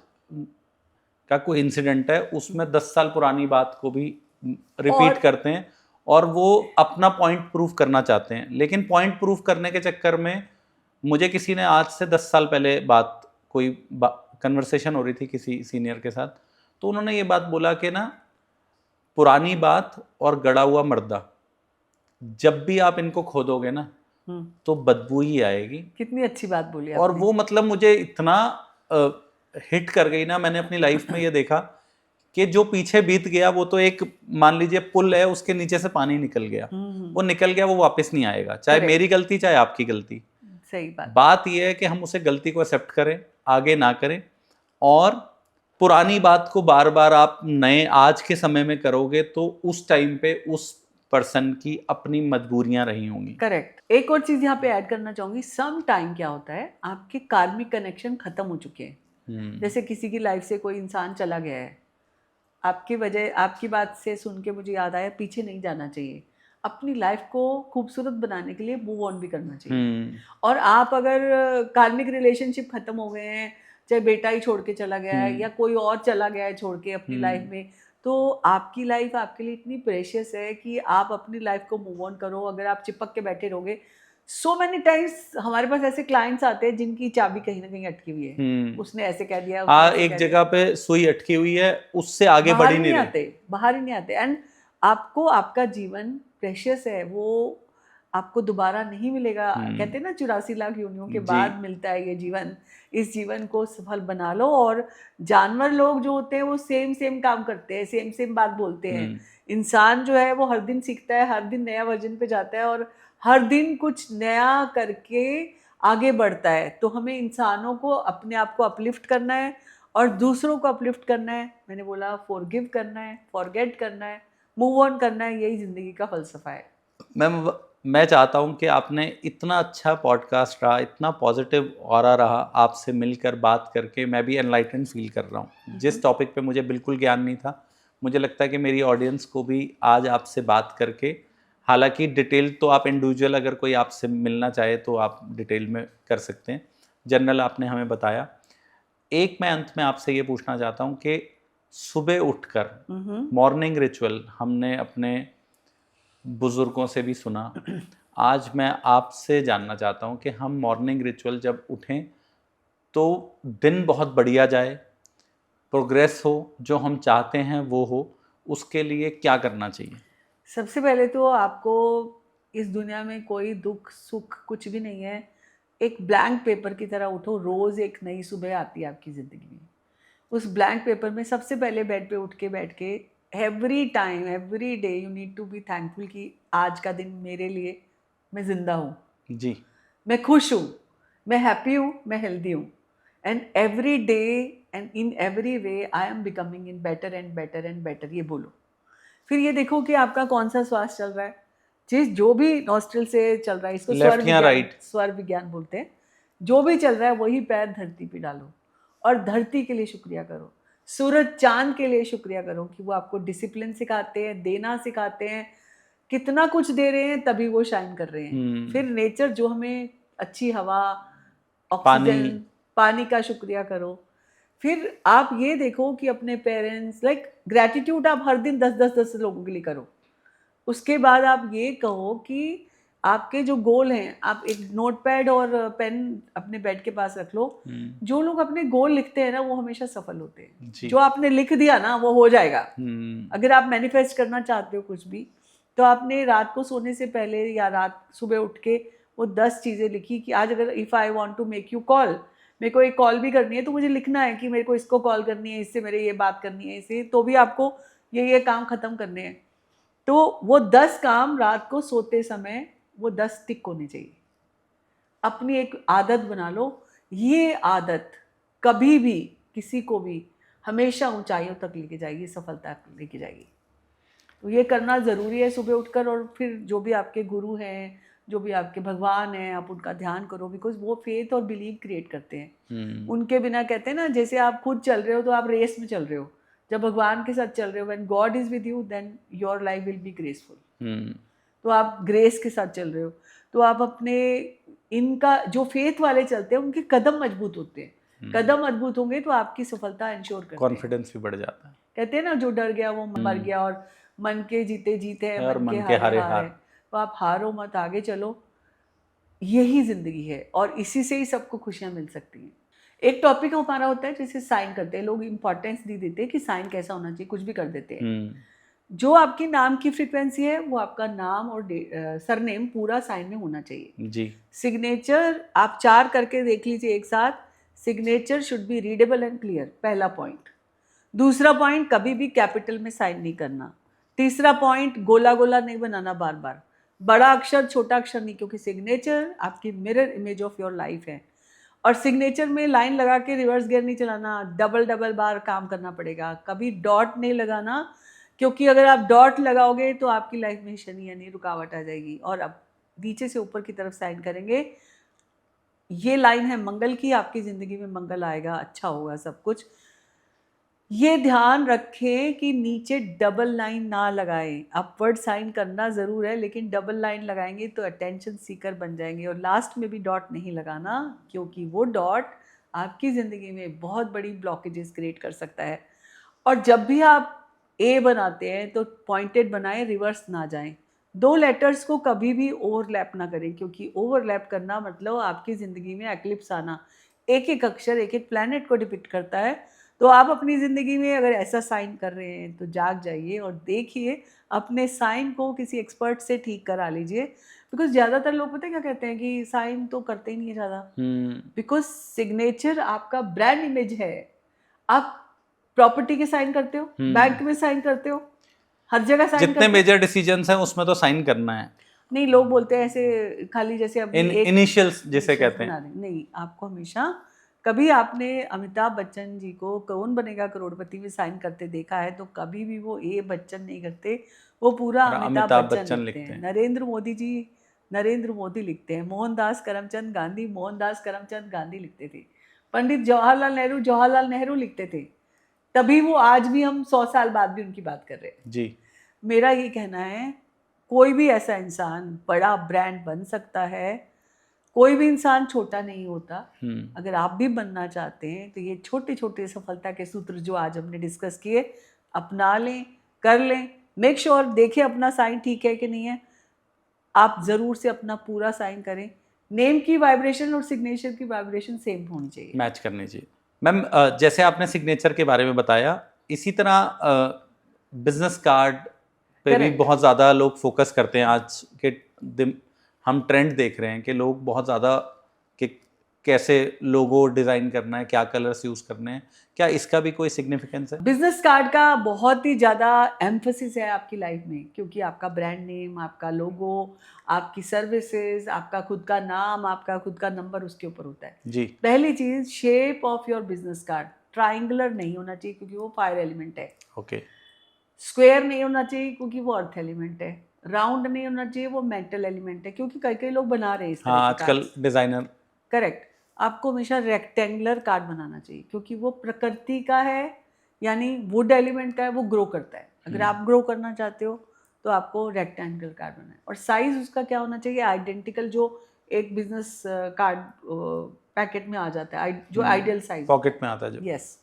[SPEAKER 1] का कोई इंसिडेंट है उसमें 10 साल पुरानी बात को भी रिपीट
[SPEAKER 2] और-
[SPEAKER 1] करते हैं और वो अपना पॉइंट प्रूफ करना चाहते हैं, लेकिन पॉइंट प्रूफ करने के चक्कर में मुझे किसी ने आज से 10 साल पहले बात कोई कन्वर्सेशन हो रही थी किसी सीनियर के साथ, तो उन्होंने ये बात बोला कि ना पुरानी बात और गड़ा हुआ मर्दा जब भी आप इनको खोदोगे ना तो बदबू ही आएगी।
[SPEAKER 2] कितनी अच्छी बात बोली
[SPEAKER 1] और
[SPEAKER 2] आपने।
[SPEAKER 1] वो मतलब मुझे इतना हिट कर गई ना, मैंने अपनी लाइफ में ये देखा कि जो पीछे बीत गया वो तो एक मान लीजिए पुल है, उसके नीचे से पानी निकल गया, वो निकल गया, वो वापस नहीं आएगा, चाहे
[SPEAKER 2] Correct.
[SPEAKER 1] मेरी गलती चाहे आपकी गलती।
[SPEAKER 2] सही
[SPEAKER 1] बात ये है कि हम उसे गलती को एक्सेप्ट करें, आगे ना करें, और पुरानी बात को बार बार आप नए आज के समय में करोगे तो उस टाइम पे उस पर्सन की अपनी मजबूरियां रही होंगी।
[SPEAKER 2] करेक्ट। एक और चीज यहाँ पे ऐड करना चाहूंगी, सम टाइम क्या होता है, आपके कार्मिक कनेक्शन खत्म हो चुके हैं। जैसे किसी की लाइफ से कोई इंसान चला गया है, आपकी वजह, आपकी बात से सुन के मुझे याद आया, पीछे नहीं जाना चाहिए, अपनी लाइफ को खूबसूरत बनाने के लिए मूव ऑन भी करना चाहिए। और आप अगर कार्मिक रिलेशनशिप खत्म हो गए हैं, चाहे बेटा ही छोड़ के चला गया है या कोई और चला गया है छोड़ के अपनी लाइफ में, तो आपकी लाइफ आपके लिए इतनी प्रेशियस है कि आप अपनी लाइफ को मूव ऑन करो। अगर आप चिपक के बैठे रहोगे, सो मैनी टाइम्स हमारे पास ऐसे क्लाइंट्स आते हैं जिनकी चाबी कहीं ना कहीं अटकी हुई है, उसने ऐसे कह दिया,
[SPEAKER 1] हाँ, एक जगह पे सुई अटकी हुई है, उससे आगे बढ़ ही नहीं रहे,
[SPEAKER 2] बाहर ही नहीं आते। एंड आपको आपका जीवन प्रेशियस है, वो आपको दोबारा नहीं मिलेगा। कहते हैं ना 84 लाख योनियों के बाद मिलता है ये जीवन। इस जीवन को सफल बना लो। और जानवर लोग जो होते हैं वो सेम काम करते हैं, सेम बात बोलते हैं। इंसान जो है वो हर दिन सीखता है, हर दिन नया वर्जन पे जाता है और हर दिन कुछ नया करके आगे बढ़ता है। तो हमें इंसानों को अपने आप को अपलिफ्ट करना है और दूसरों को अपलिफ्ट करना है। मैंने बोला फॉरगिव करना है, फॉरगेट करना है, मूव ऑन करना है, यही जिंदगी का फलसफा है।
[SPEAKER 1] मैं चाहता हूं कि आपने इतना अच्छा पॉडकास्ट रहा, इतना पॉजिटिव ऑरा रहा, आपसे मिलकर बात करके मैं भी एनलाइटन फील कर रहा हूं। जिस टॉपिक पे मुझे बिल्कुल ज्ञान नहीं था, मुझे लगता है कि मेरी ऑडियंस को भी आज आपसे बात करके, हालांकि डिटेल तो आप इंडिविजुअल अगर कोई आपसे मिलना चाहे तो आप डिटेल में कर सकते हैं, जनरल आपने हमें बताया। एक मैं अंत में आपसे ये पूछना चाहता हूँ कि सुबह उठकर मॉर्निंग रिचुअल हमने अपने बुजुर्गों से भी सुना, आज मैं आपसे जानना चाहता हूँ कि हम मॉर्निंग रिचुअल जब उठें तो दिन बहुत बढ़िया जाए, प्रोग्रेस हो, जो हम चाहते हैं वो हो, उसके लिए क्या करना चाहिए?
[SPEAKER 2] सबसे पहले तो आपको इस दुनिया में कोई दुख सुख कुछ भी नहीं है। एक ब्लैंक पेपर की तरह उठो, रोज़ एक नई सुबह आती है आपकी ज़िंदगी में। उस ब्लैंक पेपर में सबसे पहले बेड पे बैठ के every time every day you need to be thankful कि आज का दिन मेरे लिए, मैं ज़िंदा हूँ
[SPEAKER 1] जी,
[SPEAKER 2] मैं खुश हूँ, मैं हैप्पी हूँ, मैं हेल्दी हूँ। And every day and in every way I am becoming in better and better and better, ये बोलो। फिर ये देखो कि आपका कौन सा श्वास चल रहा है, चीज जो भी नॉस्ट्रल से चल रहा है, इसको स्वर विज्ञान बोलते हैं। जो भी चल रहा है वही पैर धरती पे डालो और धरती के लिए शुक्रिया करो, सूरज चांद के लिए शुक्रिया करो कि वो आपको डिसिप्लिन सिखाते हैं, देना सिखाते हैं, कितना कुछ दे रहे हैं तभी वो शाइन कर रहे हैं। फिर नेचर जो हमें अच्छी हवा, ऑक्सीजन, पानी का शुक्रिया करो। फिर आप ये देखो कि अपने पेरेंट्स, लाइक ग्रैटिट्यूड आप हर दिन 10 लोगों के लिए करो। उसके बाद आप ये कहो कि आपके जो गोल हैं, आप एक नोटपैड और पेन अपने बेड के पास रख लो। जो लोग अपने गोल लिखते हैं ना वो हमेशा सफल होते हैं। जो आपने लिख दिया ना वो हो जाएगा। अगर आप मैनिफेस्ट करना चाहते हो कुछ भी, तो आपने रात को सोने से पहले या रात सुबह उठ के वो 10 चीज़ें लिखी कि आज अगर if I want to make you call, मेरे को एक कॉल भी करनी है तो मुझे लिखना है कि मेरे को इसको कॉल करनी है, इससे मेरे ये बात करनी है, इससे तो भी आपको ये काम ख़त्म करने हैं। तो वो 10 काम रात को सोते समय वो 10 टिक होने चाहिए। अपनी एक आदत बना लो। ये आदत कभी भी किसी को भी हमेशा ऊंचाइयों तक लेके जाएगी, सफलता लेके जाएगी। तो ये करना ज़रूरी है सुबह उठकर। और फिर जो भी आपके गुरु हैं, जो भी आपके भगवान हैं आप उनका ध्यान करो, बिकॉज वो फेथ और बिलीव क्रिएट करते हैं। उनके बिना कहते हैं ना, जैसे आप खुद चल रहे हो तो आप रेस में चल रहे हो, जब भगवान के साथ चल रहे हो, when God is with you then your life will be graceful. तो आप ग्रेस के साथ चल रहे हो, तो आप अपने इनका जो फेथ वाले चलते हैं उनके कदम मजबूत होते हैं। कदम मजबूत होंगे तो आपकी सफलता इंश्योर करते हैं,
[SPEAKER 1] कॉन्फिडेंस भी बढ़ जाता है।
[SPEAKER 2] कहते हैं ना जो डर गया वो मर गया, और मन के जीते जीते हैं,
[SPEAKER 1] और
[SPEAKER 2] मन के हारे हार है। तो आप हारो मत, आगे चलो, यही जिंदगी है और इसी से ही सबको खुशियां मिल सकती हैं। एक टॉपिक हमारा होता है जैसे साइन करते हैं लोग, इंपॉर्टेंस नहीं देते कि साइन कैसा होना चाहिए, कुछ भी कर देते हैं। जो आपकी नाम की फ्रीक्वेंसी है वो आपका नाम और सरनेम पूरा साइन में होना चाहिए
[SPEAKER 1] जी।
[SPEAKER 2] सिग्नेचर आप 4 करके देख लीजिए एक साथ, signature should be readable and clear, पहला पॉइंट। दूसरा पॉइंट, कभी भी कैपिटल में साइन नहीं करना। तीसरा पॉइंट, गोला गोला नहीं बनाना बार बार, बड़ा अक्षर छोटा अक्षर नहीं, क्योंकि सिग्नेचर आपकी mirror image of your life है। और सिग्नेचर में लाइन लगा के रिवर्स गियर नहीं चलाना, डबल बार काम करना पड़ेगा। कभी डॉट नहीं लगाना, क्योंकि अगर आप डॉट लगाओगे तो आपकी लाइफ में शनि यानी रुकावट आ जाएगी। और अब नीचे से ऊपर की तरफ साइन करेंगे, ये लाइन है मंगल की, आपकी ज़िंदगी में मंगल आएगा, अच्छा होगा सब कुछ। ये ध्यान रखें कि नीचे डबल लाइन ना लगाएं। अपवर्ड साइन करना ज़रूर है, लेकिन डबल लाइन लगाएंगे तो अटेंशन सीकर बन जाएंगे। और लास्ट में भी डॉट नहीं लगाना, क्योंकि वो डॉट आपकी ज़िंदगी में बहुत बड़ी ब्लॉकेजेस क्रिएट कर सकता है। और जब भी आप ए बनाते हैं तो पॉइंटेड बनाएं, रिवर्स ना जाएं। 2 लेटर्स को कभी भी ओवरलैप ना करें, क्योंकि ओवरलैप करना मतलब आपकी ज़िंदगी में एक्लिप्स आना। एक एक अक्षर एक एक प्लैनेट को डिपिक्ट करता है। तो आप अपनी ज़िंदगी में अगर ऐसा साइन कर रहे हैं तो जाग जाइए और देखिए, अपने साइन को किसी एक्सपर्ट से ठीक करा लीजिए। बिकॉज ज़्यादातर लोग पता है क्या कहते हैं कि साइन तो करते ही नहीं है ज़्यादा, बिकॉज सिग्नेचर आपका ब्रांड इमेज है। आप प्रॉपर्टी के साइन करते हो, बैंक में साइन करते हो, हर जगह साइन
[SPEAKER 1] जितने मेजर डिसीजंस हैं उसमें तो साइन करना है।
[SPEAKER 2] नहीं, लोग बोलते हैं ऐसे खाली जैसे अब
[SPEAKER 1] इनिशियल्स जिसे कहते हैं।
[SPEAKER 2] नहीं, आपको हमेशा, कभी आपने अमिताभ बच्चन जी को कौन बनेगा करोड़पति में साइन करते देखा है तो कभी भी वो ए बच्चन नहीं करते, वो पूरा अमिताभ बच्चन लिखते हैं। नरेंद्र मोदी जी नरेंद्र मोदी लिखते हैं। मोहनदास करमचंद गांधी मोहनदास करमचंद गांधी लिखते थे। पंडित जवाहरलाल नेहरू लिखते थे। तभी वो आज भी हम 100 साल बाद भी उनकी बात कर रहे हैं
[SPEAKER 1] जी।
[SPEAKER 2] मेरा ये कहना है, कोई भी ऐसा इंसान बड़ा ब्रांड बन सकता है, कोई भी इंसान छोटा नहीं होता। अगर आप भी बनना चाहते हैं तो ये छोटे छोटे सफलता के सूत्र जो आज हमने डिस्कस किए अपना लें, कर लें। मेक श्योर देखें अपना साइन ठीक है कि नहीं है। आप ज़रूर से अपना पूरा साइन करें। नेम की वाइब्रेशन और सिग्नेचर की वाइब्रेशन सेम होनी चाहिए,
[SPEAKER 1] मैच करनी चाहिए। मैम, जैसे आपने सिग्नेचर के बारे में बताया, इसी तरह बिजनेस कार्ड पे भी बहुत ज़्यादा लोग फोकस करते हैं। आज के दिन हम ट्रेंड देख रहे हैं कि लोग बहुत ज़्यादा कि कैसे लोगो डिज़ाइन करना है, क्या कलर्स यूज़ करने हैं, क्या इसका भी कोई सिग्निफिकेंस है?
[SPEAKER 2] बिजनेस कार्ड का बहुत ही ज़्यादा एम्फेसिस है आपकी लाइफ में, क्योंकि आपका ब्रांड नेम, आपका लोगो, आपकी सर्विसेज, आपका खुद का नाम, आपका खुद का नंबर उसके ऊपर होता है
[SPEAKER 1] जी।
[SPEAKER 2] पहली चीज़, shape of your business card triangular नहीं होना चाहिए क्योंकि वो फायर एलिमेंट है।
[SPEAKER 1] ओके।
[SPEAKER 2] स्क्वायर नहीं होना चाहिए क्योंकि वो अर्थ एलिमेंट है। राउंड नहीं होना चाहिए, वो मेंटल एलिमेंट है, क्योंकि कई कई लोग बना रहे हैं इस तरह के
[SPEAKER 1] आजकल डिजाइनर।
[SPEAKER 2] करेक्ट। आपको हमेशा रेक्टेंगुलर कार्ड बनाना चाहिए क्योंकि वो प्रकृति का है, यानी वुड एलिमेंट का है, वो ग्रो करता है। अगर आप ग्रो करना चाहते हो तो आपको रेक्टेंगुलर कार्ड बनाना है। और साइज उसका क्या होना चाहिए, आइडेंटिकल, जो एक बिजनेस कार्ड पैकेट में आ जाता है, जो आइडियल साइज
[SPEAKER 1] पॉकेट में आता है जो।
[SPEAKER 2] यस।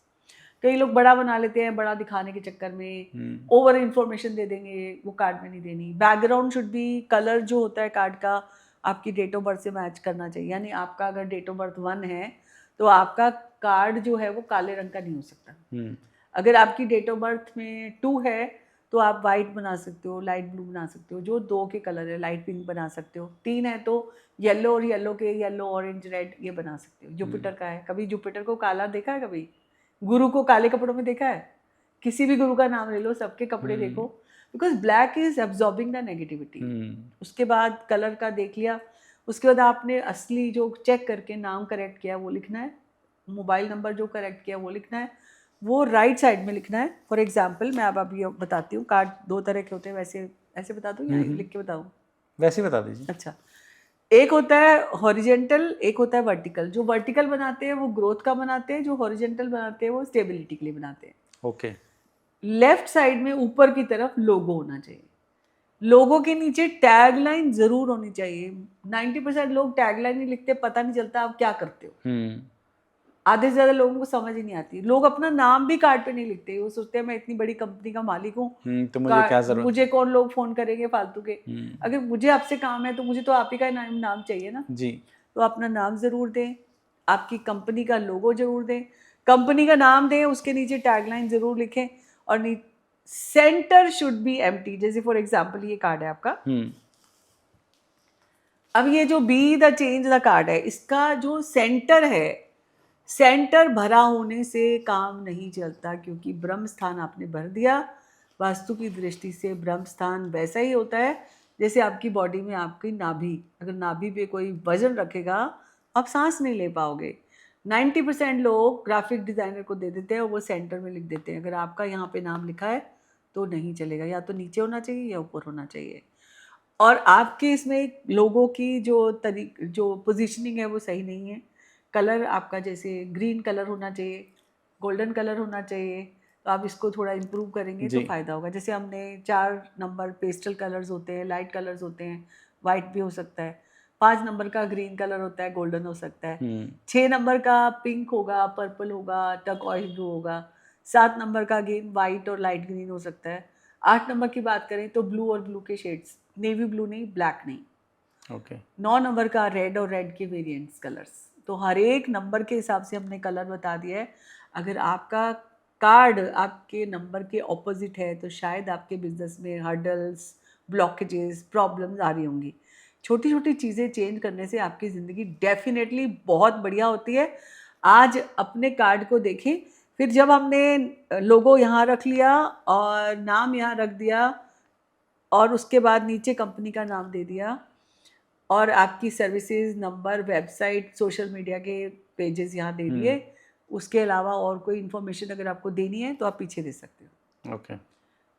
[SPEAKER 2] कई लोग बड़ा बना लेते हैं, बड़ा दिखाने के चक्कर में ओवर इंफॉर्मेशन दे देंगे, वो कार्ड में नहीं देनी। बैकग्राउंड शुड बी, कलर जो होता है कार्ड का आपकी डेट ऑफ बर्थ से मैच करना चाहिए। यानी आपका अगर डेट ऑफ बर्थ 1 है तो आपका कार्ड जो है वो काले रंग का नहीं हो सकता। अगर आपकी डेट ऑफ बर्थ में 2 है तो आप वाइट बना सकते हो, लाइट ब्लू बना सकते हो, जो 2 के कलर है, लाइट पिंक बना सकते हो। 3 है तो येलो और येलो के, येलो ऑरेंज रेड, ये बना सकते हो। जुपिटर का है, कभी जुपिटर को काला देखा है? कभी गुरु को काले कपड़ों में देखा है? किसी भी गुरु का नाम ले लो, सबके कपड़े देखो, because black is absorbing the negativity. उसके बाद कलर का देख लिया, उसके बाद आपने असली जो चेक करके नाम करेक्ट किया वो लिखना है, मोबाइल नंबर जो करेक्ट किया वो लिखना है, वो राइट साइड में लिखना है। फॉर एग्जाम्पल मैं अब ये बताती हूँ, कार्ड 2 तरह के होते हैं, वैसे ऐसे बता दूँ या लिख के बताऊँ?
[SPEAKER 1] वैसे बता दीजिए।
[SPEAKER 2] अच्छा, एक होता है हॉरिजेंटल, एक होता है वर्टिकल। जो वर्टिकल बनाते हैं वो ग्रोथ का बनाते हैं, जो हॉरिजेंटल बनाते हैं वो स्टेबिलिटी के लिए बनाते हैं।
[SPEAKER 1] ओके।
[SPEAKER 2] लेफ्ट साइड में ऊपर की तरफ लोगो होना चाहिए। लोगों के नीचे टैगलाइन जरूर होनी चाहिए। 90% लोग टैगलाइन नहीं लिखते, पता नहीं चलता आप क्या करते हो। आधे से ज्यादा लोगों को समझ ही नहीं आती। लोग अपना नाम भी कार्ड पे नहीं लिखते, वो सोचते हैं मैं इतनी बड़ी कंपनी का मालिक हूँ,
[SPEAKER 1] तो मुझे क्या जरूरत,
[SPEAKER 2] मुझे कौन लोग फोन करेंगे फालतू के। अगर मुझे आपसे काम है तो मुझे तो आप ही का नाम चाहिए ना
[SPEAKER 1] जी।
[SPEAKER 2] तो अपना नाम जरूर दें, आपकी कंपनी का लोगो जरूर दें, कंपनी का नाम दें, उसके नीचे टैगलाइन जरूर लिखें और सेंटर शुड बी एम्प्टी। जैसे फॉर एग्जांपल ये कार्ड है आपका, अब ये जो be the change the card है, इसका जो सेंटर है, सेंटर भरा होने से काम नहीं चलता, क्योंकि ब्रह्म स्थान आपने भर दिया। वास्तु की दृष्टि से ब्रह्म स्थान वैसा ही होता है जैसे आपकी बॉडी में आपकी नाभि, अगर नाभि पे कोई वजन रखेगा आप सांस नहीं ले पाओगे। 90% लोग ग्राफिक डिजाइनर को दे देते हैं और वो सेंटर में लिख देते हैं। अगर आपका यहाँ पे नाम लिखा है तो नहीं चलेगा, या तो नीचे होना चाहिए या ऊपर होना चाहिए। और आपके इसमें लोगों की जो पोजीशनिंग है वो सही नहीं है। कलर आपका जैसे ग्रीन कलर होना चाहिए, गोल्डन कलर होना चाहिए, तो आप इसको थोड़ा इम्प्रूव करेंगे तो फ़ायदा होगा। जैसे हमने 4 नंबर पेस्टल कलर्स होते हैं, लाइट कलर्स होते हैं, वाइट भी हो सकता है। 5 नंबर का ग्रीन कलर होता है, गोल्डन हो सकता है। 6 नंबर का पिंक होगा, पर्पल होगा, टर्कोइज ब्लू होगा। 7 नंबर का अगेन वाइट और लाइट ग्रीन हो सकता है। 8 नंबर की बात करें तो ब्लू और ब्लू के शेड्स, नेवी ब्लू नहीं, ब्लैक नहीं।
[SPEAKER 1] ओके।
[SPEAKER 2] 9 नंबर का रेड और रेड के वेरिएंट्स कलर्स। तो हर एक नंबर के हिसाब से हमने कलर बता दिया है। अगर आपका कार्ड आपके नंबर के ऑपोजिट है तो शायद आपके बिजनेस में हर्डल्स, ब्लॉकेजेस, प्रॉब्लम्स आ रही होंगी। छोटी छोटी चीज़ें चेंज करने से आपकी ज़िंदगी डेफिनेटली बहुत बढ़िया होती है। आज अपने कार्ड को देखें, फिर जब हमने लोगो यहाँ रख लिया और नाम यहाँ रख दिया और उसके बाद नीचे कंपनी का नाम दे दिया और आपकी services, number, website, social media के पेजेस यहाँ दे दिए, उसके अलावा और कोई इन्फॉर्मेशन अगर आपको देनी है तो आप पीछे दे सकते हो।
[SPEAKER 1] ओके।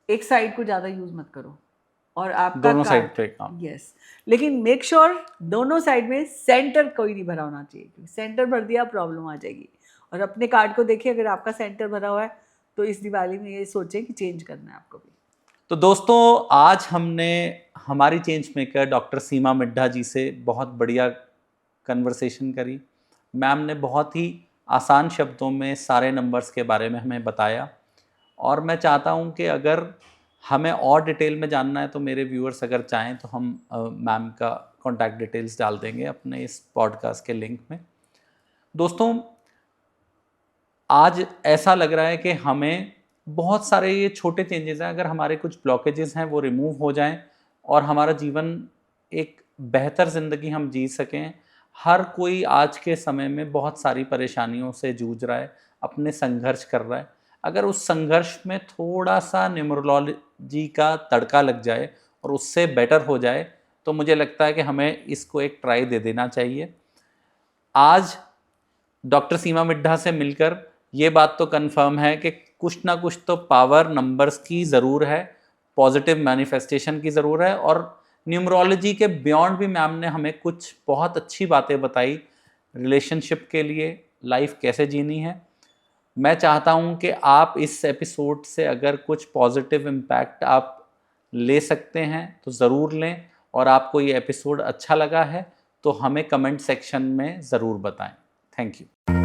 [SPEAKER 2] एक साइड को ज़्यादा यूज़ मत करो और आपका
[SPEAKER 1] दोनों साइड पे काम।
[SPEAKER 2] यस, लेकिन मेक श्योर दोनों साइड में सेंटर कोई नहीं भरा होना चाहिए, क्योंकि सेंटर भर दिया प्रॉब्लम आ जाएगी। और अपने कार्ड को देखिए, अगर आपका सेंटर भरा हुआ है तो इस दिवाली में ये सोचें कि चेंज करना है आपको भी।
[SPEAKER 1] तो दोस्तों, आज हमने हमारी change maker doctor Seema Middha जी से बहुत बढ़िया कन्वर्सेशन करी। मैम ने बहुत ही आसान शब्दों में सारे नंबर्स के बारे में हमें बताया, और मैं चाहता हूं कि अगर हमें और डिटेल में जानना है तो मेरे व्यूअर्स अगर चाहें तो हम मैम का कॉन्टैक्ट डिटेल्स डाल देंगे अपने इस पॉडकास्ट के लिंक में। दोस्तों, आज ऐसा लग रहा है कि हमें बहुत सारे ये छोटे चेंजेस हैं, अगर हमारे कुछ ब्लॉकेजेस हैं वो रिमूव हो जाएं और हमारा जीवन एक बेहतर ज़िंदगी हम जी सकें। हर कोई आज के समय में बहुत सारी परेशानियों से जूझ रहा है, अपने संघर्ष कर रहा है। अगर उस संघर्ष में थोड़ा सा न्यूमरोलॉजी का तड़का लग जाए और उससे बेटर हो जाए तो मुझे लगता है कि हमें इसको एक ट्राई दे देना चाहिए। आज डॉक्टर सीमा मिड्ढा से मिलकर ये बात तो कंफर्म है कि कुछ ना कुछ तो पावर नंबर्स की ज़रूर है, पॉजिटिव मैनिफेस्टेशन की ज़रूर है, और न्यूमरोलॉजी के बियॉन्ड भी मैम ने हमें कुछ बहुत अच्छी बातें बताई रिलेशनशिप के लिए, लाइफ कैसे जीनी है। मैं चाहता हूं कि आप इस एपिसोड से अगर कुछ पॉजिटिव इम्पैक्ट आप ले सकते हैं तो ज़रूर लें, और आपको ये एपिसोड अच्छा लगा है तो हमें कमेंट सेक्शन में ज़रूर बताएं। Thank you.